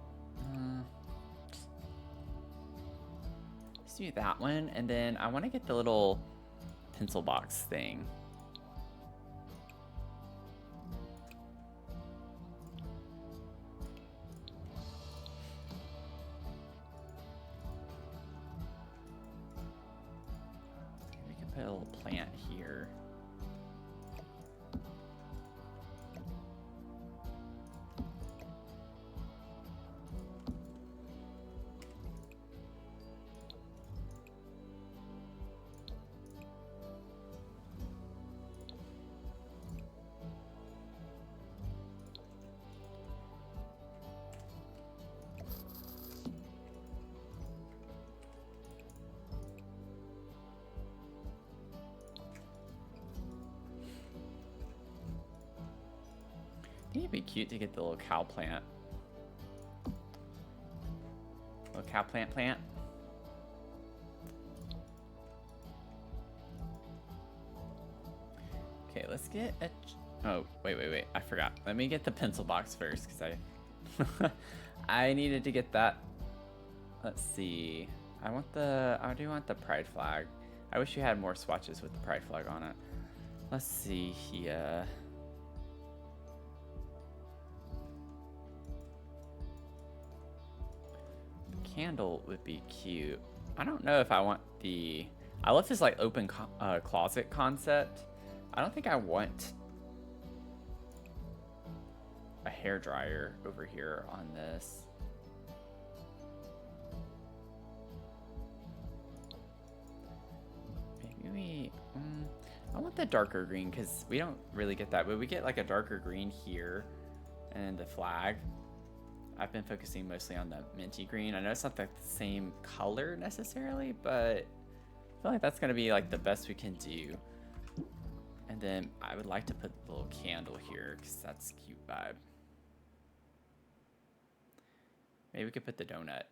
Let's do that one, and then I want to get the little pencil box thing. We can put a little plant here. I think it'd be cute to get the little cow plant. Little cow plant. Okay, let's get a... Oh, wait. I forgot. Let me get the pencil box first, because I... I needed to get that. Let's see. I do want the pride flag. I wish you had more swatches with the pride flag on it. Let's see here. Candle would be cute. I don't know if I want the... I love this like open closet concept. I don't think I want a hairdryer over here on this. Maybe I want the darker green because we don't really get that, but we get like a darker green here and the flag. I've been focusing mostly on the minty green. I know it's not the same color necessarily, but I feel like that's gonna be like the best we can do. And then I would like to put the little candle here because that's a cute vibe. Maybe we could put the donut.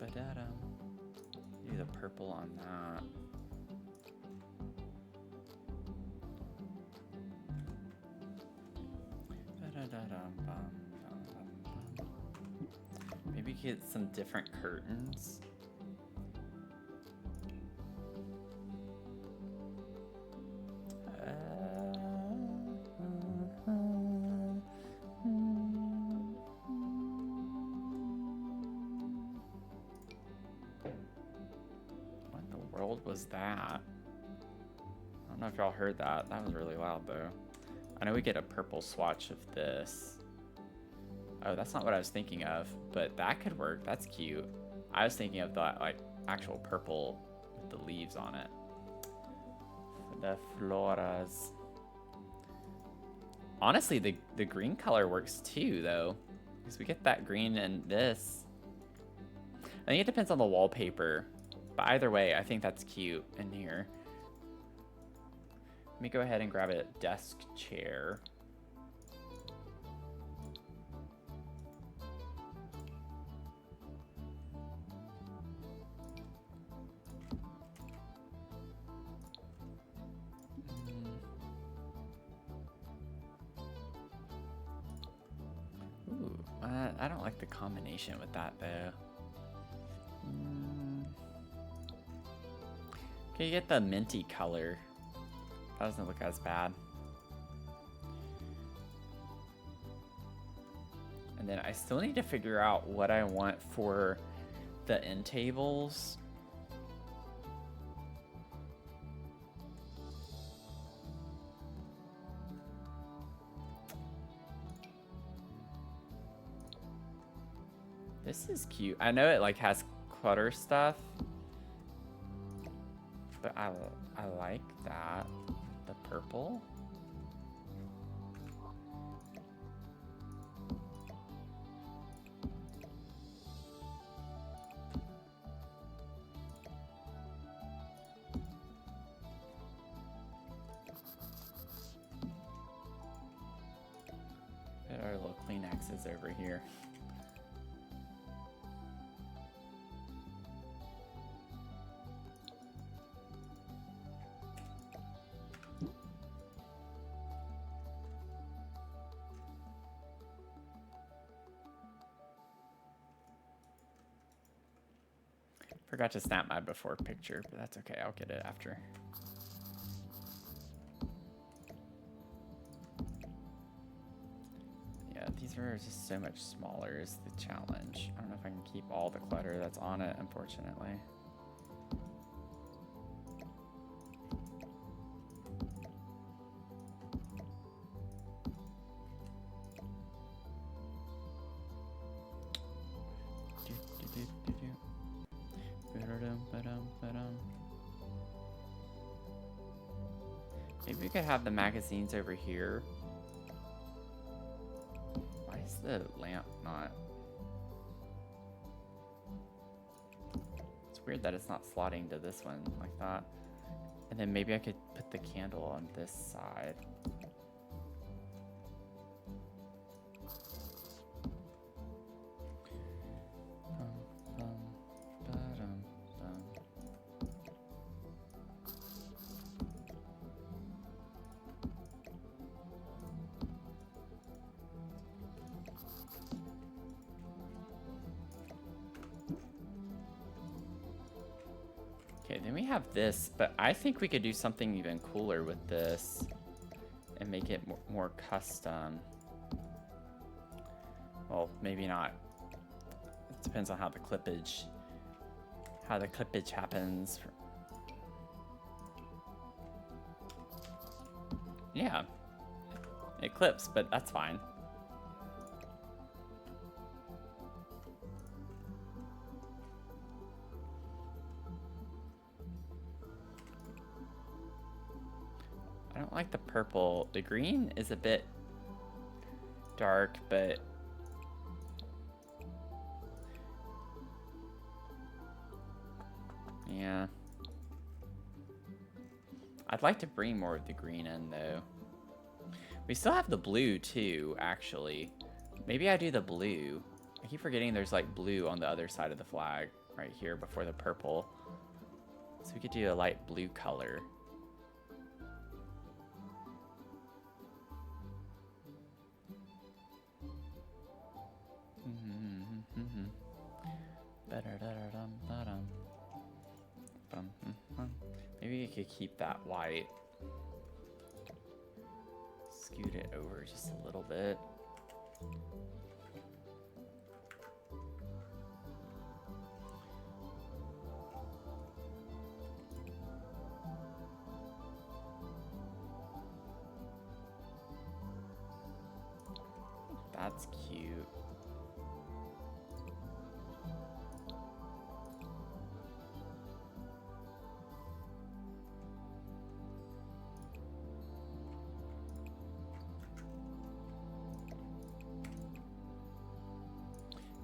Do the purple on that. Maybe get some different curtains. What in the world was that? I don't know if y'all heard that. That was really loud though. I know we get a purple swatch of this. Oh, that's not what I was thinking of, but that could work. That's cute. I was thinking of that like actual purple with the leaves on it. The floras. Honestly, the green color works too, though, because we get that green and this. I think it depends on the wallpaper, but either way, I think that's cute in here. Let me go ahead and grab a desk chair. Ooh, I don't like the combination with that though. Okay, you get the minty color. That doesn't look as bad. And then I still need to figure out what I want for the end tables. This is cute. I know it like has clutter stuff, but I like that. The purple. Put our little Kleenexes over here. Forgot to snap my before picture, but that's okay. I'll get it after. Yeah, these are just so much smaller is the challenge. I don't know if I can keep all the clutter that's on it, unfortunately. Maybe we could have the magazines over here. Why is the lamp not? It's weird that it's not slotting to this one like that. And then maybe I could put the candle on this side. Okay, then we have this, but I think we could do something even cooler with this and make it more custom. Well, maybe not. It depends on how the clippage happens. Yeah, it clips, but that's fine. I don't like the purple. The green is a bit dark, but yeah. I'd like to bring more of the green in, though. We still have the blue, too, actually. Maybe I do the blue. I keep forgetting there's, like, blue on the other side of the flag right here before the purple. So we could do a light blue color. Maybe you could keep that white. Scoot it over just a little bit. That's cute.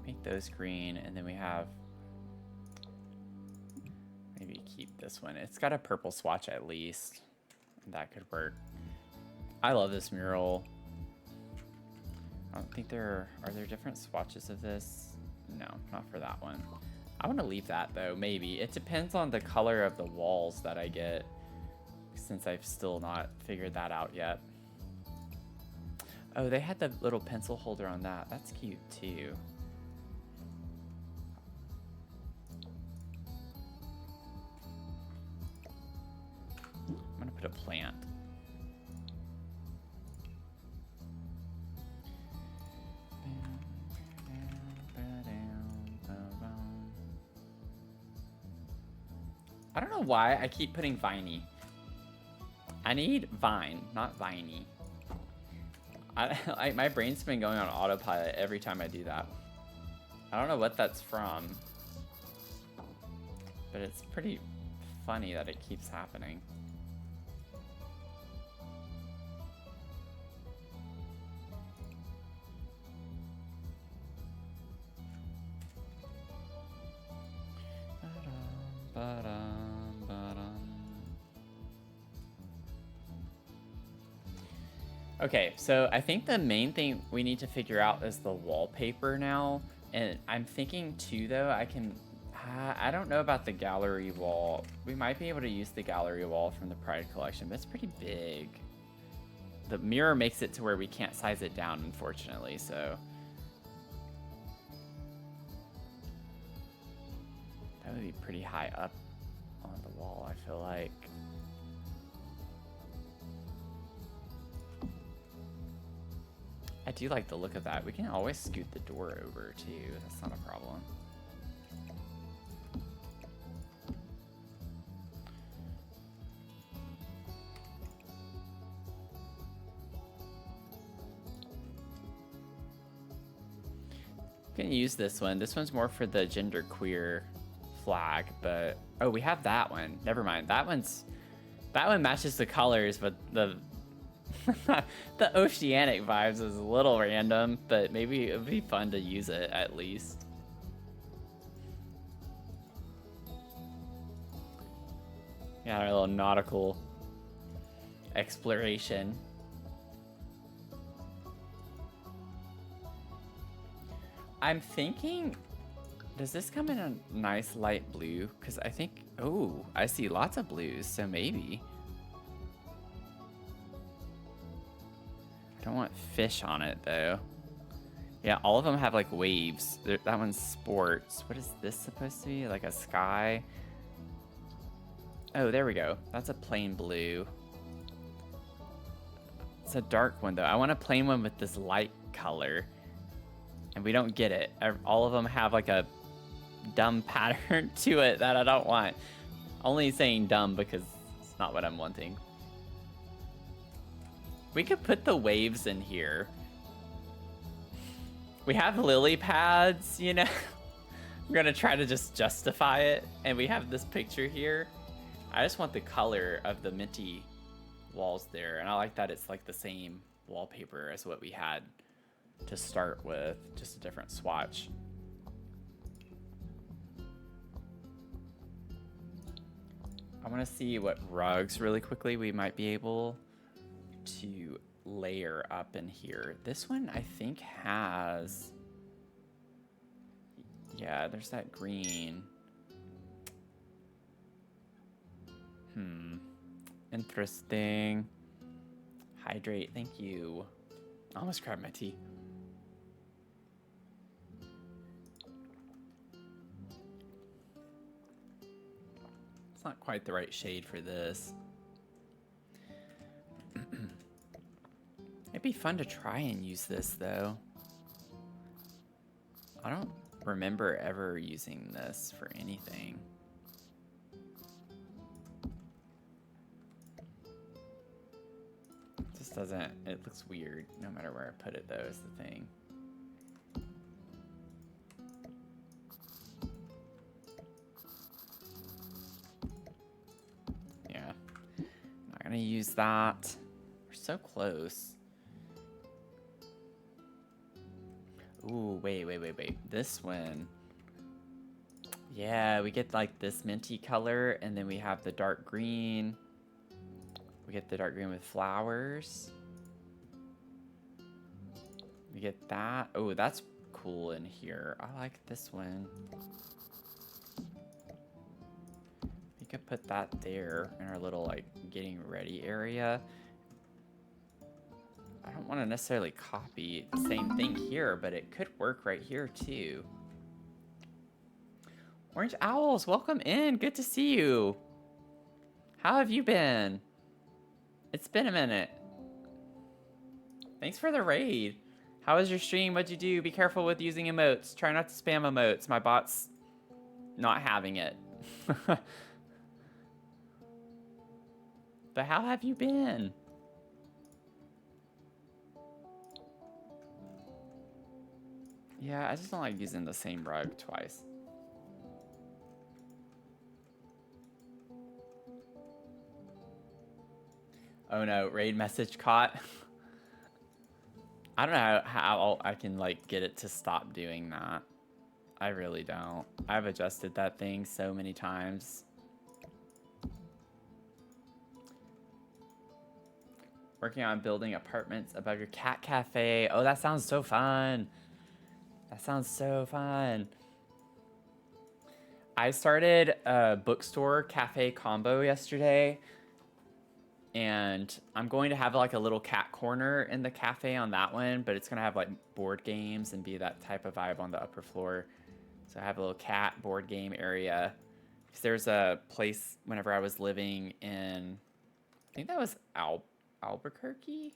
Make those green, and then we have, maybe keep this one. It's got a purple swatch at least. That could work. I love this mural. I don't think are there different swatches of this? No, not for that one. I want to leave that though, maybe. It depends on the color of the walls that I get, since I've still not figured that out yet. Oh, they had the little pencil holder on that. That's cute too. I'm gonna put a plant. I don't know why I keep putting viney. I need vine, not viney. My brain's been going on autopilot every time I do that. I don't know what that's from, but it's pretty funny that it keeps happening. Okay, so I think the main thing we need to figure out is the wallpaper now. And I'm thinking too, though, I don't know about the gallery wall. We might be able to use the gallery wall from the Pride collection, but it's pretty big. The mirror makes it to where we can't size it down, unfortunately, so. That would be pretty high up on the wall, I feel like. I do like the look of that. We can always scoot the door over too. That's not a problem. We can use this one. This one's more for the genderqueer flag, but oh, we have that one. Never mind. That one matches the colors, but the the oceanic vibes is a little random, but maybe it would be fun to use it at least. Yeah, our little nautical exploration. I'm thinking, does this come in a nice light blue? Because I think, oh, I see lots of blues, so maybe. I don't want fish on it, though. Yeah, all of them have, like, waves. That one's sports. What is this supposed to be? Like a sky? Oh, there we go. That's a plain blue. It's a dark one, though. I want a plain one with this light color. And we don't get it. All of them have, like, a dumb pattern to it that I don't want. Only saying dumb because it's not what I'm wanting. We could put the waves in here. We have lily pads, you know? I'm gonna try to just justify it. And we have this picture here. I just want the color of the minty walls there. And I like that it's like the same wallpaper as what we had to start with, just a different swatch. I want to see what rugs really quickly we might be able to layer up in here. This one I think has, yeah, there's that green. Interesting. Hydrate, thank you. I almost grabbed my tea. It's not quite the right shade for this. It'd be fun to try and use this, though. I don't remember ever using this for anything. It just doesn't, it looks weird no matter where I put it, though, is the thing. Yeah, not gonna use that. We're so close. Ooh, wait. This one. Yeah, we get like this minty color, and then we have the dark green. We get the dark green with flowers. We get that. Oh, that's cool in here. I like this one. We could put that there in our little like getting ready area. I don't want to necessarily copy the same thing here, but it could work right here too. Orange Owls, welcome in. Good to see you. How have you been? It's been a minute. Thanks for the raid. How was your stream? What'd you do? Be careful with using emotes. Try not to spam emotes. My bot's not having it. But how have you been? Yeah, I just don't like using the same rug twice. Oh no, raid message caught. I don't know how I can like get it to stop doing that. I really don't. I've adjusted that thing so many times. Working on building apartments above your cat cafe. Oh, that sounds so fun. That sounds so fun. I started a bookstore cafe combo yesterday, and I'm going to have like a little cat corner in the cafe on that one, but it's gonna have like board games and be that type of vibe on the upper floor. So I have a little cat board game area. There's a place whenever I was living in, I think that was Albuquerque.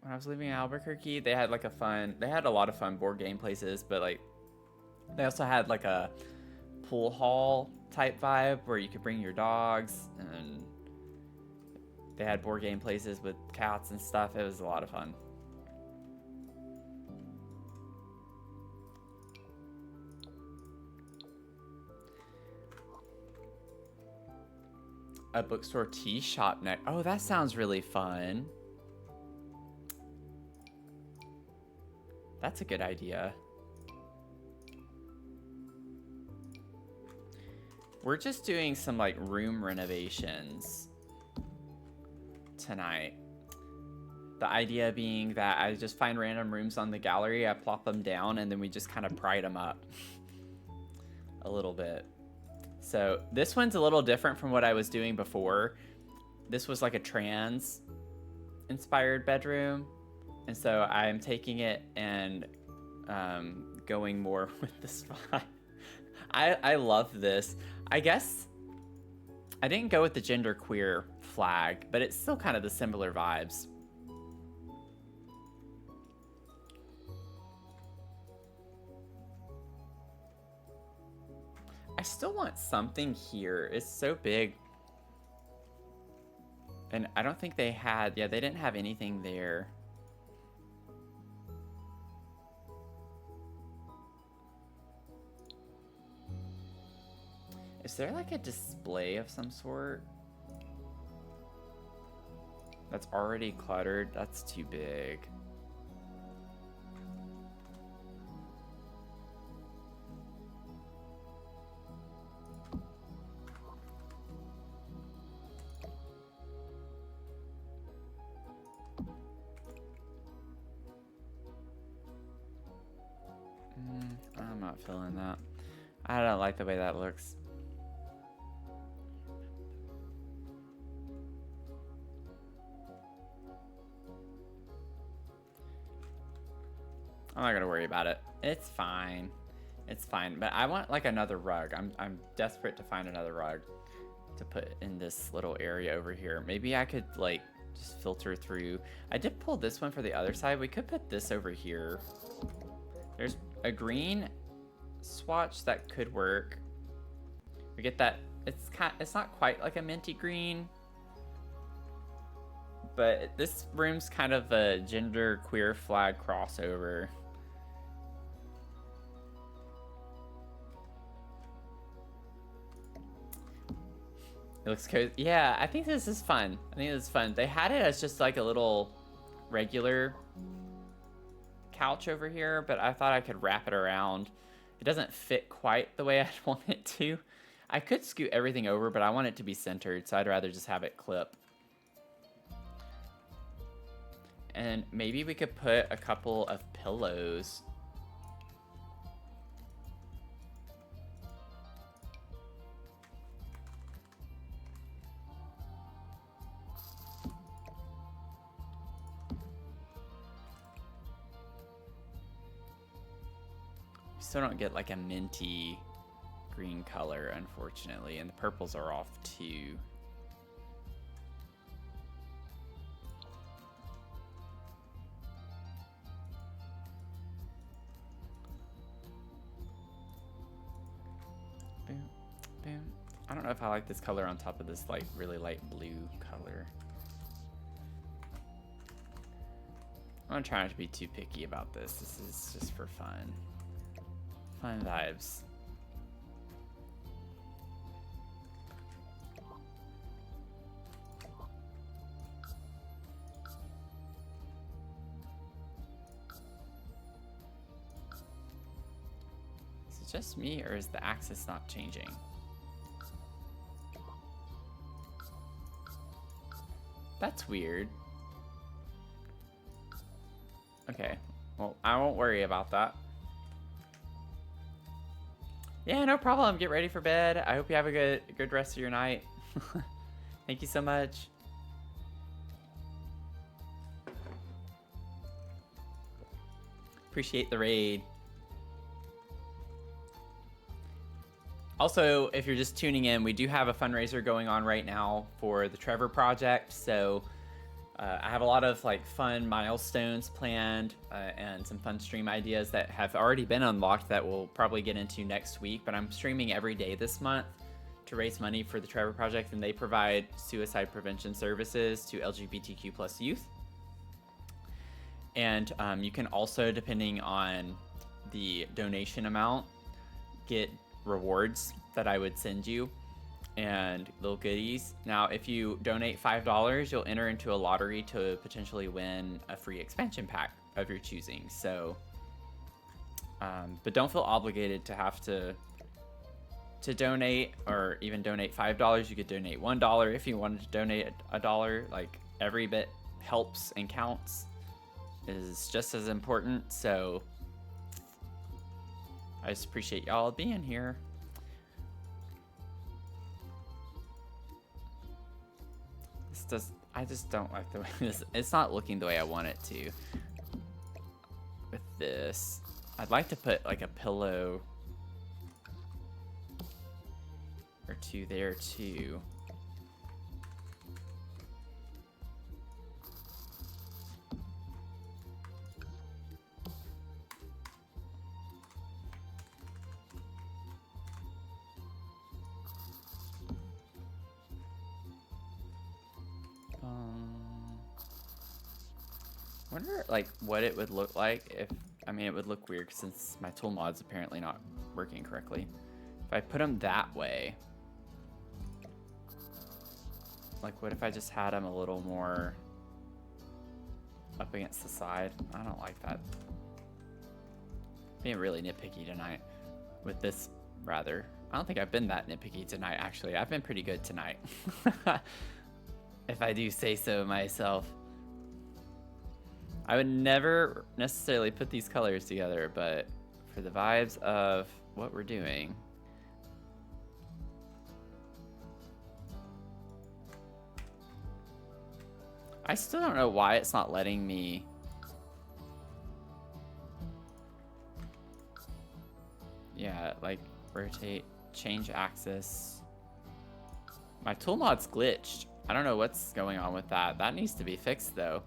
When I was living in Albuquerque, they had like they had a lot of fun board game places, but like they also had like a pool hall type vibe where you could bring your dogs, and they had board game places with cats and stuff. It was a lot of fun. A bookstore tea shop next. Oh, that sounds really fun. That's a good idea. We're just doing some like room renovations tonight. The idea being that I just find random rooms on the gallery, I plop them down, and then we just kind of pride them up a little bit. So this one's a little different from what I was doing before. This was like a trans inspired bedroom. And so I'm taking it and going more with the spot. I love this. I guess I didn't go with the genderqueer flag, but it's still kind of the similar vibes. I still want something here. It's so big. And I don't think they had, yeah, they didn't have anything there. Is there like a display of some sort? That's already cluttered. That's too big. I'm not feeling that. I don't like the way that looks. I'm not gonna worry about it. It's fine. It's fine. But I want like another rug. I'm desperate to find another rug to put in this little area over here. Maybe I could like just filter through. I did pull this one for the other side. We could put this over here. There's a green swatch that could work. We get that. It's not quite like a minty green, but this room's kind of a gender queer flag crossover. It looks cozy. Yeah, I think this is fun. I think this is fun. They had it as just like a little regular couch over here, but I thought I could wrap it around. It doesn't fit quite the way I'd want it to. I could scoot everything over, but I want it to be centered, so I'd rather just have it clip. And maybe we could put a couple of pillows. Still don't get like a minty green color, unfortunately, and the purples are off too. Boom, boom. I don't know if I like this color on top of this like really light blue color. I'm gonna try not to be too picky about this. This is just for fun. Fun vibes. Is it just me, or is the axis not changing? That's weird. Okay, well, I won't worry about that. Yeah, no problem. Get ready for bed. I hope you have a good rest of your night. Thank you so much. Appreciate the raid. Also, if you're just tuning in, we do have a fundraiser going on right now for the Trevor project. So I have a lot of like fun milestones planned and some fun stream ideas that have already been unlocked that we'll probably get into next week. But I'm streaming every day this month to raise money for the Trevor project, and they provide suicide prevention services to LGBTQ plus youth. And you can also, depending on the donation amount, get rewards that I would send you and little goodies. Now, if you donate $5, you'll enter into a lottery to potentially win a free expansion pack of your choosing. So, but don't feel obligated to have to donate, or even donate $5. You could donate $1 if you wanted to donate a dollar. Like, every bit helps and counts, is just as important. So I just appreciate y'all being here. I just don't like the way this, it's not looking the way I want it to. With this, I'd like to put like a pillow or two there too. Wonder like what it would look like if, I mean, it would look weird since my tool mod's apparently not working correctly. If I put them that way, like what if I just had them a little more up against the side? I don't like that. Being really nitpicky tonight with this, rather. I don't think I've been that nitpicky tonight, actually. I've been pretty good tonight. If I do say so myself. I would never necessarily put these colors together, but for the vibes of what we're doing. I still don't know why it's not letting me. Yeah, like rotate, change axis. My tool mod's glitched. I don't know what's going on with that. That needs to be fixed though.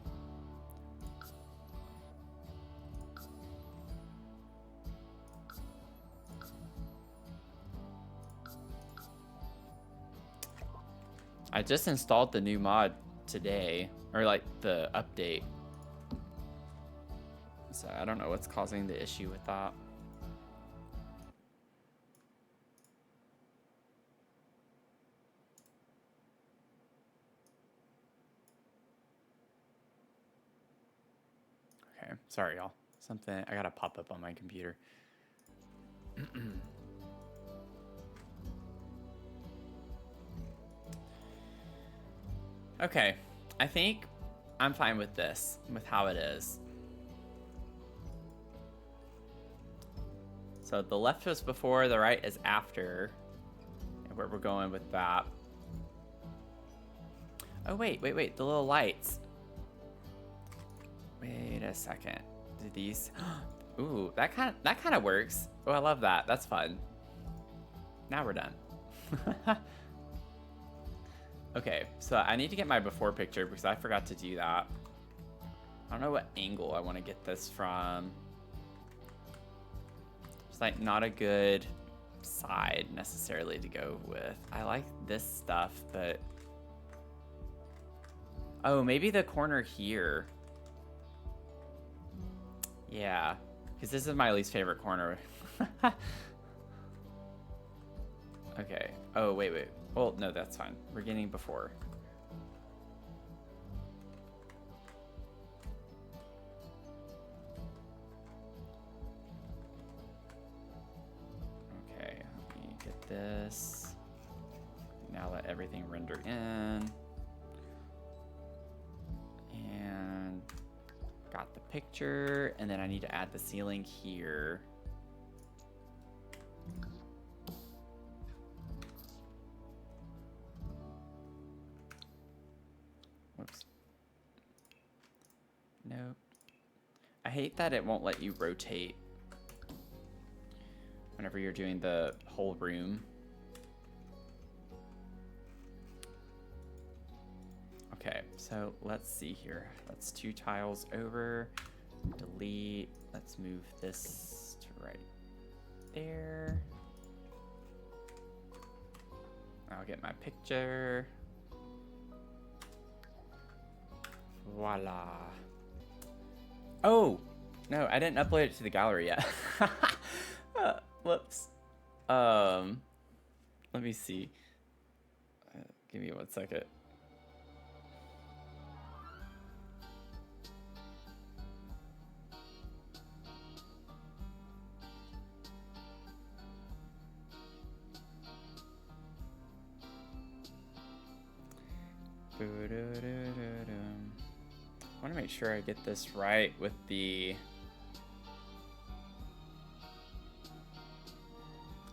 I just installed the new mod today, or like the update. So I don't know what's causing the issue with that. Okay, sorry y'all. Something, I got a pop up on my computer. Okay, I think I'm fine with this, with how it is. So the left was before, the right is after, and where we're going with that. Oh wait, the little lights. Wait a second. Do these? Ooh, that kind of works. Oh, I love that. That's fun. Now we're done. Okay, so I need to get my before picture because I forgot to do that. I don't know what angle I want to get this from. It's like not a good side necessarily to go with. I like this stuff, but oh, maybe the corner here. Yeah, because this is my least favorite corner. Okay. Oh, wait. Well, no, that's fine. We're getting before. Okay, let me get this. Now let everything render in. And got the picture, and then I need to add the ceiling here. Whoops. Nope. I hate that it won't let you rotate whenever you're doing the whole room. Okay, so let's see here. That's 2 tiles over. Delete. Let's move this to right there. I'll get my picture. Voila. Oh, no, I didn't upload it to the gallery yet. Whoops. Let me see. Give me 1 second. I want to make sure I get this right with the...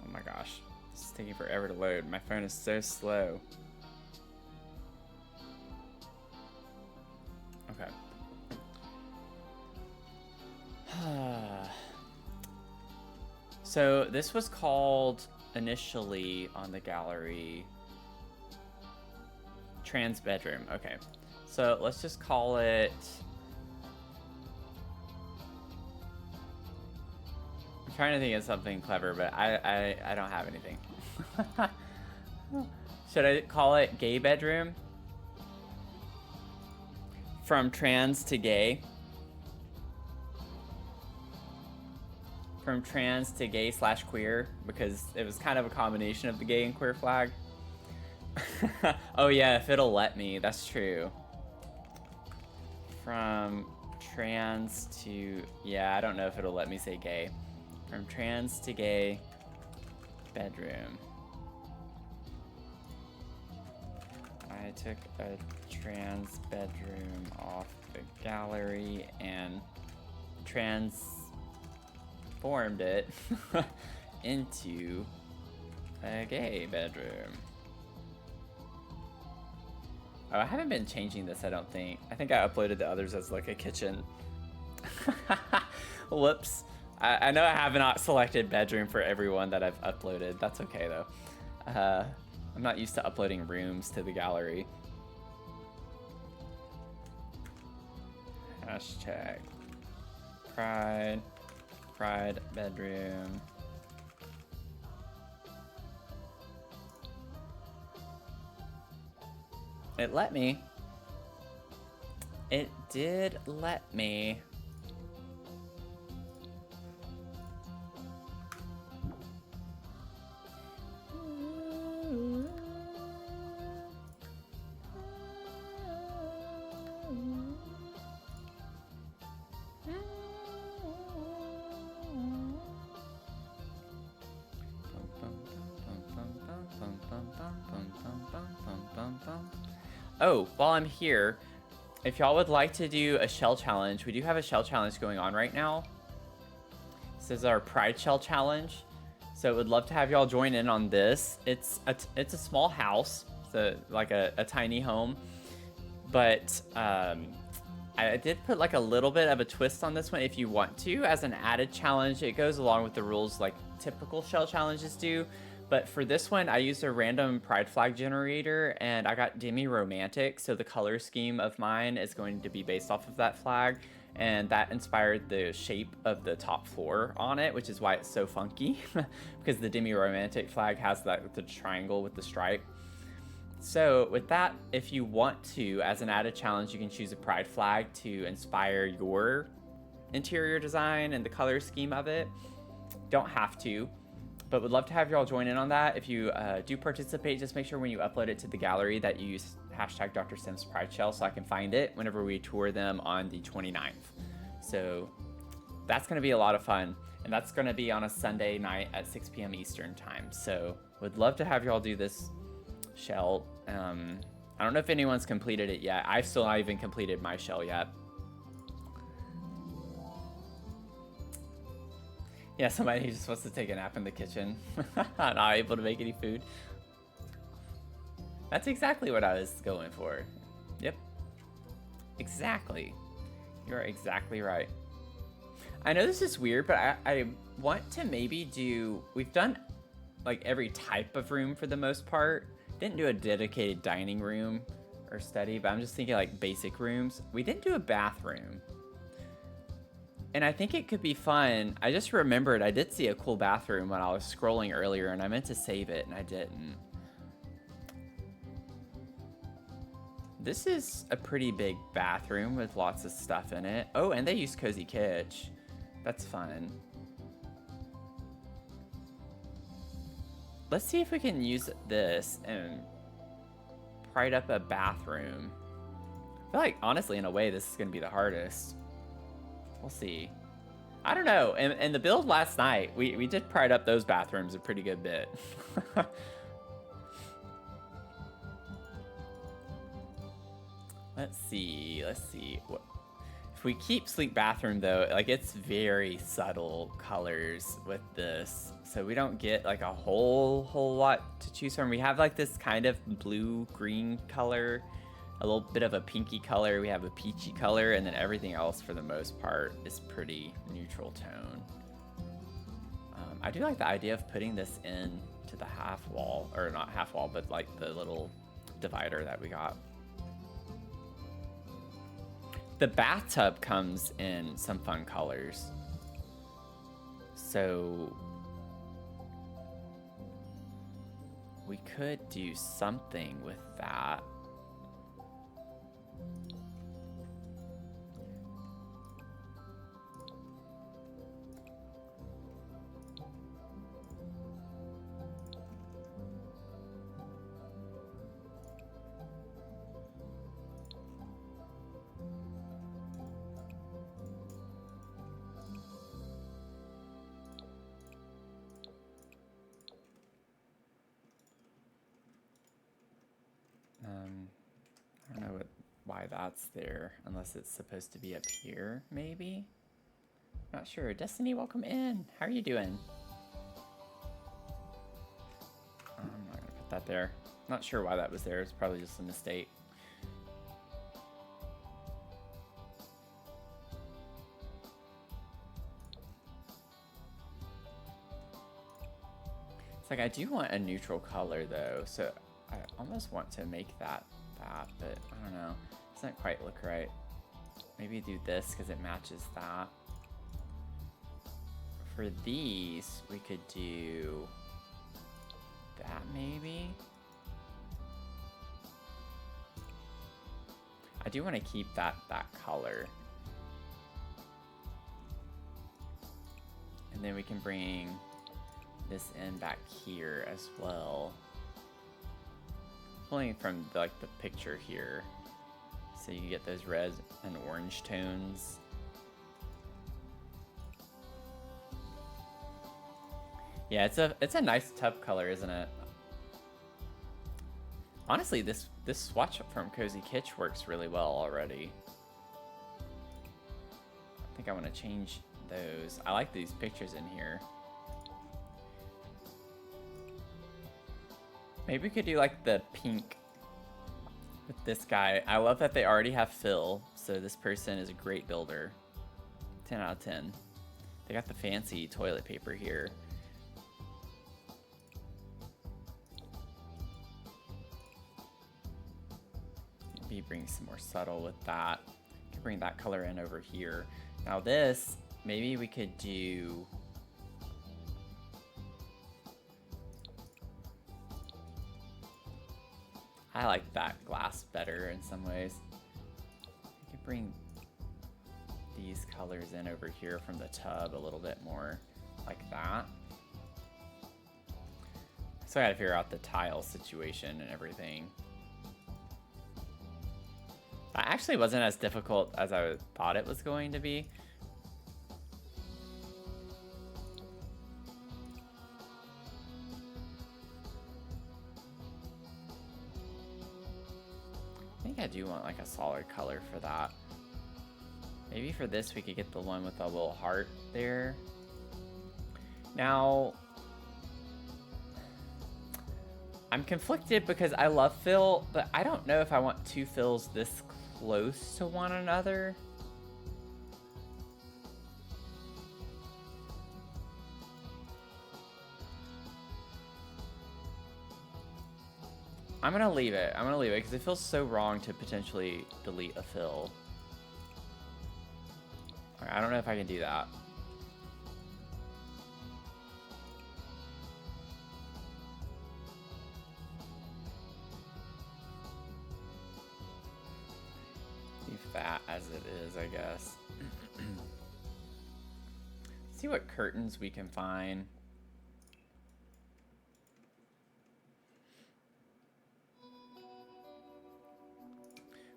Oh my gosh, this is taking forever to load. My phone is so slow. Okay. So this was called initially on the gallery trans bedroom. Okay, so let's just call it... I'm trying to think of something clever, but I don't have anything. Should I call it gay bedroom? From trans to gay. From trans to gay / queer, because it was kind of a combination of the gay and queer flag. Oh yeah, if it'll let me, that's true. From trans to... Yeah, I don't know if it'll let me say gay. From trans to gay bedroom. I took a trans bedroom off the gallery and transformed it into a gay bedroom. Oh, I haven't been changing this, I don't think. I think I uploaded the others as like a kitchen. Whoops. I know I have not selected bedroom for everyone that I've uploaded. That's okay though. I'm not used to uploading rooms to the gallery. Hashtag pride bedroom. It let me. It did let me. Oh, while I'm here, if y'all would like to do a shell challenge, we do have a shell challenge going on right now. This is our Pride Shell Challenge. So would love to have y'all join in on this. It's a small house, so like a tiny home. But I did put like a little bit of a twist on this one if you want to, as an added challenge. It goes along with the rules like typical shell challenges do. But for this one, I used a random pride flag generator and I got demi-romantic. So the color scheme of mine is going to be based off of that flag. And that inspired the shape of the top floor on it, which is why it's so funky. Because the demi-romantic flag has that the triangle with the stripe. So with that, if you want to, as an added challenge, you can choose a pride flag to inspire your interior design and the color scheme of it. Don't have to. But would love to have y'all join in on that. If you do participate, just make sure when you upload it to the gallery that you use hashtag Dr. Sims Pride Shell so I can find it whenever we tour them on the 29th. So that's going to be a lot of fun. And that's going to be on a Sunday night at 6 p.m. Eastern time. So would love to have y'all do this shell. I don't know if anyone's completed it yet. I've still not even completed my shell yet. Yeah, somebody who just wants to take a nap in the kitchen. Not able to make any food. That's exactly what I was going for. Yep. Exactly. You're exactly right. I know this is weird, but I want to maybe do... We've done like every type of room for the most part. Didn't do a dedicated dining room. or study, but I'm just thinking like basic rooms. We didn't do a bathroom. And I think it could be fun. I just remembered I did see a cool bathroom when I was scrolling earlier, and I meant to save it and I didn't. This is a pretty big bathroom with lots of stuff in it. Oh, and they use Cozy Kitsch. That's fun. Let's see if we can use this and pride up a bathroom. I feel like, honestly, in a way, this is going to be the hardest. We'll see. I don't know. In the build last night, we did pride up those bathrooms a pretty good bit. Let's see. What, if we keep sleep bathroom though, like it's very subtle colors with this, so we don't get like a whole lot to choose from. We have like this kind of blue green color, a little bit of a pinky color. We have a peachy color, and then everything else for the most part is pretty neutral tone. I do like the idea of putting this in to the half wall, or not half wall, but like the little divider that we got. The bathtub comes in some fun colors. So we could do something with that. I don't know why that's there, unless it's supposed to be up here, maybe? Not sure. Destiny, welcome in. How are you doing? I'm not gonna put that there. Not sure why that was there. It's probably just a mistake. It's like I do want a neutral color though, so I almost want to make that, but I don't know. It doesn't quite look right. Maybe do this because it matches that. For these, we could do that maybe. I do want to keep that color. And then we can bring this in back here as well. Pulling from the picture here, so you get those red and orange tones. Yeah, it's a nice tub color, isn't it? Honestly, this swatch from Cozy Kitsch works really well already. I think I want to change those. I like these pictures in here. Maybe we could do like the pink with this guy. I love that they already have fill, so this person is a great builder. 10 out of 10. They got the fancy toilet paper here. Maybe bring some more subtle with that. Could bring that color in over here. Now this, maybe we could do I like that glass better in some ways. We could bring these colors in over here from the tub a little bit more like that. So I gotta figure out the tile situation and everything. That actually wasn't as difficult as I thought it was going to be. I think I do want like a solid color for that. Maybe for this we could get the one with a little heart there. Now, I'm conflicted because I love fill, but I don't know if I want two fills this close to one another. I'm gonna leave it. I'm gonna leave it because it feels so wrong to potentially delete a fill. Alright, I don't know if I can do that. Leave that as it is, I guess. See what curtains we can find.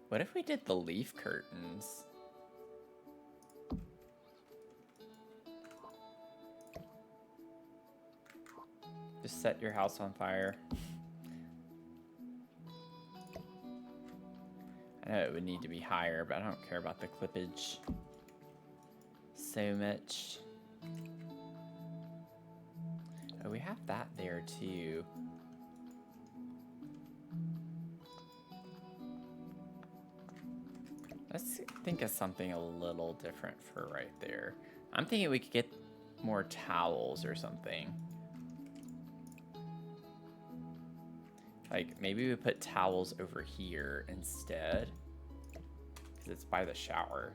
What if we did the leaf curtains? Just set your house on fire. I know it would need to be higher, but I don't care about the clippage so much. Oh, we have that there too. Let's think of something a little different for right there. I'm thinking we could get more towels or something. Like, maybe we put towels over here instead, because it's by the shower.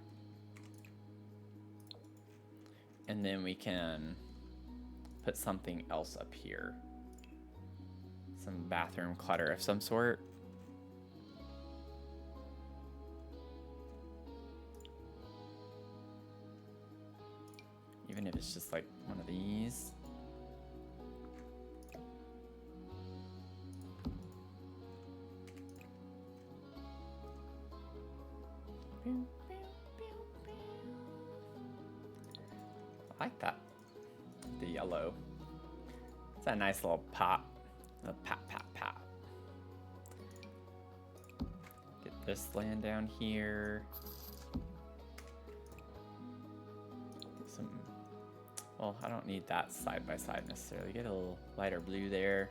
And then we can put something else up here. Some bathroom clutter of some sort. Even if it's just like one of these. I like that. The yellow. It's a nice little pop. A pat, pat, pat. Get this laying down here. Get some. Well, I don't need that side by side necessarily. Get a little lighter blue there.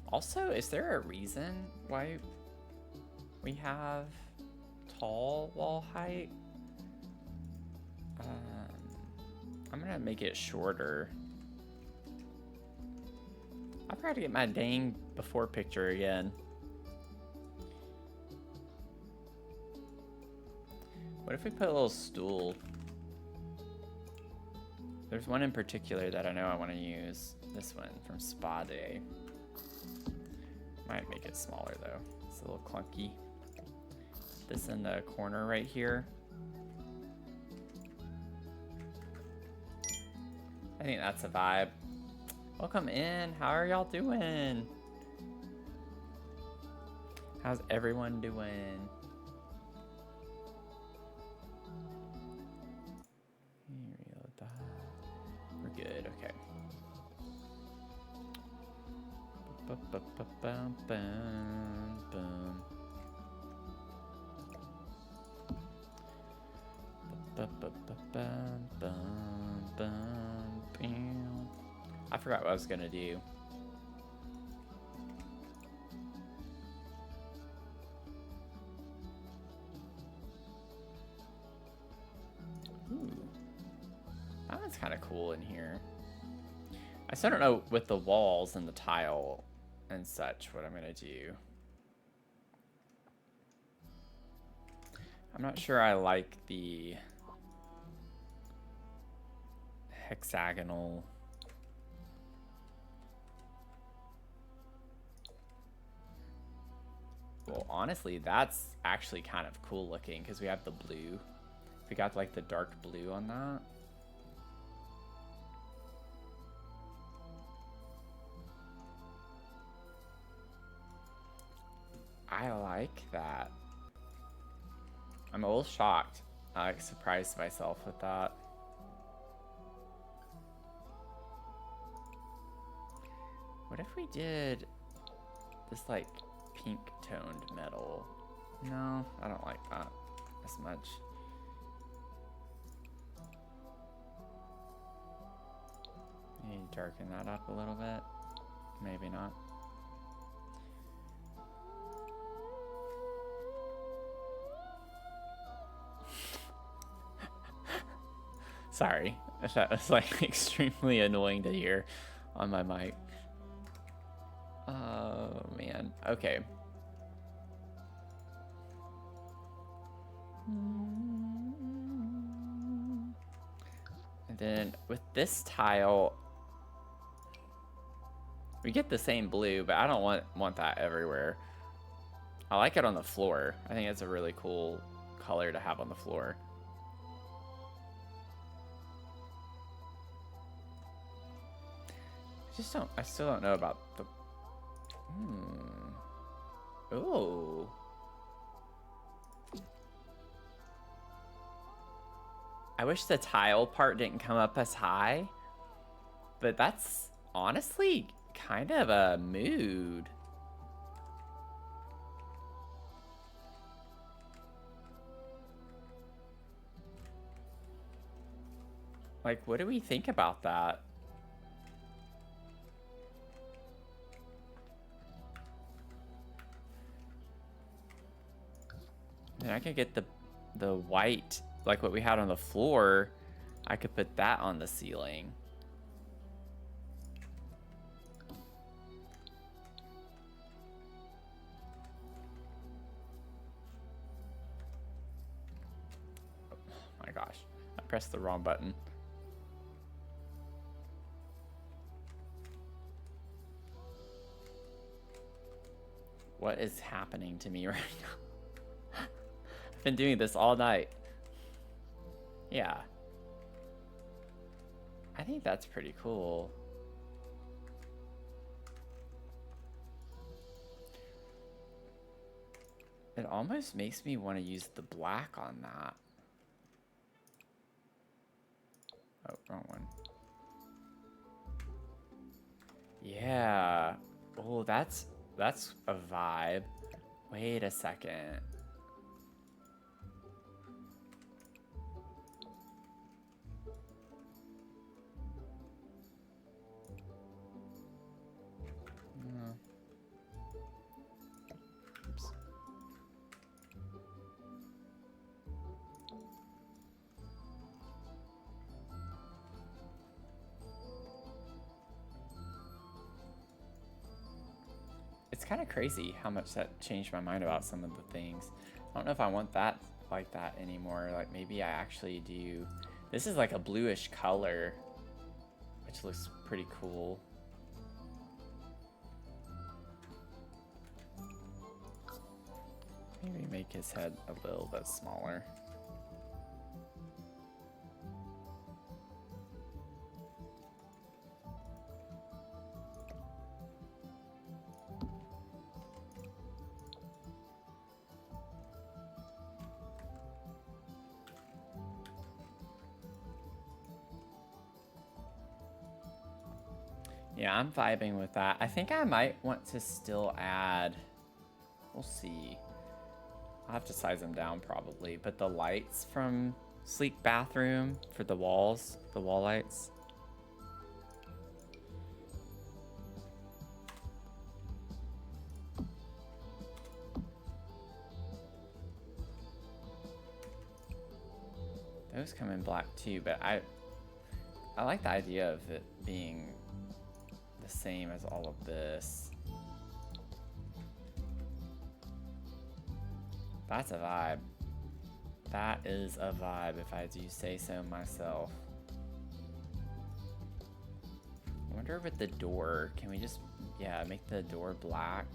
Also, is there a reason why we have tall wall height? I'm gonna make it shorter. I forgot to get my dang before picture again. What if we put a little stool? There's one in particular that I know I want to use. This one from Spa Day. Might make it smaller though. It's a little clunky. This in the corner right here. I think that's a vibe. Welcome in. How are y'all doing? How's everyone doing? We're good. Okay. I forgot what I was gonna do. Ooh. That one's kind of cool in here. I still don't know with the walls and the tile and such what I'm gonna do. I'm not sure I like the hexagonal. Well, honestly, that's actually kind of cool looking because we have the blue. We got like the dark blue on that. I like that. I'm a little shocked. I like surprised myself with that. What if we did this like pink toned metal? No, I don't like that as much. Maybe darken that up a little bit. Maybe not. Sorry. That was like extremely annoying to hear on my mic. Oh, man. Okay. And then with this tile, we get the same blue, but I don't want that everywhere. I like it on the floor. I think it's a really cool color to have on the floor. I still don't know about the... Ooh. I wish the tile part didn't come up as high, but that's honestly kind of a mood. Like, what do we think about that? And I could get the white, like what we had on the floor. I could put that on the ceiling. Oh my gosh, I pressed the wrong button. What is happening to me right now? I've been doing this all night. Yeah. I think that's pretty cool. It almost makes me want to use the black on that. Oh, wrong one. Yeah. Oh, that's a vibe. Wait a second. Oops. It's kind of crazy how much that changed my mind about some of the things. I don't know if I want that like that anymore. Like maybe I actually do. This is like a bluish color, which looks pretty cool. Maybe make his head a little bit smaller. Yeah, I'm vibing with that. I think I might want to still add, we'll see. I'll have to size them down probably, but the lights from Sleek Bathroom for the walls, the wall lights. Those come in black too, but I like the idea of it being the same as all of this. That's a vibe. That is a vibe, if I do say so myself. I wonder with the door, can we just, yeah, make the door black?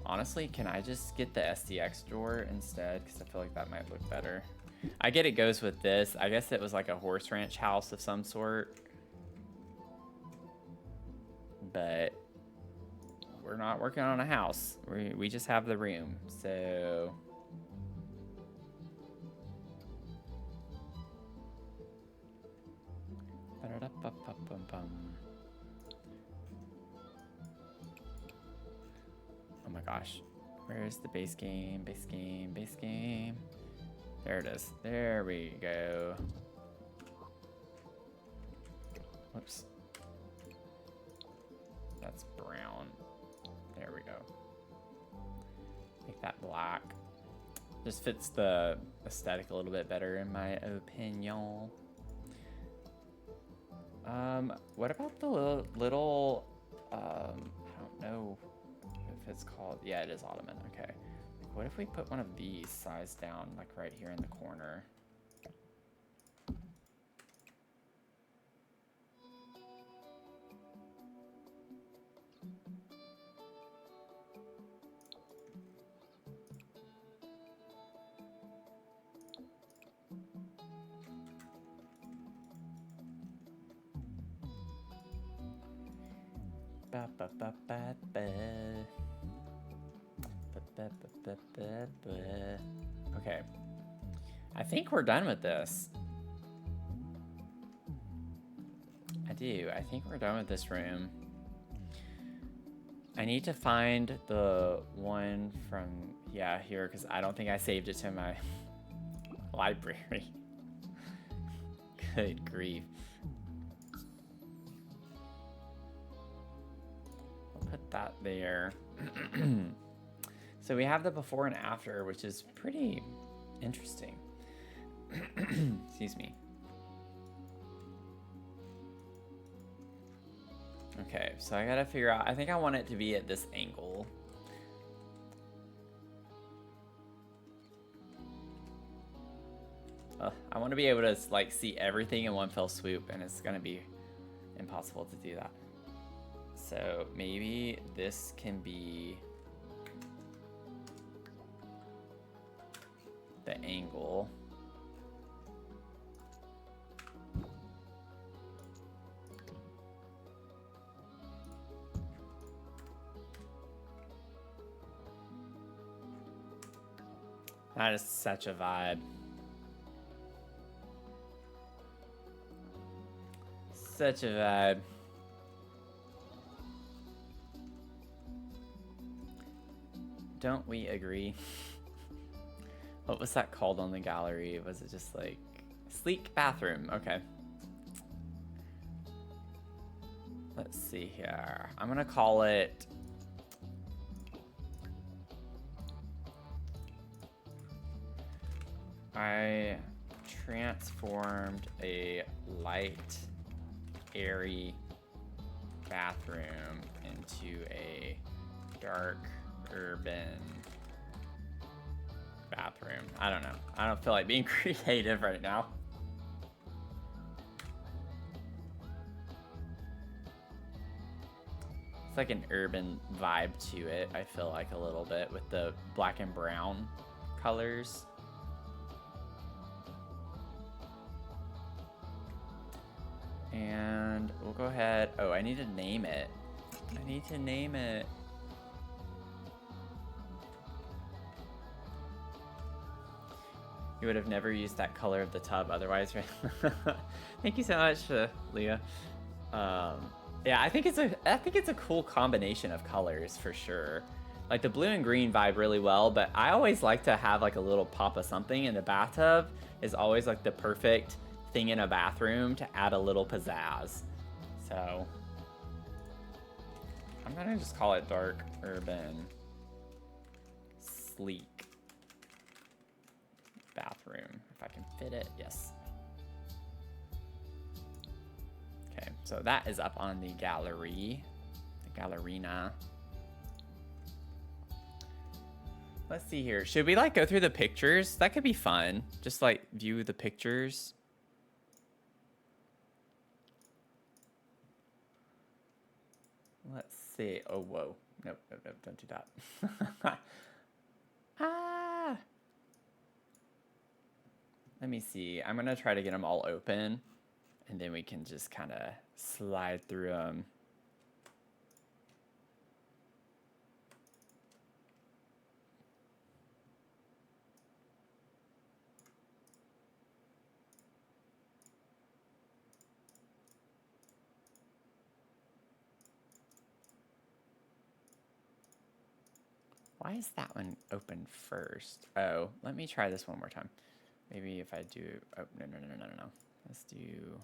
Honestly, can I just get the SDX door instead? Because I feel like that might look better. I get it goes with this. I guess it was like a horse ranch house of some sort. But we're not working on a house. We just have the room. So... Oh my gosh. Where's the base game? Base game, base game. There it is. There we go. Whoops. That's brown. There we go. Make that black. Just fits the aesthetic a little bit better in my opinion. What about the little I don't know if it's called, yeah, it is ottoman, okay. What if we put one of these sized down, like right here in the corner? Okay. I think we're done with this. I do. I think we're done with this room. I need to find the one from, yeah, here, because I don't think I saved it to my library. Good grief. I'll put that there. So we have the before and after, which is pretty interesting. Excuse me. Okay, so I gotta figure out, I think I want it to be at this angle. I want to be able to like see everything in one fell swoop, and it's gonna be impossible to do that. So maybe this can be the angle. That is such a vibe. Such a vibe. Don't we agree? What was that called on the gallery? Was it just like sleek bathroom? Okay. Let's see here. I'm gonna call it I transformed a light, airy bathroom into a dark, urban bathroom. I don't know. I don't feel like being creative right now. It's like an urban vibe to it, I feel like, a little bit, with the black and brown colors. And we'll go ahead. Oh, I need to name it. I need to name it. You would have never used that color of the tub otherwise, right? Thank you so much, Leah. Yeah, I think it's a cool combination of colors for sure. Like the blue and green vibe really well, but I always like to have like a little pop of something in the bathtub. Is always like the perfect thing in a bathroom to add a little pizzazz. So I'm gonna just call it dark, urban, sleek bathroom, if I can fit it. Yes. Okay, so that is up on the gallery, the gallerina. Let's see here. Should we like go through the pictures? That could be fun. Just like view the pictures. Let's see. Oh, whoa. Nope, nope, nope, don't do that. Ah. Let me see. I'm gonna try to get them all open, and then we can just kind of slide through them. Why is that one open first? Oh, let me try this one more time. Maybe if I do, oh, no. Let's do,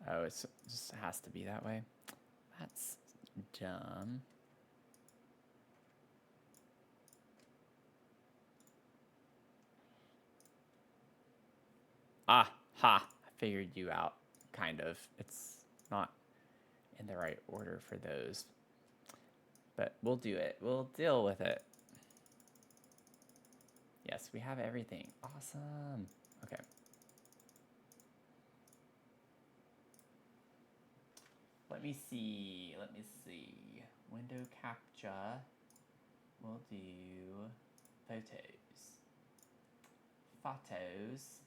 oh, it just has to be that way. That's dumb. Ah, ha. I figured you out, kind of. It's not in the right order for those. But we'll do it. We'll deal with it. Yes, we have everything. Awesome. Okay. Let me see. Let me see. Window capture. We'll do photos. Photos.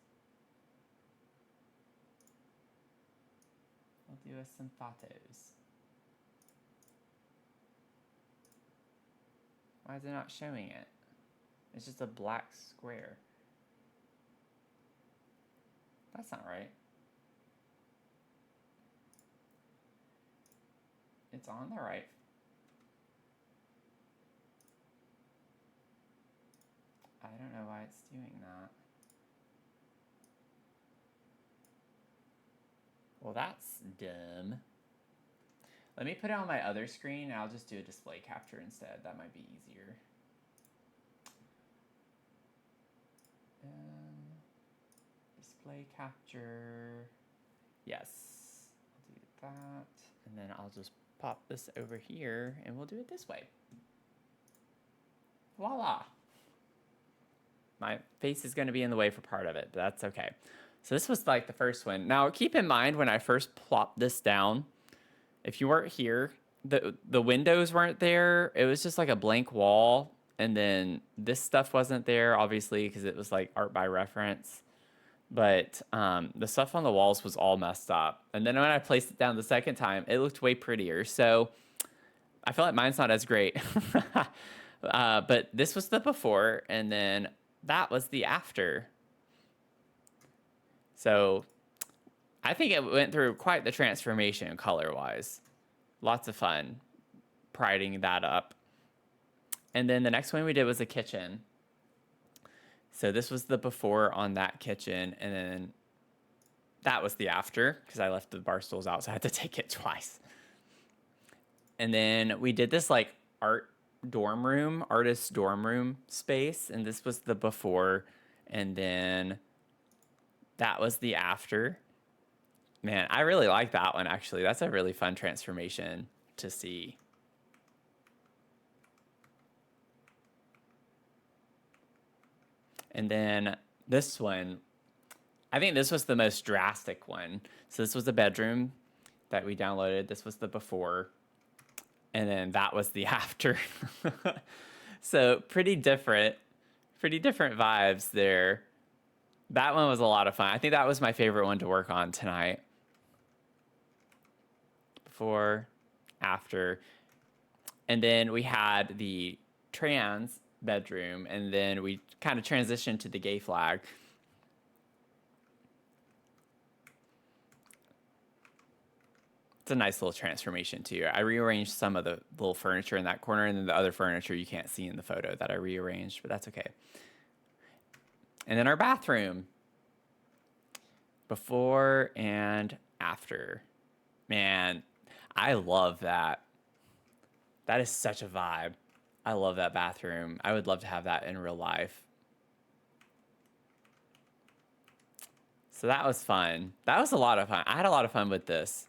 We'll do us some photos. Why is it not showing it? It's just a black square. That's not right. It's on the right. I don't know why it's doing that. Well, that's dumb. Let me put it on my other screen, and I'll just do a display capture instead. That might be easier. Display capture. Yes. I'll do that. And then I'll just pop this over here, and we'll do it this way. Voila. My face is going to be in the way for part of it, but that's okay. So this was like the first one. Now, keep in mind when I first plopped this down, if you weren't here, the windows weren't there. It was just like a blank wall. And then this stuff wasn't there, obviously, because it was like art by reference. But the stuff on the walls was all messed up. And then when I placed it down the second time, it looked way prettier. So I feel like mine's not as great. But this was the before, and then that was the after. So I think it went through quite the transformation color-wise. Lots of fun priding that up. And then the next one we did was a kitchen. So this was the before on that kitchen, and then that was the after, because I left the bar stools out, so I had to take it twice. And then we did this like artist dorm room space, and this was the before, and then that was the after. Man, I really like that one, actually. That's a really fun transformation to see. And then this one, I think this was the most drastic one. So this was the bedroom that we downloaded. This was the before. And then that was the after. So pretty different vibes there. That one was a lot of fun. I think that was my favorite one to work on tonight. Before, after. And then we had the trans bedroom, and then we kind of transitioned to the gay flag. It's a nice little transformation too. I rearranged some of the little furniture in that corner, and then the other furniture you can't see in the photo that I rearranged, but that's okay. And then our bathroom. Before and after. Man, I love that. That is such a vibe. I love that bathroom. I would love to have that in real life. So that was fun. That was a lot of fun. I had a lot of fun with this.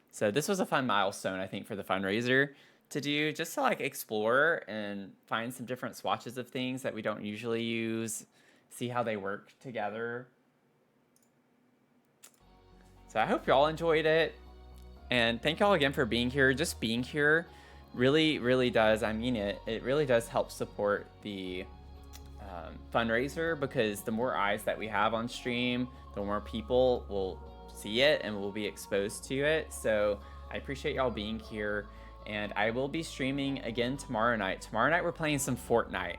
So this was a fun milestone, I think, for the fundraiser to do, just to like explore and find some different swatches of things that we don't usually use, see how they work together. So I hope y'all enjoyed it. And thank y'all again for being here. Just being here really, really does, I mean it, it really does help support the fundraiser, because the more eyes that we have on stream, the more people will see it and will be exposed to it. So I appreciate y'all being here, and I will be streaming again tomorrow night. Tomorrow night we're playing some Fortnite.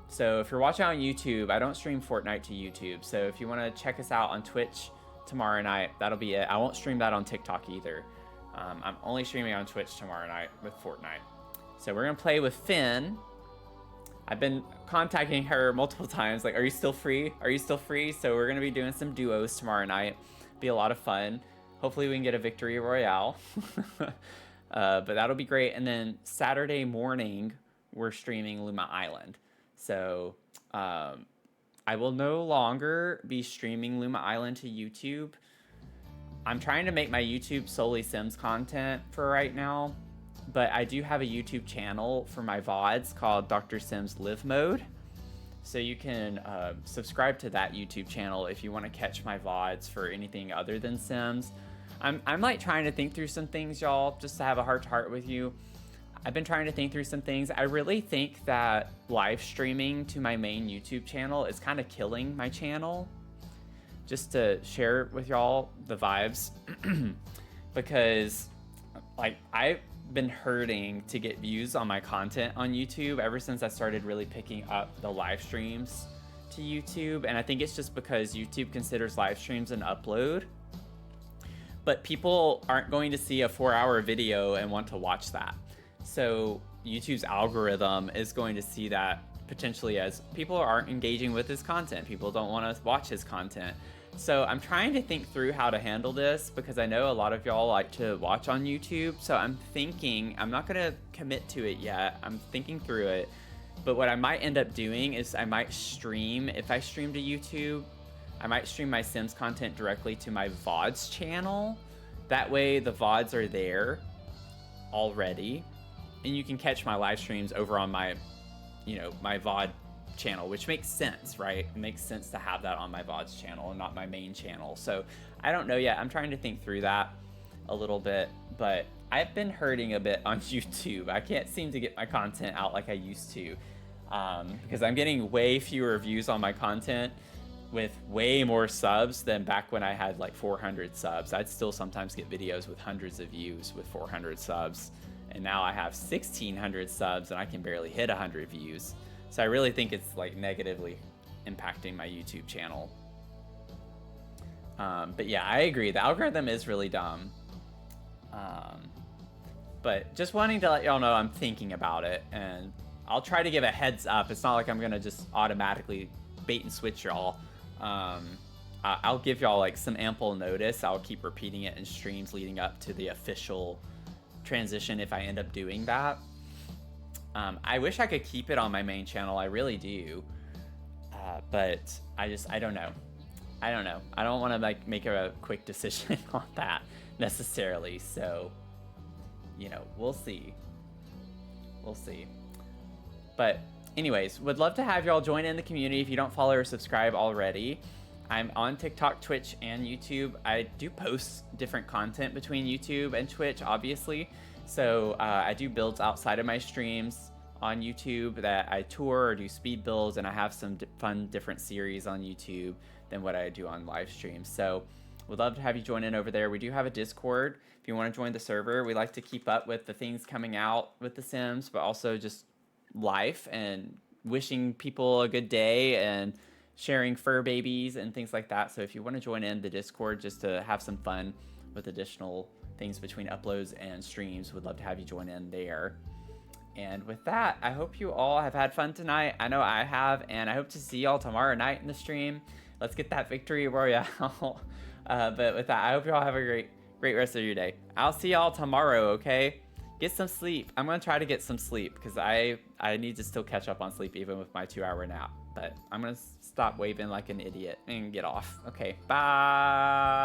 So if you're watching on YouTube, I don't stream Fortnite to YouTube. So if you want to check us out on Twitch tomorrow night, that'll be it. I won't stream that on TikTok either. I'm only streaming on Twitch tomorrow night with Fortnite. So we're gonna play with Finn. I've been contacting her multiple times, like, are you still free? Are you still free? So we're gonna be doing some duos tomorrow night. Be a lot of fun. Hopefully we can get a victory royale. But that'll be great. And then Saturday morning, we're streaming Luma Island. So I will no longer be streaming Luma Island to YouTube. I'm trying to make my YouTube solely Sims content for right now, but I do have a YouTube channel for my VODs called Dr. Sims Live Mode. So you can subscribe to that YouTube channel if you want to catch my VODs for anything other than Sims. I'm like trying to think through some things, y'all, just to have a heart-to-heart with you. I've been trying to think through some things. I really think that live streaming to my main YouTube channel is kind of killing my channel. Just to share with y'all the vibes, because like I've been hurting to get views on my content on YouTube ever since I started really picking up the live streams to YouTube. And I think it's just because YouTube considers live streams an upload, but people aren't going to see a 4-hour video and want to watch that. So YouTube's algorithm is going to see that potentially as people aren't engaging with his content. People don't want to watch his content. So I'm trying to think through how to handle this, because I know a lot of y'all like to watch on YouTube. So I'm thinking, I'm not going to commit to it yet. I'm thinking through it. But what I might end up doing is I might stream, if I stream to YouTube, I might stream my Sims content directly to my VODs channel. That way the VODs are there already, and you can catch my live streams over on my, my VOD channel, which makes sense, right? It makes sense to have that on my VODs channel and not my main channel. So I don't know yet. I'm trying to think through that a little bit, but I've been hurting a bit on YouTube. I can't seem to get my content out like I used to, because I'm getting way fewer views on my content with way more subs than back when I had like 400 subs. I'd still sometimes get videos with hundreds of views with 400 subs. And now I have 1,600 subs and I can barely hit 100 views. So I really think it's like negatively impacting my YouTube channel. But yeah, I agree. The algorithm is really dumb. But just wanting to let y'all know I'm thinking about it, and I'll try to give a heads up. It's not like I'm gonna just automatically bait and switch y'all. I'll give y'all like some ample notice. I'll keep repeating it in streams leading up to the official transition if I end up doing that. I wish I could keep it on my main channel. I really do. But I don't know. I don't want to like make a quick decision on that necessarily. So, we'll see. But anyways, would love to have y'all join in the community if you don't follow or subscribe already. I'm on TikTok, Twitch, and YouTube. I do post different content between YouTube and Twitch, obviously. So I do builds outside of my streams on YouTube that I tour or do speed builds, and I have some fun different series on YouTube than what I do on live streams. So would love to have you join in over there. We do have a Discord if you want to join the server. We like to keep up with the things coming out with The Sims, but also just life and wishing people a good day and sharing fur babies and things like that. So if you want to join in the Discord just to have some fun with additional things between uploads and streams, would love to have you join in there. And with that, I hope you all have had fun tonight. I know I have, and I hope to see y'all tomorrow night in the stream. Let's get that victory royale. But with that, I hope you all have a great rest of your day. I'll see y'all tomorrow, okay? Get some sleep. I'm gonna try to get some sleep because I need to still catch up on sleep even with my 2-hour nap. But I'm gonna stop waving like an idiot and get off. Okay, bye.